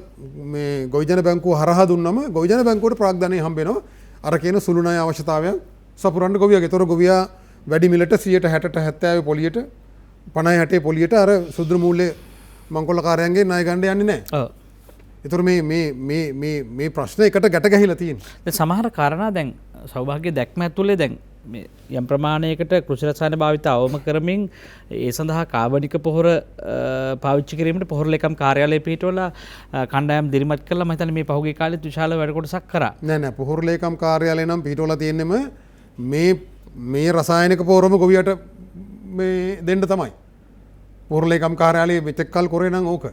මේ ගොවිජන බැංකුව හරහා දුන්නම ගොවිජන බැංකුවට ප්‍රාග්ධනය හම්බ වෙනවා. අර කියන සුළු ණය අවශ්‍යතාවයන් සපුරන්න ගොවියාගේ. ඒතර ගොවියා වැඩි මිලට 160ට 70 පොලියට 50-60 පොලියට අර සුදු මූල්‍ය මංකොල්ලකාරයන්ගේ ණය ගන්න යන්නේ නැහැ. ඒතර මේ ප්‍රශ්න එකට ගැට ගැහිලා තියෙනවා. දැන් සමහර කාරණා දැන් සෞභාග්‍ය දැක්ම ඇතුලේ දැන් මේ යම් ප්‍රමාණයකට කෘෂි රසායන භාවිත අවම කරමින් ඒ සඳහා කාබනික පොහොර පාවිච්චි කිරීමට පොහොර ලේකම් කාර්යාලය පිහිටවලා කණ්ඩායම් දිරිමත් කළා. මම හිතන්නේ මේ පහුගිය කාලෙත් විශාල වැඩ කොටසක් කරා. නෑ පොහොර ලේකම් කාර්යාලය නම් පිහිටවලා තියෙන්නෙම මේ රසායනික පොහොරම ගොවියට මේ දෙන්න තමයි. පොහොර ලේකම් කාර්යාලයේ මෙතෙක් කල් කරේ නම් ඕක.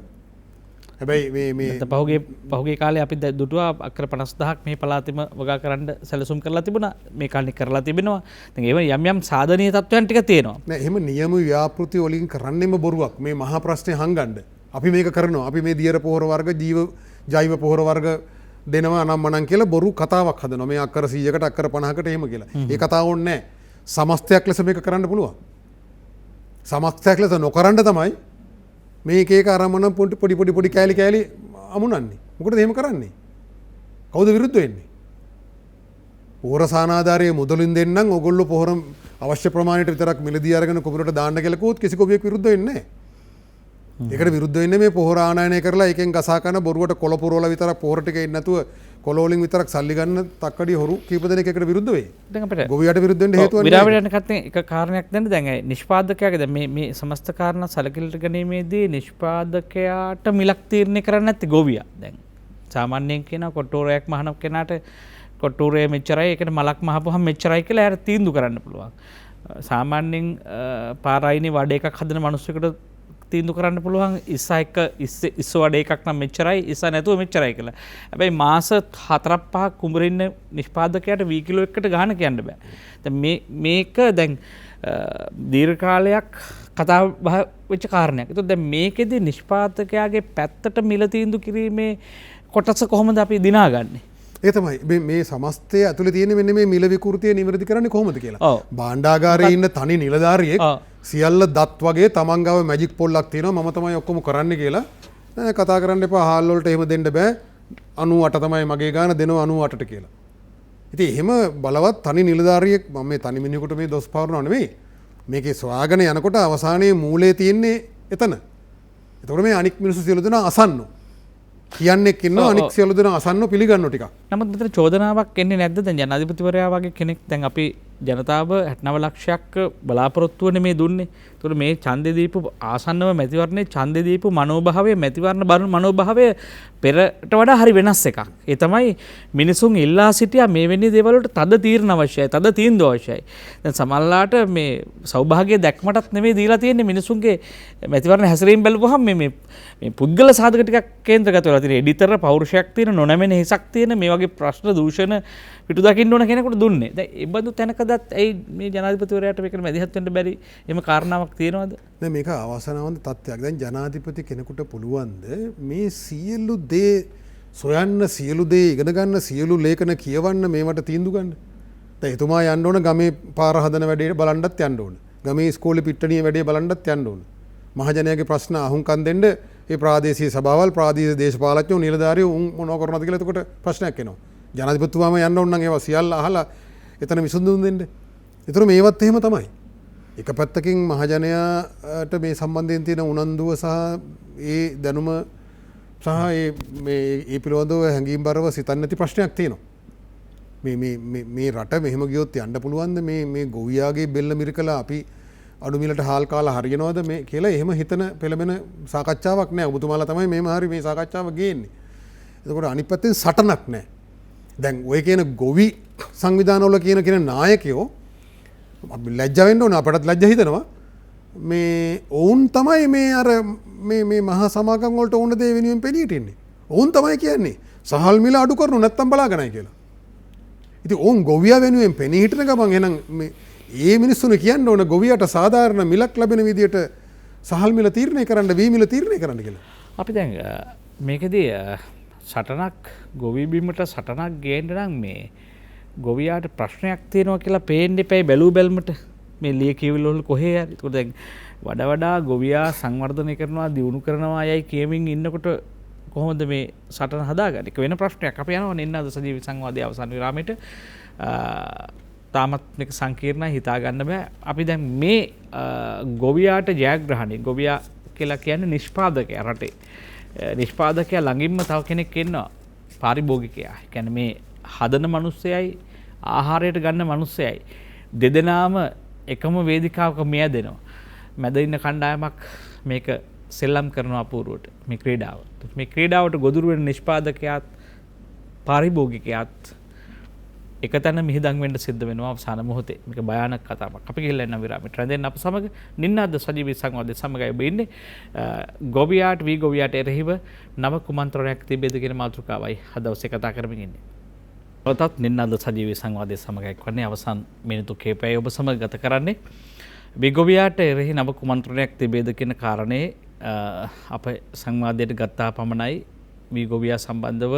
හැබැයි පහුගේ කාලේ අපි දුටුවා අක්කර 50000ක් මේ පළාතෙම වගා කරන්න සැලසුම් කරලා තිබුණා. මේ කාලේ කරලා තිබෙනවා. දැන් ඒව යම් සාධනීය තත්ත්වයන් ටික තියෙනවා. නෑ එහෙම නියම ව්‍යාපෘති වලින් කරන්නෙම බොරුවක්. මේ මහා ප්‍රශ්නේ හංගන්න. අපි මේක කරනවා. අපි මේ දියර පොහොර වර්ග ජෛව පොහොර වර්ග දෙනවා නම් මනම් කියලා බොරු කතාවක් හදනවා. මේ අක්කර 100කට අක්කර 50කට එහෙම කියලා. ඒ කතාව ඕනේ නෑ. සමස්තයක් ලෙස මේක කරන්න පුළුවන්. සමස්තයක් ලෙස නොකරන්න තමයි මේක ඒක අරමන පොඩි කෑලි අමුණන්නේ. මොකටද එහෙම කරන්නේ? කවුද විරුද්ධ වෙන්නේ? පොහොර සානාධාරයේ මුදලින් දෙන්නම් ඕගොල්ලෝ පොහොර අවශ්‍ය ප්‍රමාණයට විතරක් මිලදී අරගෙන කුඹරට දාන්න කියලා කිව්වොත් කිසි කොබියෙක් විරුද්ධ වෙන්නේ නැහැ. ඒකට විරුද්ධ වෙන්නේ මේ පොහොර ආනයනය කරලා එකෙන් ගසා කන බොරුවට කොළ පුරවලා විතරක් පොහොර ටික එන්නේ නැතුව කොළ වලින් විතරක් සල්ලි ගන්න තක්කඩි හොරු කීප දෙනෙක් එකට විරුද්ධ වෙයි. දැන් අපිට ගොවියට විරුද්ධ වෙන්න හේතුවක් නැහැ. විරාමයට යන කත්තේ එක කාරණයක් දැන් නිෂ්පාදකයාගේ දැන් මේ සමස්ත කාරණා සැලකිලිට ගැනීමේදී නිෂ්පාදකයාට මිලක් තීරණය කරන්නේ නැති ගොවියා. දැන් සාමාන්‍යයෙන් කියන කොට්ටෝරයක් මහන කෙනාට කොට්ටෝරය මෙච්චරයි ඒකට මලක් මහපුවහම මෙච්චරයි කියලා එයාට තීන්දුව කරන්න පුළුවන්. සාමාන්‍යයෙන් පාරායිනේ වඩ එකක් හදන මිනිස්සුෙකුට තීන්දුව කරන්න පුළුවන් ඉස්ස වඩ එකක් නම් මෙච්චරයි ඉස්ස නැතුව මෙච්චරයි කියලා. හැබැයි මාස 4-5ක් කුඹරින්න නිෂ්පාදකයාට වී කිලෝ එකකට ගහන කියන්න බෑ. දැන් මේක දැන් දීර්ඝ කාලයක් කතා බහ වෙච්ච කාරණයක්. ඒතකොට දැන් මේකෙදි නිෂ්පාදකයාගේ පැත්තට මිල තීන්දුව කිරීමේ කොටස කොහොමද අපි දිනාගන්නේ? ඒ තමයි මේ සමස්තය ඇතුලේ තියෙන මෙන්න මේ මිල විකෘතිය නිවැරදි කරන්නේ කොහොමද කියලා. භාණ්ඩාගාරයේ ඉන්න තනි නිලධාරියෙක් සියල්ල දත් වගේ තමන් ගාව මැජික් පොල්ලක් තියෙනවා මම තමයි ඔක්කොම කරන්න කියලා කතා කරන්න එපා. හාල් වලට එහෙම දෙන්න බෑ. 98 තමයි මගේ ගාන දෙනවා 98ට කියලා. ඉතින් එහෙම බලවත් තනි නිලධාරියෙක් මම මේ තනි මිනිහෙකුට මේ දොස් පවරනව නෙවෙයි. මේකේ සොයාගෙන යනකොට අවසානයේ මූලයේ තියෙන්නේ එතන. එතකොට මේ අනික් මිනිස්සු සියලු දෙනා අසන්නෝ. කියන්නෙක් ඉන්නවා අනික් සියලු දෙනා අසන්නෝ පිළිගන්නෝ ටිකක්. නමුත් මෙතන චෝදනාවක් එන්නේ නැද්ද? දැන් ජනාධිපතිවරයා වගේ කෙනෙක් දැන් අපි ජනතාව 69 ලක්ෂයක් බලාපොරොත්තුවනේ මේ දුන්නේ. ඒතකොට මේ ඡන්දේ දීපු ආසන්නව මැතිවරණේ ඡන්දේ දීපු මනෝභාවය මැතිවරණ මනෝභාවය පෙරට වඩා හරි වෙනස් එකක්. ඒ තමයි මිනිසුන් ඉල්ලා සිටියා මේ වෙන්නේ දේවල් වලට තද තීරණ අවශ්‍යයි. තද තීන්දුව අවශ්‍යයි. දැන් සමහරලාට මේ සෞභාග්‍ය දැක්මටත් නෙමෙයි දීලා තියෙන්නේ මිනිසුන්ගේ මැතිවරණ හැසිරීම බැලුවහම මේ පුද්ගල සාධක ටිකක් කේන්ද්‍රගත වෙලා තියෙන එඩිටර් පෞරුෂයක් තියෙන නොනැමෙන හිසක් තියෙන මේ වගේ ප්‍රශ්න දූෂණ පිටු දකින්න ඕන කෙනෙකුට දුන්නේ. දැන් ඒ බඳු තැනකදත් ඒ මේ ජනාධිපතිවරයාට මේකට මැදිහත් වෙන්න බැරි එහෙම කාරණාවක් තියෙනවද? දැන් මේක අවසනාවන්ත තත්ත්වයක්. දැන් ජනාධිපති කෙනෙකුට පුළුවන්ද මේ සියලු දේ සොයන්න සියලු දේ ඉගෙන ගන්න සියලු ලේඛන කියවන්න මේවට තීන්දුව ගන්න? දැන් එතුමා යන්න ඕන ගමේ පාර හදන වැඩේ බලන්නත් යන්න ඕන. ගමේ ඉස්කෝලේ පිට්ටනිය වැඩේ බලන්නත් යන්න ඕන. මහජනයාගේ ප්‍රශ්න අහුම්කම් දෙන්න ඒ ප්‍රාදේශීය සභාවල් ප්‍රාදේශීය දේශපාලඥයෝ නිලධාරියෝ මොනව කරනවද කියලා එතකොට ප්‍රශ්නයක් එනවා. ජනාධිපතිතුමාම යන්න ඕන නම් ඒවා සියල්ල අහලා එතන විසඳුම් දෙන්න. ඒතර මේවත් එහෙම තමයි. එක පැත්තකින් මහජනයාට මේ සම්බන්ධයෙන් තියෙන උනන්දුව සහ ඒ දැනුම සහ ඒ පිළිබඳව හැඟීම්බරව සිතන්න නැති ප්‍රශ්නයක් තියෙනවා. මේ රට මෙහෙම ගියොත් යන්න පුළුවන්ද මේ ගොවියාගේ බෙල්ල මිරිකලා අපි අඩු මිලට හාල් කාලා හරියනවද මේ කියලා එහෙම හිතන පෙළඹෙන සාකච්ඡාවක් නෑ. ඔබතුමාලා තමයි මේම හරි මේ සාකච්ඡාව ගේන්නේ. එතකොට අනිත් පැත්තෙන් සටනක් නෑ. දැන් ඔය කියන ගොවි සංවිධානවල කියන නායකයෝ ලැජ්ජා වෙන්න ඕන. අපටත් ලැජ්ජා හිතෙනවා. මේ ඔවුන් තමයි මේ අර මේ මහා සමාගම් වලට ඕන දේ වෙනුවෙන් පෙනීට ඉන්නේ. ඔවුන් තමයි කියන්නේ සහල් මිල අඩු කරනු නැත්තම් බලාගෙනයි කියලා. ඉතින් ඔවුන් ගොවියා වෙනුවෙන් පෙනී හිටන ගමන් එහෙනම් මේ ඒ මිනිස්සුනේ කියන්න ඕන ගොවියට සාධාරණ මිලක් ලැබෙන විදියට සහල් මිල තීරණය කරන්න වී මිල තීරණය කරන්න කියලා. අපි දැන් මේකෙදී සටනක් ගොවි බිමට සටනක් ගේන්න නම් මේ ගොවියාට ප්‍රශ්නයක් තියෙනවා කියලා පේන්න එපයි බැලූ බැලමට මේ ලිය කියවිල්ල වල කොහේ හරි. ඒක දැන් වඩා විඩා සංවර්ධනය කරනවා දියුණු කරනවා යයි කියමින් ඉන්නකොට කොහොමද මේ සටන හදාගන්නේ? ඒක වෙන ප්‍රශ්නයක්. අපි යනවා නින්නාද සජීවී සංවාදයේ අවසන් විරාමයට. තාමත් මේක සංකීර්ණයි හිතා ගන්න බෑ. අපි දැන් මේ ගොවියාට ජයග්‍රහණය ගොවියා කියලා කියන්නේ නිෂ්පාදකයා රටේ. නිෂ්පාදකයා ළඟින්ම තව කෙනෙක් ඉන්නවා පාරිභෝගිකයා. ඒ කියන්නේ මේ හදන මිනිස්සයයි ආහාරයට ගන්න මිනිස්සයයි දෙදෙනාම එකම වේදිකාවක මියදෙනවා. මැද ඉන්න කණ්ඩායමක් මේක සෙල්ලම් කරනවා අපූර්වට මේ ක්‍රීඩාව. මේ ක්‍රීඩාවට ගොදුරු වෙන නිෂ්පාදකයාත් පාරිභෝගිකයාත් එක තැන මිහිදන් වෙන්න සිද්ධ වෙනවා අවසාන මොහොතේ. මේක භයානක කතාවක්. අපි ගිහිල්ලා එන්න විරාමයට. රැඳෙන්න අප සමග නින්නාද සජීවී සංවාදයේ සමගයි ඔබ ඉන්නේ. ගොවියාට වී ගොවියාට එරෙහිව නව කුමන්ත්‍රණයක් තිබෙද කියන මාතෘකාවයි අද දවසේ කතා කරමින් ඉන්නේ. ඔතත් නින්නාද සජීවී සංවාදයේ සමගයි වන්නේ අවසන් මිනිත්තු කිහිපයයි ඔබ සමග ගත කරන්නේ. වී ගොවියාට එරෙහි නව කුමන්ත්‍රණයක් තිබෙද කියන කාරණේ අප සංවාදයට ගත්තා පමණයි වී ගොවියා සම්බන්ධව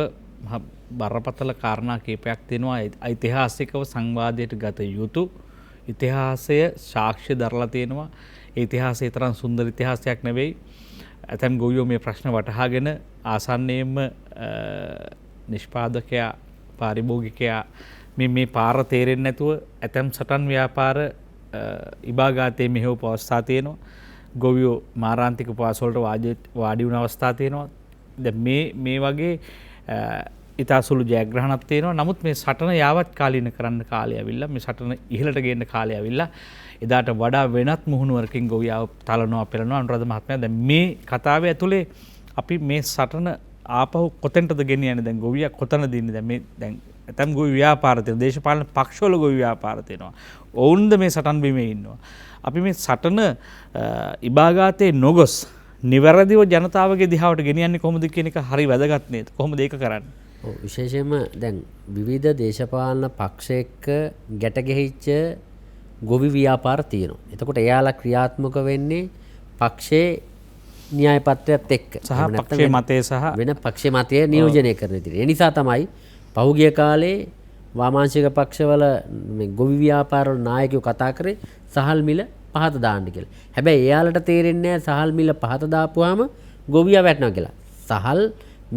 බරපතල කාරණා කීපයක් තියෙනවා. ඓතිහාසිකව සංවාදයට ගත යුතු ඉතිහාසය සාක්ෂි දරලා තියෙනවා. ඒ ඉතිහාසය තරම් සුන්දර ඉතිහාසයක් නෙවෙයි. ඇතැම් ගොවියෝ මේ ප්‍රශ්න වටහාගෙන ආසන්නයෙන්ම නිෂ්පාදකයා පාරිභෝගිකයා මේ පාර තේරෙන්නේ නැතුව ඇතැම් සටන් ව්‍යාපාර ඉබාගාතේ මෙහෙව පවස්ථා තියෙනවා. ගොවියෝ මාරාන්තික උපවාස වලට වාඩි වුණ අවස්ථා තියෙනවා. දැන් මේ වගේ ඉතා සුළු ජයග්‍රහණක් තියෙනවා. නමුත් මේ සටන යාවත් කාලීන කරන්න කාලය ඇවිල්ලා මේ සටන ඉහළට ගේන්න කාලය ඇවිල්ලා එදාට වඩා වෙනත් මුහුණුවරකින් ගොවියාව තලනවා පෙළනවා. අනුරාධ මහත්මයා දැන් මේ කතාවේ ඇතුලේ අපි මේ සටන ආපහු කොතෙන්ටද ගෙනියන්නේ? දැන් ගොවියා කොතනද ඉන්නේ? දැන් මේ දැන් ඇතම් ගොවි ව්‍යාපාර තියෙනවා. දේශපාලන පක්ෂවල ගොවි ව්‍යාපාර තියෙනවා. ඔවුන්ද මේ සටන් බිමේ ඉන්නවා. අපි මේ සටන ඉබාගාතේ නොගොස් නිවැරදිව ජනතාවගේ දිහාවට ගෙනියන්නේ කොහොමද කියන එක හරි වැදගත් නේද? කොහොමද ඒක කරන්නේ? ඔව් විශේෂයෙන්ම දැන් විවිධ දේශපාලන පක්ෂ එක්ක ගැට ගැහිච්ච ගොවි ව්‍යාපාර තියෙනවා. එතකොට එයාලා ක්‍රියාත්මක වෙන්නේ පක්ෂයේ න්‍යාය පත්‍රයත් එක්ක. සහ පක්ෂයේ මතය සහ වෙන පක්ෂයේ මතය නියෝජනය කරන විදිහට. ඒ නිසා තමයි පහුගිය කාලේ වාමාංශික පක්ෂවල මේ ගොවි ව්‍යාපාරවල නායකයෝ කතා කරේ සහල් මිල පහත දාන්න කියලා. හැබැයි එයාලට තේරෙන්නේ නැහැ සහල් මිල පහත දාපුවාම ගොවියා වැටෙනවා කියලා. සහල්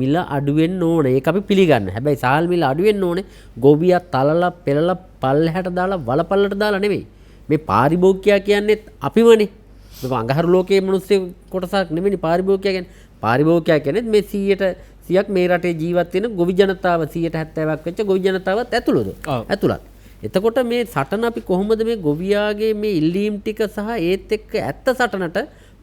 මිල අඩු වෙන්න ඕනේ. ඒක අපි පිළිගන්න. හැබැයි සහල් මිල අඩු වෙන්න ඕනේ ගොවියා තලලා පෙළලා පල්ලෙහාට දාලා වලපල්ලට දාලා නෙවෙයි. මේ පාරිභෝගිකයා කියන්නේ අපිමනේ. මේක අඟහරු ලෝකයේ මිනිස්සු කොටසක් නෙමෙයි පාරිභෝගිකයා කියන්නේ. පාරිභෝගිකයා කියන්නේ මේ 100ක් මේ රටේ ජීවත් වෙන ගොවි ජනතාව 70%ක් වෙච්ච ගොවි ජනතාවත් ඇතුළත්. එතකොට මේ සටන අපි කොහොමද මේ ගොවියාගේ මේ ඉල්ලීම් ටික සහ ඒත් එක්ක ඇත්ත සටනට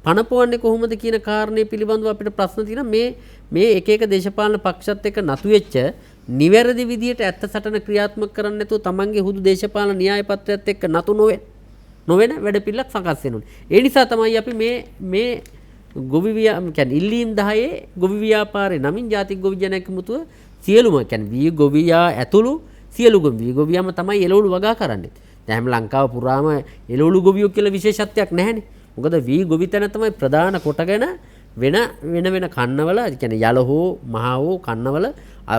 පනපවන්නේ කොහොමද කියන කාරණේ පිළිබඳව අපිට ප්‍රශ්න තියෙනවා. මේ එක එක දේශපාලන පක්ෂත් එක්ක නතු වෙච්ච නිවැරදි විදියට ඇත්ත සටන ක්‍රියාත්මක කරන්නේ නැතුව තමන්ගේ හුදු දේශපාලන න්‍යාය පත්‍රයත් එක්ක නතු නොවන වැඩපිළිවෙලක් සකස් වෙනවා. ඒ නිසා තමයි අපි මේ ගොවි කියන්නේ ඉල්ලීම් 10 ගොවි ව්‍යාපාරේ නමින් ජාතික ගොවි ජනක මුතුව සියලුම කියන්නේ වී ගොවියා ඇතුළු සියලු ගොවි ගොවියාම තමයි එළවලු වගා කරන්නේ. දැන් හැම ලංකාව පුරාම එළවලු ගොවියෝ කියලා විශේෂත්වයක් නැහැනේ. මොකද වී ගොවි තැන තමයි ප්‍රධාන කොටගෙන වෙන කන්නවල කියන්නේ යල හෝ මහ හෝ කන්නවල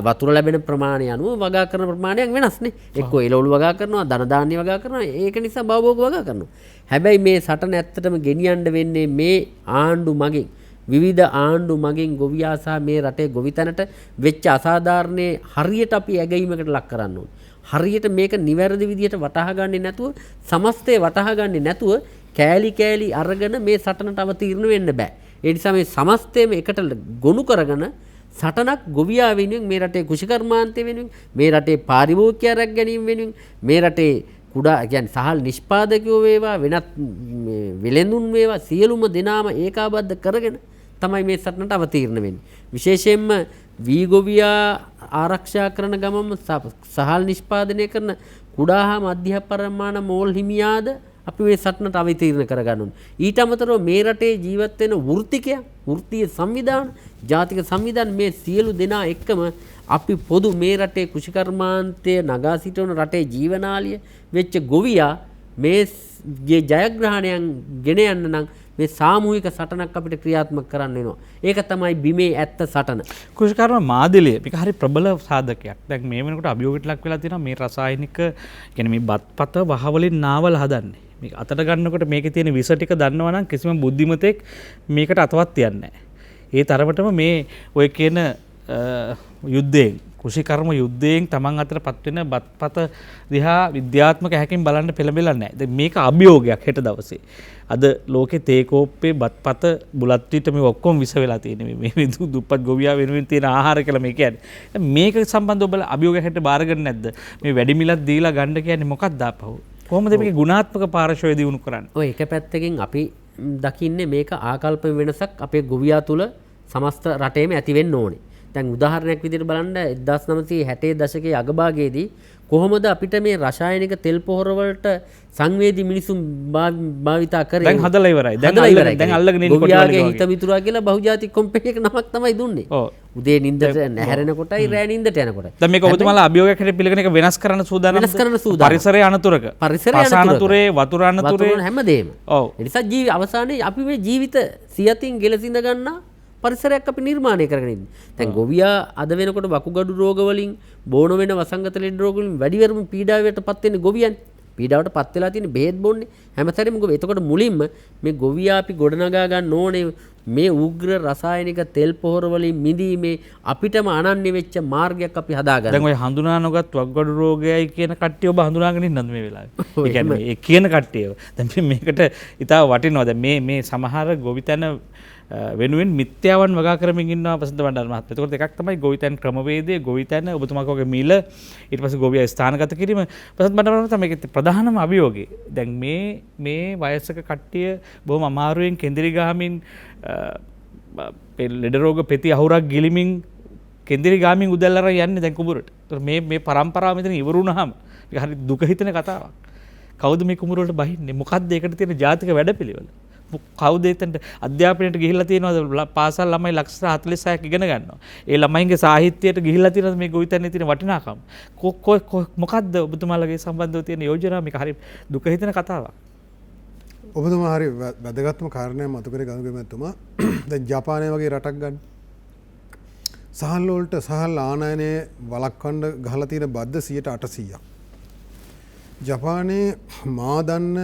වතුර ලැබෙන ප්‍රමාණය අනුව වගා කරන ප්‍රමාණයක් වෙනස්නේ. එක්කෝ එළවලු වගා කරනවා, ධන ධාන්‍ය වගා කරනවා. ඒක නිසා භවභෝග වගා කරනවා. හැබැයි මේ සටන ඇත්තටම ගෙනියන්න වෙන්නේ මේ ආණ්ඩු මගින් විවිධ ආණ්ඩු මගින් ගොවියා සහ මේ රටේ ගොවිතැනට වෙච්ච අසාධාරණේ හරියට අපි ඇගීමකට ලක් කරන්න ඕනේ. හරියට මේක නිවැරදි විදියට වටහා ගන්නේ නැතුව සමස්තය වටහා ගන්නේ නැතුව කෑලි අරගෙන මේ සටනට අවතීර්ණ වෙන්න බෑ. ඒ නිසා මේ සමස්තයම එකට ගොනු කරගෙන සටනක් ගොවියා වෙනුවෙන් මේ රටේ කෘෂිකර්මාන්තය වෙනුවෙන් මේ රටේ පාරිභෝගිකයා රැක ගැනීම වෙනුවෙන් මේ රටේ කුඩා කියන්නේ සහල් නිෂ්පාදකයෝ වේවා වෙනත් වෙළෙඳුන් වේවා සියලුම දෙනාම ඒකාබද්ධ කරගෙන තමයි මේ සටනට අවතීර්ණ වෙන්නේ. විශේෂයෙන්ම වී ගොවියා ආරක්ෂා කරන ගමම සහල් නිෂ්පාදනය කරන කුඩා හා මධ්‍යම පරිමාණ මෝල් හිමියාද අපි මේ සටනට අවතීර්ණ කරගන්න ඕනේ. ඊට අමතරව මේ රටේ ජීවත් වෙන වෘත්තිකයන්, වෘත්තීය සංවිධාන, ජාතික සංවිධාන මේ සියලු දෙනා එක්කම අපි පොදු මේ රටේ කෘෂිකර්මාන්තය නගා සිටවන රටේ ජීවනාලිය වෙච්ච ගොවියා මේ ජයග්‍රහණයන් ගෙන යන්න නම් මේ සාමූහික සටනක් අපිට ක්‍රියාත්මක කරන්න වෙනවා. ඒක තමයි බිමේ ඇත්ත සටන. කෘෂිකර්ම මාදිලිය මේක හරි ප්‍රබල සාධකයක්. දැන් මේ වෙනකොට අභියෝගයට ලක් වෙලා තියෙනවා මේ රසායනික කියන්නේ මේ බත්පත වහවලින් නාවල හදන්නේ. මේක අතට ගන්නකොට මේකේ තියෙන විස ටික දන්නවා නම් කිසිම බුද්ධිමතෙක් මේකට අතවත් තියන්නේ නැහැ. ඒ තරමටම මේ ඔය කියන යුද්ධයෙන් කෘෂිකර්ම යුද්ධයෙන් තමන් අතර පත්වෙන බත්පත දිහා විද්‍යාත්මක හැකින් බලන්න පෙළඹෙලා නැහැ. දැන් මේක අභියෝගයක් හෙට දවසේ. අද ලෝකේ තේ කෝප්පේ බත්පත බුලත් ටිට මේ ඔක්කොම විස වෙලා තියෙන්නේ. මේ දුප්පත් ගොවියා වෙනුවෙන් තියෙන ආහාර කියලා මේ කියන්නේ. මේක සම්බන්ධව ඔබලා අභියෝගයක් හෙට බාරගන්නේ නැද්ද? මේ වැඩි මිලක් දීලා ගන්න කියන්නේ මොකක්ද ආපහු? කොහොමද මේකේ ගුණාත්මක පාර්ශවය දියුණු කරන්නේ? ඔය එක පැත්තකින් අපි දකින්නේ මේක ආකල්ප වෙනසක් අපේ ගොවියා තුල සමස්ත රටේම ඇති වෙන්න ඕනේ. දැන් උදාහරණයක් විදිහට බලන්න 1960 දශකයේ අගභාගයේදී කොහොමද අපිට මේ රසායනික තෙල් පොහොර වලට සංවේදී මිනිසුන් භාවිතා කරේ? දැන් හදලා ඉවරයි. දැන් අල්ලගෙන ඉන්න කොට ගොවියාගේ හිත මිතුරා කියලා බහුජාතික කම්පැනි එක නමක් තමයි දුන්නේ. උදේ නිින්දට නැහැරෙන කොටයි රෑ නිින්දට යනකොට. දැන් මේක ඔබතුමාලා අභියෝගයක් හැටියට පිළිගෙන එක වෙනස් කරන්න සූදානම්. වෙනස් කරන්න සූදානම්. පරිසරයේ අනතුරක. පරිසරයේ අනතුරේ වතුර අනතුරේ හැමදේම. ඔව්. ඒ නිසා අවසානයේ අපි මේ ජීවිත සියතින් ගෙලසිඳ ගන්නා පරිසරයක් අපි නිර්මාණය කරගෙන ඉන්නේ. දැන් ගොවියා අද වෙනකොට වකුගඩු රෝග වලින් බෝන වෙන වසංගත ලෙඩ රෝග වලින් වැඩිවරම පීඩාවටපත් වෙන්නේ ගොවියන්. පීඩාවටපත් වෙලා තියෙන බෙහෙත් බොන්නේ හැමතැනම ගොවි. එතකොට මුලින්ම මේ ගොවියා අපි ගොඩනගා ගන්න ඕනේ මේ උග්‍ර රසායනික තෙල් පොහොර වලින් මිදීමේ අපිටම අනන්‍ය වෙච්ච මාර්ගයක් අපි හදාගන්න. දැන් ඔය හඳුනා නොගත් වකුගඩු රෝගයයි කියන කට්ටිය ඔබ හඳුනාගෙන ඉන්නද මේ වෙලාවේ? ඒ කියන්නේ ඒ කියන කට්ටිය. දැන් මේකට ඉතාල වටිනවා. දැන් මේ සමහර ගොවිතැන වෙනුවෙන් මිත්‍යාවන් වගා කරමින් ඉන්නවා ප්‍රසිද්ධ බණ්ඩාර මහත්මයා. ඒකට එකක් තමයි ගොවිතැන් ක්‍රමවේදය, ගොවිතැන ඔබතුමාගේ වගේ මිල, ඊට පස්සේ ගොවියා ස්ථානගත කිරීම. ප්‍රසිද්ධ බණ්ඩාර මහත්මයා මේකේ ප්‍රධානම අභියෝගය. දැන් මේ වයසක කට්ටිය බොහොම අමාරුවෙන් කෙඳිරි ගහමින් ලෙඩ රෝග පෙති අහුරක් ගිලිමින් කෙඳිරි ගහමින් උදැල්ල අරන් යන්නේ දැන් කුඹුරට. ඒතර මේ පරම්පරාව මෙතන ඉවර වුණාම මේක හරි දුක හිතෙන කතාවක්. කවුද මේ කුඹුරට බහින්නේ? මොකක්ද ඒකට තියෙන ජාතික වැඩපිළිවෙල? කවුද එතනට අධ්‍යාපනයට ගිහිල්ලා තියෙනවද? පාසල් ළමයි ලක්ෂ 46ක් ඉගෙන ගන්නවා. ඒ ළමයින්ගේ සාහිත්‍යයට ගිහිල්ලා තියෙනවද මේ ගොවිතැනේ තියෙන වටිනාකම? මොකක්ද ඔබතුමාලගේ සම්බන්ධව තියෙන යෝජනා? මේක හරි දුක හිතෙන කතාවක්. ඔබතුමා හරි වැදගත්ම කාරණයක් මතු කරේ ගනුදෙමතුමා. දැන් ජපානය වගේ රටක් ගන්න. සහල් වලට සහල් ආනයනය වළක්වන්න ගහලා තියෙන බද්ද 800ක්. ජපානයේ මා දන්න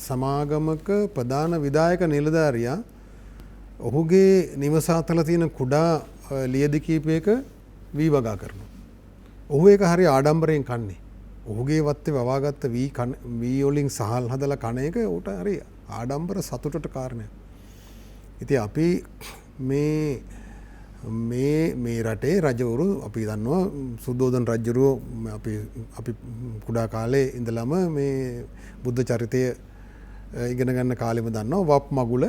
සමාගමක ප්‍රධාන විධායක නිලධාරියා ඔහුගේ නිවස අතල තියෙන කුඩා ලියදි කීපයක වී වගා කරනවා. ඔහු ඒක හරි ආඩම්බරයෙන් කන්නේ. ඔහුගේ වත්තේ වවාගත්ත වී වලින් සහල් හදලා කන එක උට හරි ආඩම්බර සතුටට කාරණයක්. ඉතින් අපි මේ රටේ රජවරු අපි දන්නවා සුද්ධෝදන රජුරෝ අපි කුඩා කාලේ ඉඳලම මේ බුද්ධ චරිතය ඉගෙන ගන්න කාලෙම දන්නවා වප් මගුල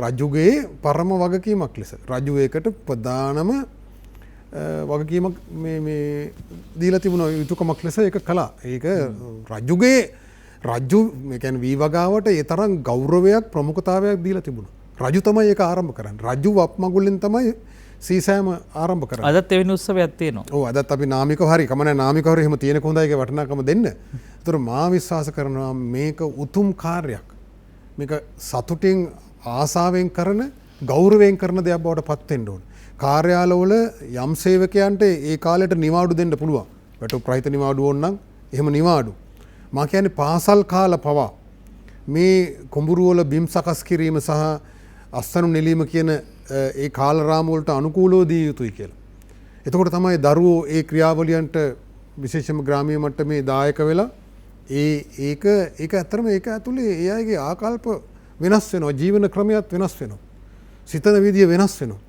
රජුගේ පරම වගකීමක් ලෙස රජු ඒකට ප්‍රධානම වගකීමක් මේ දීලා තිබුණා යුතුයකමක් ලෙස ඒක කළා. ඒක රජු මේ කියන්නේ වී වගාවට ඒ තරම් ගෞරවයක් ප්‍රමුඛතාවයක් දීලා තිබුණා. රජු තමයි ඒක ආරම්භ කරන්නේ. රජු වප් මගුලෙන් තමයි සීසෑම ආරම්භ කරන්නේ. අදත් එවැනි උත්සවයක් තියෙනවා. ඔව් අදත් අපි නාමිකව හරි කමන්නේ නාමිකව හරි එහෙම තියෙන කොහොඳයිගේ වටිනාකම දෙන්න. ඒතර මා විශ්වාස කරනවා මේක උතුම් කාර්යයක්. මේක සතුටින් ආසාවෙන් කරන ගෞරවයෙන් කරන දෙයක් බවට පත් වෙන්න ඕන. කාර්යාලවල යම් සේවකයන්ට ඒ කාලයට නිවාඩු දෙන්න පුළුවන්. වැටුප් රහිත නිවාඩු ඕන නම් එහෙම නිවාඩු. මා කියන්නේ පාසල් කාල පවා මේ කුඹුරු වල බිම් සකස් කිරීම සහ අස්තනු නෙලීම කියන ඒ කාල රාමුව වලට අනුකූලව දිය යුතුයි කියලා. එතකොට තමයි දරුවෝ ඒ ක්‍රියාවලියන්ට විශේෂම ග්‍රාමීය මට්ටමේ දායක වෙලා ඒක ඇත්තටම ඒක ඇතුලේ ඒ අයගේ ආකල්ප වෙනස් වෙනවා, ජීවන ක්‍රමයක් වෙනස් වෙනවා. සිතන විදිය වෙනස් වෙනවා.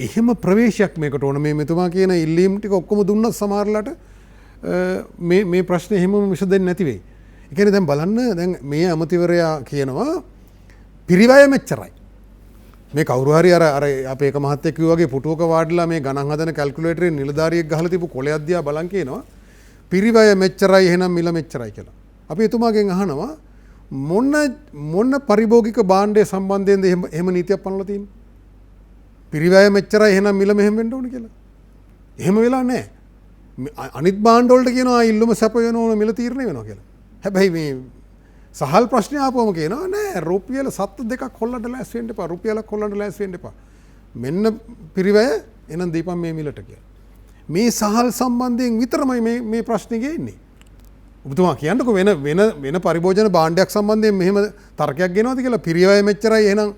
එහෙම ප්‍රවේශයක් මේකට ඕන. මේ මෙතුමා කියන ඉල්ලීම් ටික ඔක්කොම දුන්නත් සමහරලාට මේ ප්‍රශ්නේ එහෙමම විසඳෙන්නේ නැති වෙයි. ඒ කියන්නේ දැන් බලන්න දැන් මේ අමතිවරයා කියනවා පිරිවැය මෙච්චරයි. මේ කවුරු හරි අර අපේ එක මහත්තයෙක් කිව්වා වගේ පුටුවක වාඩිලා මේ ගණන් හදන කැල්කියුලේටරේ නිලධාරියෙක් ගහලා තිබු කොලයක් දිහා බලන් කියනවා පිරිවැය මෙච්චරයි එහෙනම් මිල මෙච්චරයි කියලා. අපි එතුමාගෙන් අහනවා මොන පරිභෝගික භාණ්ඩය සම්බන්ධයෙන්ද එහෙම නීතියක් පනවලා තියෙන්නේ? පිරිවැය මෙච්චරයි එහෙනම් මිල මෙහෙම වෙන්න ඕන කියලා. එහෙම වෙලා නැහැ. අනිත් භාණ්ඩ වලට කියනවා ඉල්ලුම සැප වෙන ඕන මිල තීරණය වෙනවා කියලා. හැබැයි මේ සහල් ප්‍රශ්නය ආපුවම කියනවා නෑ රුපියල 7-2ක් හොල්ලන්න ලෑස්ති වෙන්න එපා. රුපියලක් හොල්ලන්න ලෑස්ති වෙන්න එපා. මෙන්න පිරිවැය එහෙනම් දීපන් මේ මිලට කියලා. මේ සහල් සම්බන්ධයෙන් විතරමයි මේ ප්‍රශ්නේ ගේන්නේ. ඔබතුමා කියන්නකෝ වෙන පරිභෝජන භාණ්ඩයක් සම්බන්ධයෙන් මෙහෙම තර්කයක් ගෙනවද කියලා. පිරිවැය මෙච්චරයි එහෙනම්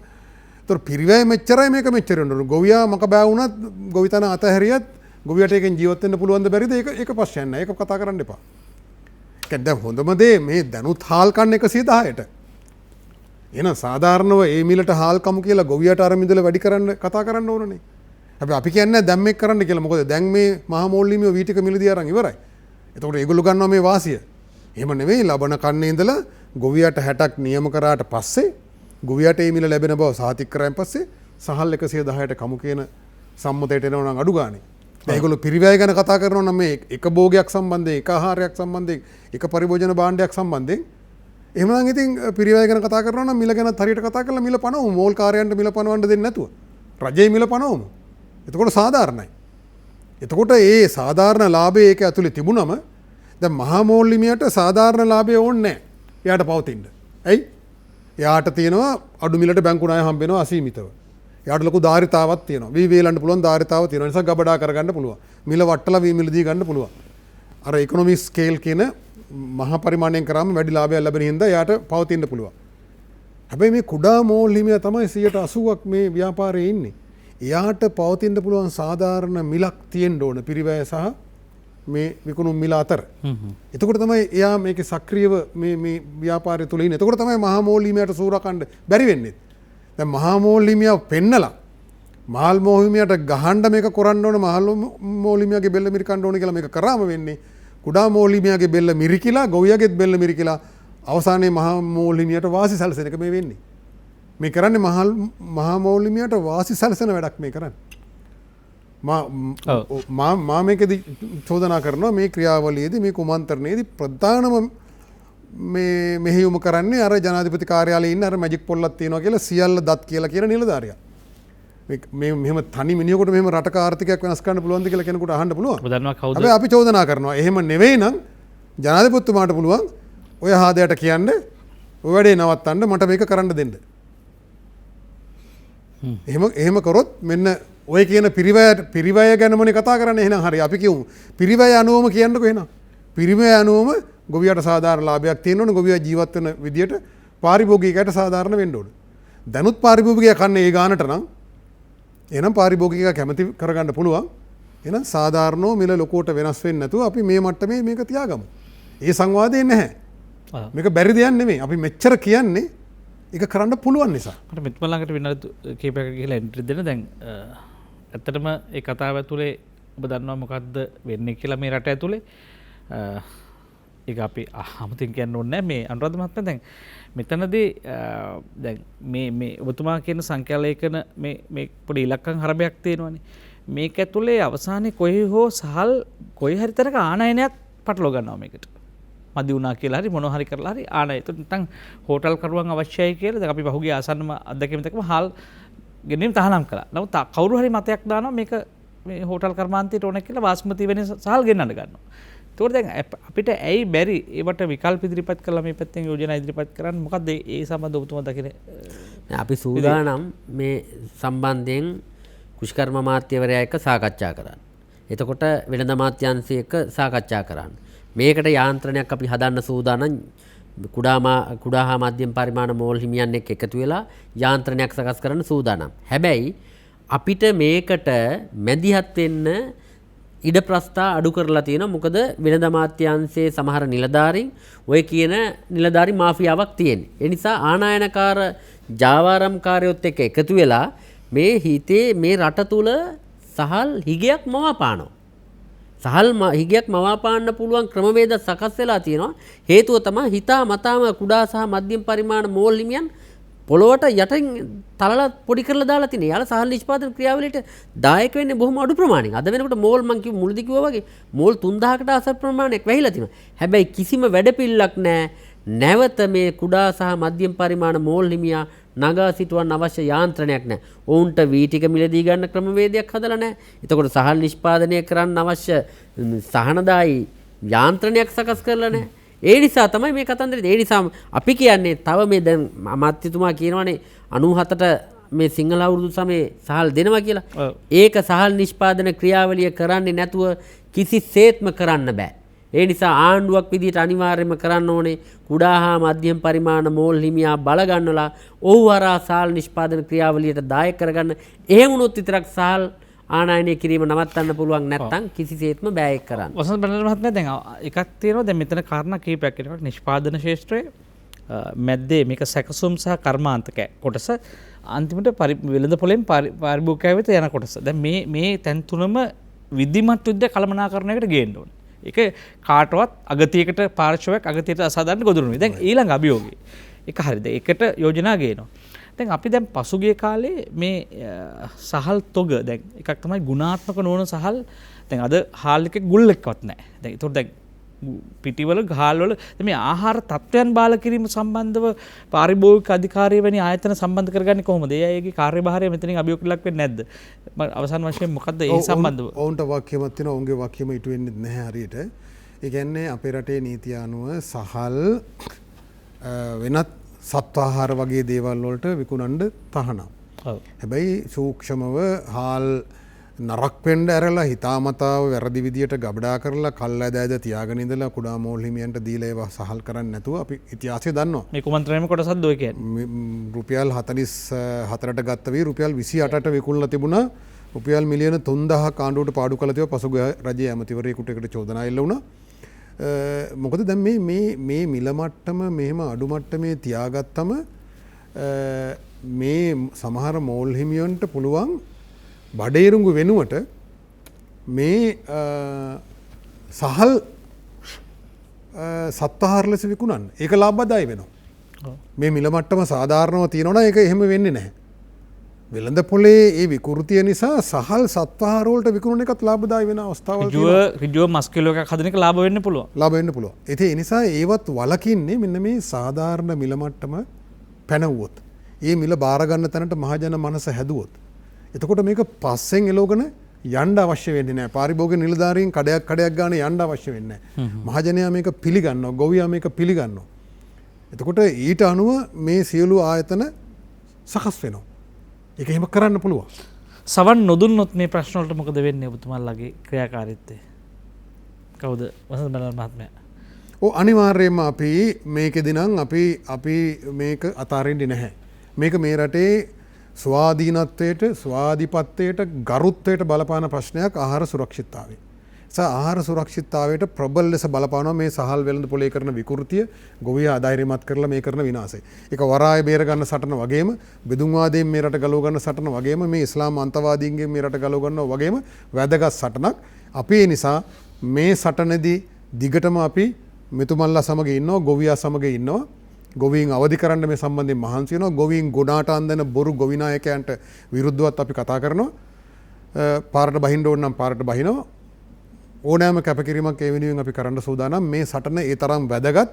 ඒතර පිරිවැය මෙච්චරයි මේක මෙච්චර වෙනවා. ගොවියා මක බෑ වුණත් ගොවිතැන අතහැරියත් ගොවියට එකෙන් ජීවත් වෙන්න පුළුවන්ද බැරිද? ඒක ප්‍රශ්නයක් නෑ. ඒක කතා කරන්න එපා. දැන් හොඳම දේ මේ දැනුත් හාල් කන්න 110ට. එහෙනම් සාධාරණව ඒ මිලට හාල් කමු කියලා ගොවියට අර මිදල වැඩි කරන්න කතා කරන්න ඕනනේ. හැබැයි අපි කියන්නේ දැන් මේක කරන්න කියලා. මොකද දැන් මේ මහා මෝල්ලිමිය වී ටික මිලදී අරන් ඉවරයි. එතකොට ඒගොල්ලෝ ගන්නවා මේ වාසිය. එහෙම නෙවෙයි ලබන කන්නේ ඉඳලා ගොවියට 60ක් නියම කරාට පස්සේ ගොවියට ඒ මිල ලැබෙන බව සාතික කරායින් පස්සේ සහල් 110ට කමු කියන සම්මතයට එනවා නම් අඩු ගානේ. ඒගොල්ලෝ පිරිවැය ගැන කතා කරනවා නම් මේ එක භෝගයක් සම්බන්ධයෙන්, එක ආහාරයක් සම්බන්ධයෙන්, එක පරිභෝජන භාණ්ඩයක් සම්බන්ධයෙන් එහෙම නම් ඉතින් පිරිවැය ගැන කතා කරනවා නම් මිල ගැන හරියට කතා කරලා මිල පනවමු. මෝල් කාර්යයන්ට මිල පනවන්න දෙන්නේ නැතුව. රජයේ මිල පනවමු. එතකොට සාධාරණයි. එතකොට ඒ සාධාරණ ලාභය ඒක ඇතුලේ තිබුණම දැන් මහා මෝල් හිමියට සාධාරණ ලාභය ඕනේ නැහැ. එයාට පවතින්න. ඇයි? එයාට තියෙනවා අඩු මිලට බැංකු ණය හම්බ වෙනවා අසීමිතව. එයාට ලොකු ධාරිතාවක් තියෙනවා. වී වේලන්න පුළුවන් ධාරිතාවක් තියෙනවා. නිසා ගබඩා කරගන්න පුළුවන්. මිල වට්ටලා වී මිල දී ගන්න පුළුවන්. අර ඉකොනොමි ස්කේල් කියන මහා පරිමාණයෙන් කරාම වැඩි ලාභයක් ලැබෙන හින්දා එයාට පවතින්න පුළුවන්. හැබැයි මේ කුඩා මෝල් හිමියා තමයි 80%ක් මේ ව්‍යාපාරයේ ඉන්නේ. එයාට පවතින්න පුළුවන් සාධාරණ මිලක් තියෙන්න ඕන පිරිවැය සහ මේ විකුණුම් මිල අතර. එතකොට තමයි එයා මේකේ සක්‍රියව මේ ව්‍යාපාරය තුල ඉන්නේ. එතකොට තමයි මහා මෝල් හිමියාට සූරකණ්ඩ බැරි වෙන්නේ. දැන් මහා මෝල් හිමියා පෙන්නලා මහල් මෝල් හිමියාට ගහන්න මේක කරන්න ඕන මහල් මෝල් හිමියාගේ බෙල්ල මිරිකන්න ඕන කියලා මේක කරාම වෙන්නේ කුඩා මෝල් හිමියාගේ බෙල්ල මිරිකිලා ගොවියගේත් බෙල්ල මිරිකිලා අවසානයේ මහා මෝල් හිමියාට වාසි සැලසෙන එක මේ වෙන්නේ. මේ කරන්නේ මහා මෝල් හිමියාට වාසි සැලසෙන වැඩක් මේ කරන්නේ. මා මේකදී චෝදනා කරනවා මේ ක්‍රියාවලියේදී මේ කුමන්ත්‍රණයේදී ප්‍රධානම මේ මෙහෙයුම කරන්නේ අර ජනාධිපති කාර්යාලයේ ඉන්න අර මැජික් පොල්ලක් තියෙනවා කියලා සියල්ල දත් කියලා කියන නිලධාරියා. මේ මෙහෙම තනි මිනිහෙකුට මෙහෙම රටක ආර්ථිකයක් වෙනස් කරන්න පුළුවන්ද කියලා කෙනෙකුට අහන්න පුළුවන්. ඔබ දන්නවා කවුද? හැබැයි අපි චෝදනා කරනවා. එහෙම නෙවෙයි නම් ජනාධිපතිතුමාට පුළුවන් ඔය හාදයට කියන්න ඔය වැඩේ නවත්තන්න මට මේක කරන්න දෙන්න. එහෙම කරොත් මෙන්න ඔය කියන පිරිවැය ගැනමනේ කතා කරන්නේ. එහෙනම් හරි අපි කියමු පිරිවැය අනුවම කියන්නකෝ එහෙනම්. පිරිවැය අනුවම ගොවියට සාධාරණ ලාභයක් තියෙන්න ඕන. ගොවියා ජීවත් වෙන විදියට පාරිභෝගිකයට සාධාරණ වෙන්න ඕන. දැනුත් පාරිභෝගිකයා කන්නේ ඒ ගානට නම් එහෙනම් පාරිභෝගිකයා කැමති කරගන්න පුළුවන්. එහෙනම් සාධාරණව මිල ලොකුවට වෙනස් වෙන්නේ නැතුව අපි මේ මට්ටමේ මේක තියාගමු. ඒ සංවාදේ නැහැ. මේක බැරි දෙයක් නෙමෙයි. අපි මෙච්චර කියන්නේ ඒක කරන්න පුළුවන් නිසා. මට මෙතුමා ළඟට විනාඩි කීපයක ගිහලා එන්ට්‍රි දෙන්න. දැන් ඇත්තටම ඒ කතාව ඇතුලේ ඔබ දන්නවා මොකද්ද වෙන්නේ කියලා මේ රට ඇතුලේ. ඒක අපි අමුතින් කියන්න ඕනේ නැහැ. මේ අනුරාධ මහත්මයා දැන් මෙතනදී දැන් මේ ඔබතුමා කියන සංඛ්‍යාලේඛන මේ පොඩි ඉලක්කම් හරබයක් තියෙනවානේ. මේක ඇතුලේ අවසානයේ කොහේ හෝ සහල් කොයි හරි තැනක ආනයනයක් පටලව ගන්නවා මේකට. මදි වුණා කියලා හරි මොනවා හරි කරලා හරි ආනය. ඒත් නැත්නම් හෝටල් කරුවන් අවශ්‍යයි කියලා දැන් අපි පහුගිය ආසන්නම අත්දැකීම් දෙකම හාල් ගෙනීම තහනම් කළා. නමුත් කවුරු හරි මතයක් දානවා මේක මේ හෝටල් කර්මාන්තයට ඕන කියලා වාස්මති වෙන සහල් ගෙන්නන්න ගන්නවා. ඒතකොට දැන් අපිට ඇයි බැරි ඒවට විකල්ප ඉදිරිපත් කරලා මේ පැත්තෙන් යෝජනා ඉදිරිපත් කරන්න? මොකද්ද ඒ සම්බන්ධව ඔබතුමා දකින්නේ? අපි සූදානම් මේ සම්බන්ධයෙන් කුෂ්කර්ම අමාත්‍යවරයා එක්ක සාකච්ඡා කරන්න. එතකොට වෙළඳ අමාත්‍යාංශය එක්ක සාකච්ඡා කරන්න. මේකට යාන්ත්‍රණයක් අපි හදන්න සූදානම්. කුඩා හා මධ්‍යම පරිමාණ මෝල් හිමියන් එක්ක එකතු වෙලා යාන්ත්‍රණයක් සකස් කරන්න සූදානම්. හැබැයි අපිට මේකට මැදිහත් වෙන්න ඉඩ ප්‍රස්ථා අඩු කරලා තියෙනවා. මොකද වෙළඳ අමාත්‍යාංශයේ සමහර නිලධාරීන් ඔය කියන නිලධාරි මාෆියාවක් තියෙනවා. ඒ නිසා ආනායනකාර ජාවාරම්කාරයොත් එක්ක එකතු වෙලා මේ හිතේ මේ රට තුල සහල් හිගයක් මවාපානවා. සහල් හිගයක් මවාපාන්න පුළුවන් ක්‍රමවේද සකස් වෙලා තියෙනවා. හේතුව තමයි හිතා මතාම කුඩා සහ මධ්‍යම පරිමාණ මෝල් හිමියන් පොළොවට යටින් තලලා පොඩි කරලා දාලා තියෙනවා. යාලා සහල් නිෂ්පාදන ක්‍රියාවලියට දායක වෙන්නේ බොහොම අඩු ප්‍රමාණයක්. අද වෙනකොට මෝල් මං කිව්ව මුලදී කිව්වා වගේ මෝල් 3000කට ආසන්න ප්‍රමාණයක් වැහිලා තියෙනවා. හැබැයි කිසිම වැඩපිළිවෙලක් නැහැ. නැවත මේ කුඩා සහ මධ්‍යම පරිමාණ මෝල් හිමියා නගා සිටුවන්න අවශ්‍ය යාන්ත්‍රණයක් නැහැ. ඔවුන්ට වී ටික මිලදී ගන්න ක්‍රමවේදයක් හදලා නැහැ. එතකොට සහල් නිෂ්පාදනය කරන්න අවශ්‍ය සහනදායි යාන්ත්‍රණයක් සකස් කරලා නැහැ. ඒ නිසා තමයි මේ කතන්දරේ. ඒ නිසා අපි කියන්නේ තව මේ දැන් අමාත්‍යතුමා කියනවානේ 97ට මේ සිංහල අවුරුදු සමයේ සහල් දෙනවා කියලා. ඒක සහල් නිෂ්පාදන ක්‍රියාවලිය කරන්නේ නැතුව කිසිසේත්ම කරන්න බෑ. ඒ නිසා ආණ්ඩුවක් විදිහට අනිවාර්යයෙන්ම කරන්න ඕනේ කුඩා හා මධ්‍යම පරිමාණ මෝල් හිමියා බල ගන්නලා ඔව් හරහා සහල් නිෂ්පාදන ක්‍රියාවලියට දායක කරගන්න. එහෙම වුණොත් විතරක් සහල් ආනයනය කිරීම නවත්තන්න පුළුවන්. නැත්නම් කිසිසේත්ම බෑ ඒක කරන්න. වසන්ත බණ්ඩාර මහත්මයා දැන් එකක් තියෙනවා. දැන් මෙතන කාරණා කීපයක් එකක් නිෂ්පාදන ශාස්ත්‍රයේ මැද්දේ මේක සැකසුම් සහ කර්මාන්තක කොටස අන්තිමට වෙළඳ පොලෙන් පාරිභෝගිකයා වෙත යන කොටස. දැන් මේ තැන් තුනම විධිමත් යුද්ධ කළමනාකරණයකට ගේන්න ඕනේ. ඒක කාටවත් අගතියකට පාර්ශවයක් අගතියට අසාධාරණ ගොදුරුනේ. දැන් ඊළඟ අභියෝගය. ඒක හරිද? ඒකට යෝජනා ගේනවා. දැන් අපි දැන් පසුගිය කාලේ මේ සහල් තොග දැන් එකක් තමයි ගුණාත්මක නොවන සහල් දැන් අද හාල් එකේ ගුල් එක්කවත් නැහැ. දැන් ඒතකොට දැන් පිටිවල ගහල්වල මේ ආහාර තත්ත්වයන් බාල කිරීම සම්බන්ධව පාරිභෝගික අධිකාරිය වැනි ආයතන සම්බන්ධ කරගන්නේ කොහොමද? ඒ අයගේ කාර්යභාරය මෙතනින් අභියෝග ලක් වෙන්නේ නැද්ද? අවසාන වශයෙන් මොකද්ද ඒ සම්බන්ධව? ඔවුන්ට වාක්‍යමත් වෙනවා ඔවුන්ගේ වාක්‍යම ඉටු වෙන්නේ නැහැ හරියට. ඒ කියන්නේ අපේ රටේ නීතිය අනුව සහල් වෙනත් සත්වාහාර වගේ දේවල් වලට විකුණන්න තහනම්. හැබැයි සූක්ෂමව හාල් නරක් වෙන්න ඇරලා හිතාමතාව වැරදි විදියට ගබඩා කරලා කල් ඇද තියාගෙන ඉඳලා කුඩා මෝල් හිමියන්ට දීලා ඒවා සහල් කරන්නේ නැතුව අපි ඉතිහාසය දන්නවා. මේ කුමන්ත්‍රණයම කොටසක්ද ඔය කියන්නේ? රුපියල් 44ට ගත්ත වී රුපියල් 28ට විකුණලා තිබුණා. රුපියල් මිලියන 3000ක් ආණ්ඩුවට පාඩු කළ තිබ්බා පසුගිය රජයේ ඇමතිවරයෙකුට එකට චෝදනා එල්ල වුණා. මොකද දැන් මේ මිල මට්ටම මෙහෙම අඩු මට්ටමේ තියාගත්තම මේ සමහර මෝල් හිමියන්ට පුළුවන් බඩේරුඟු වෙනුවට මේ සහල් සත්වහාර ලෙස විකුණන්න. ඒක ලාභදායී වෙනවා. මේ මිල මට්ටම සාධාරණව තියෙනවා නම් ඒක එහෙම වෙන්නේ නැහැ. වෙළඳ පොලේ ඒ විකෘතිය නිසා සහල් සත්වහාර වලට විකුණන එකත් ලාභදායී වෙන අවස්ථාවල් තියෙනවා. රිජුව මස් කිලෝ එකක් හදන එක ලාභ වෙන්න පුළුවන්. ලාභ වෙන්න පුළුවන්. ඒ නිසා ඒවත් වලකින්නේ මෙන්න මේ සාධාරණ මිල මට්ටම පැනවුවොත්. ඒ මිල බාර ගන්න තැනට මහජන මනස හැදුවොත්. එතකොට මේක පස්සෙන් එලෝගෙන යන්න අවශ්‍ය වෙන්නේ නැහැ. පාරිභෝගික නිලධාරීන් කඩයක් ගන්න යන්න අවශ්‍ය වෙන්නේ නැහැ. මහජනයා මේක පිළිගන්නවා. ගොවියා මේක පිළිගන්නවා. එතකොට ඊට අනුව මේ සියලු ආයතන සකස් වෙනවා. ඒක එහෙම කරන්න පුළුවන්. සවන් නොදුන්නොත් මේ ප්‍රශ්න වලට මොකද වෙන්නේ ඔබතුමාලගේ ක්‍රියාකාරීත්වය? කවුද වසන්ත බැලල් මහත්මයා? අනිවාර්යයෙන්ම අපි මේකෙදී නම් අපි මේක අතාරින්නේ නැහැ. මේක මේ රටේ ස්වාධීනත්වයට ස්වාධිපත්වයට ගරුත්වයට බලපාන ප්‍රශ්නයක් ආහාර සුරක්ෂිතතාවය. ආහාර සුරක්ෂිතතාවයට ප්‍රබල ලෙස බලපානවා මේ සහල් වෙළඳ පොලේ කරන විකෘතිය ගොවියා අධෛර්යමත් කරලා මේ කරන විනාශය. ඒක වරාය බේර ගන්න සටන වගේම බෙදුම්වාදයෙන් මේ රට ගලව ගන්න සටන වගේම මේ ඉස්ලාම් අන්තවාදීන්ගෙන් මේ රට ගලව ගන්නවා වගේම වැදගත් සටනක්. අපි ඒ නිසා මේ සටනේදී දිගටම අපි මෙතුමන්ලා සමග ඉන්නවා ගොවියා සමග ඉන්නවා. ගොවීන් අවදි කරන්න මේ සම්බන්ධයෙන් මහන්සි වෙනවා. ගොවීන් ගොඩාට අන්දන බොරු ගොවි නායකයන්ට විරුද්ධවත් අපි කතා කරනවා. පාරට බහින්න ඕන නම් පාරට බහිනවා. ඕනෑම කැපකිරීමක් ඒ වෙනුවෙන් අපි කරන්න සූදානම්. මේ සටන ඒ තරම් වැදගත්.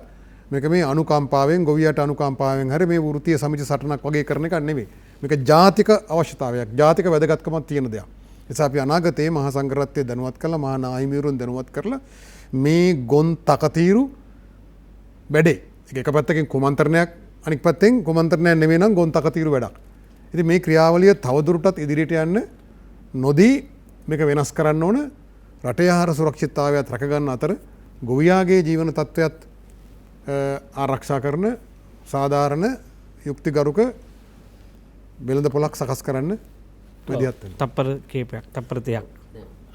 මේක මේ අනුකම්පාවෙන් ගොවියට අනුකම්පාවෙන් හරි මේ වෘත්තීය සමිති සටනක් වගේ කරන එකක් නෙමෙයි. මේක ජාතික අවශ්‍යතාවයක්. ජාතික වැදගත්කමක් තියෙන දෙයක්. ඒ නිසා අපි අනාගතයේ මහා සංඝරත්නය දැනුවත් කරලා මහා නාහිමිවරුන් දැනුවත් කරලා මේ ගොන් තකතිරු වැඩේ එක පැත්තකින් කුමන්ත්‍රණයක් අනික් පැත්තෙන් කුමන්ත්‍රණයක් නෙමෙයි නම් ගොන් තකතිරු වැඩක්. ඉතින් මේ ක්‍රියාවලිය තවදුරටත් ඉදිරියට යන්න නොදී මේක වෙනස් කරන්න ඕන. රටේ ආහාර සුරක්ෂිතතාවයත් රැකගන්න අතර ගොවියාගේ ජීවන තත්ත්වයත් ආරක්ෂා කරන සාධාරණ යුක්තිගරුක වෙළඳ පොලක් සකස් කරන්න මැදිහත් වෙනවා. තප්පර කීපයක් තප්පර 30ක්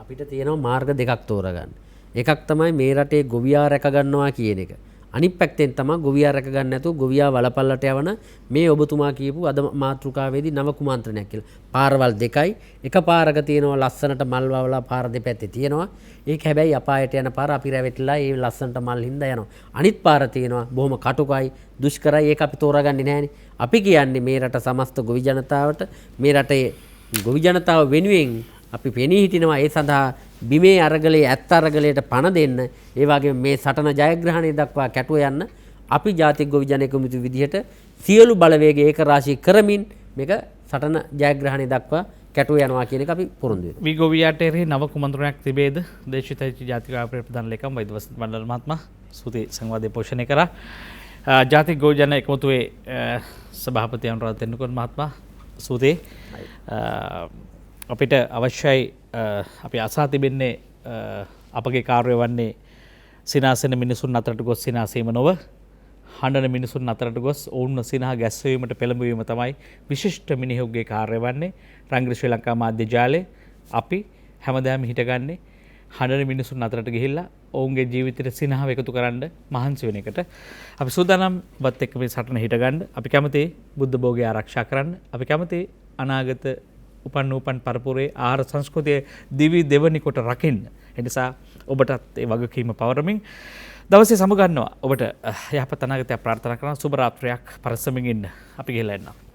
අපිට තියෙනවා මාර්ග දෙකක් තෝරගන්න. එකක් තමයි මේ රටේ ගොවියා රැක ගන්නවා කියන එක. අනිත් පැත්තෙන් තමයි ගොවියා රැක ගන්න නැතුව ගොවියා වලපල්ලට යවන මේ ඔබතුමා කියපු අද මාතෘකාවේදී නව කුමන්ත්‍රණයක් කියලා. පාරවල් දෙකයි එක පාරක තියෙනවා ලස්සනට මල් වවලා පාර දෙපැත්තේ තියෙනවා. ඒක හැබැයි අපායට යන පාර අපි රැවටිලා ඒ ලස්සනට මල් හින්දා යනවා. අනිත් පාර තියෙනවා බොහොම කටුකයි දුෂ්කරයි. ඒක අපි තෝරාගන්නේ නැහැනේ. අපි කියන්නේ මේ රට සමස්ත ගොවි ජනතාවට මේ රටේ ගොවි ජනතාව වෙනුවෙන් අපි පෙනී හිටිනවා. ඒ සඳහා බිමේ අරගලේ ඇත්ත අරගලයට පණ දෙන්න. ඒ වගේම මේ සටන ජයග්‍රහණය දක්වා කැටුව යන්න අපි ජාතික ගොවි ජන කමිටු විදිහට සියලු බලවේග ඒක රාශී කරමින් මේක සටන ජයග්‍රහණය දක්වා කැටුව යනවා කියන එක අපි පොරොන්දු වෙනවා. වී ගොවියාට එරෙහි නව කුමන්ත්‍රණයක් තිබේද? දේශීය ජාතික ආපරේට ප්‍රධාන ලේකම් වෛද්‍ය වසන්ත බණ්ඩාර මහත්මයා සූති සංවාදය පෝෂණය කරා. ජාතික ගොවි ජන එකමුතුවේ සභාපති අනුරාධ තෙන්නකෝන් මහත්මයා සූති අපිට අවශ්‍යයි අපි අසා තිබෙන්නේ අපගේ කාර්යය වන්නේ සිනාසෙන මිනිසුන් අතරට ගොස් සිනාසීම නොව හඬන මිනිසුන් අතරට ගොස් ඔවුන්ව සිනහ ගැස්වීමට පෙළඹවීම තමයි විශිෂ්ට මිනිහෙකුගේ කාර්යය වන්නේ. රංගන ශ්‍රී ලංකා මාධ්‍ය ජාලය අපි හැමදාම හිටගන්නේ හඬන මිනිසුන් අතරට ගිහිල්ලා ඔවුන්ගේ ජීවිතයට සිනහව එකතු කරන්න මහන්සි වෙන එකට. අපි සූදානම් වත් එක්ක මේ සටන හිටගන්න. අපි කැමති බුද්ධ භෝගය ආරක්ෂා කරන්න. අපි කැමති අනාගත උපන් පරපුරේ ආහාර සංස්කෘතිය දිවි දෙවනි කොට රකින්න. එනිසා ඔබටත් ඒ වගකීම පවරමින් දවසේ සමුගන්නවා. ඔබට යහපත් අනාගතයක් ප්‍රාර්ථනා කරන සුබ රාත්‍රියක් පරිස්සමින් ඉන්න. අපි ගිහලා එන්නම්.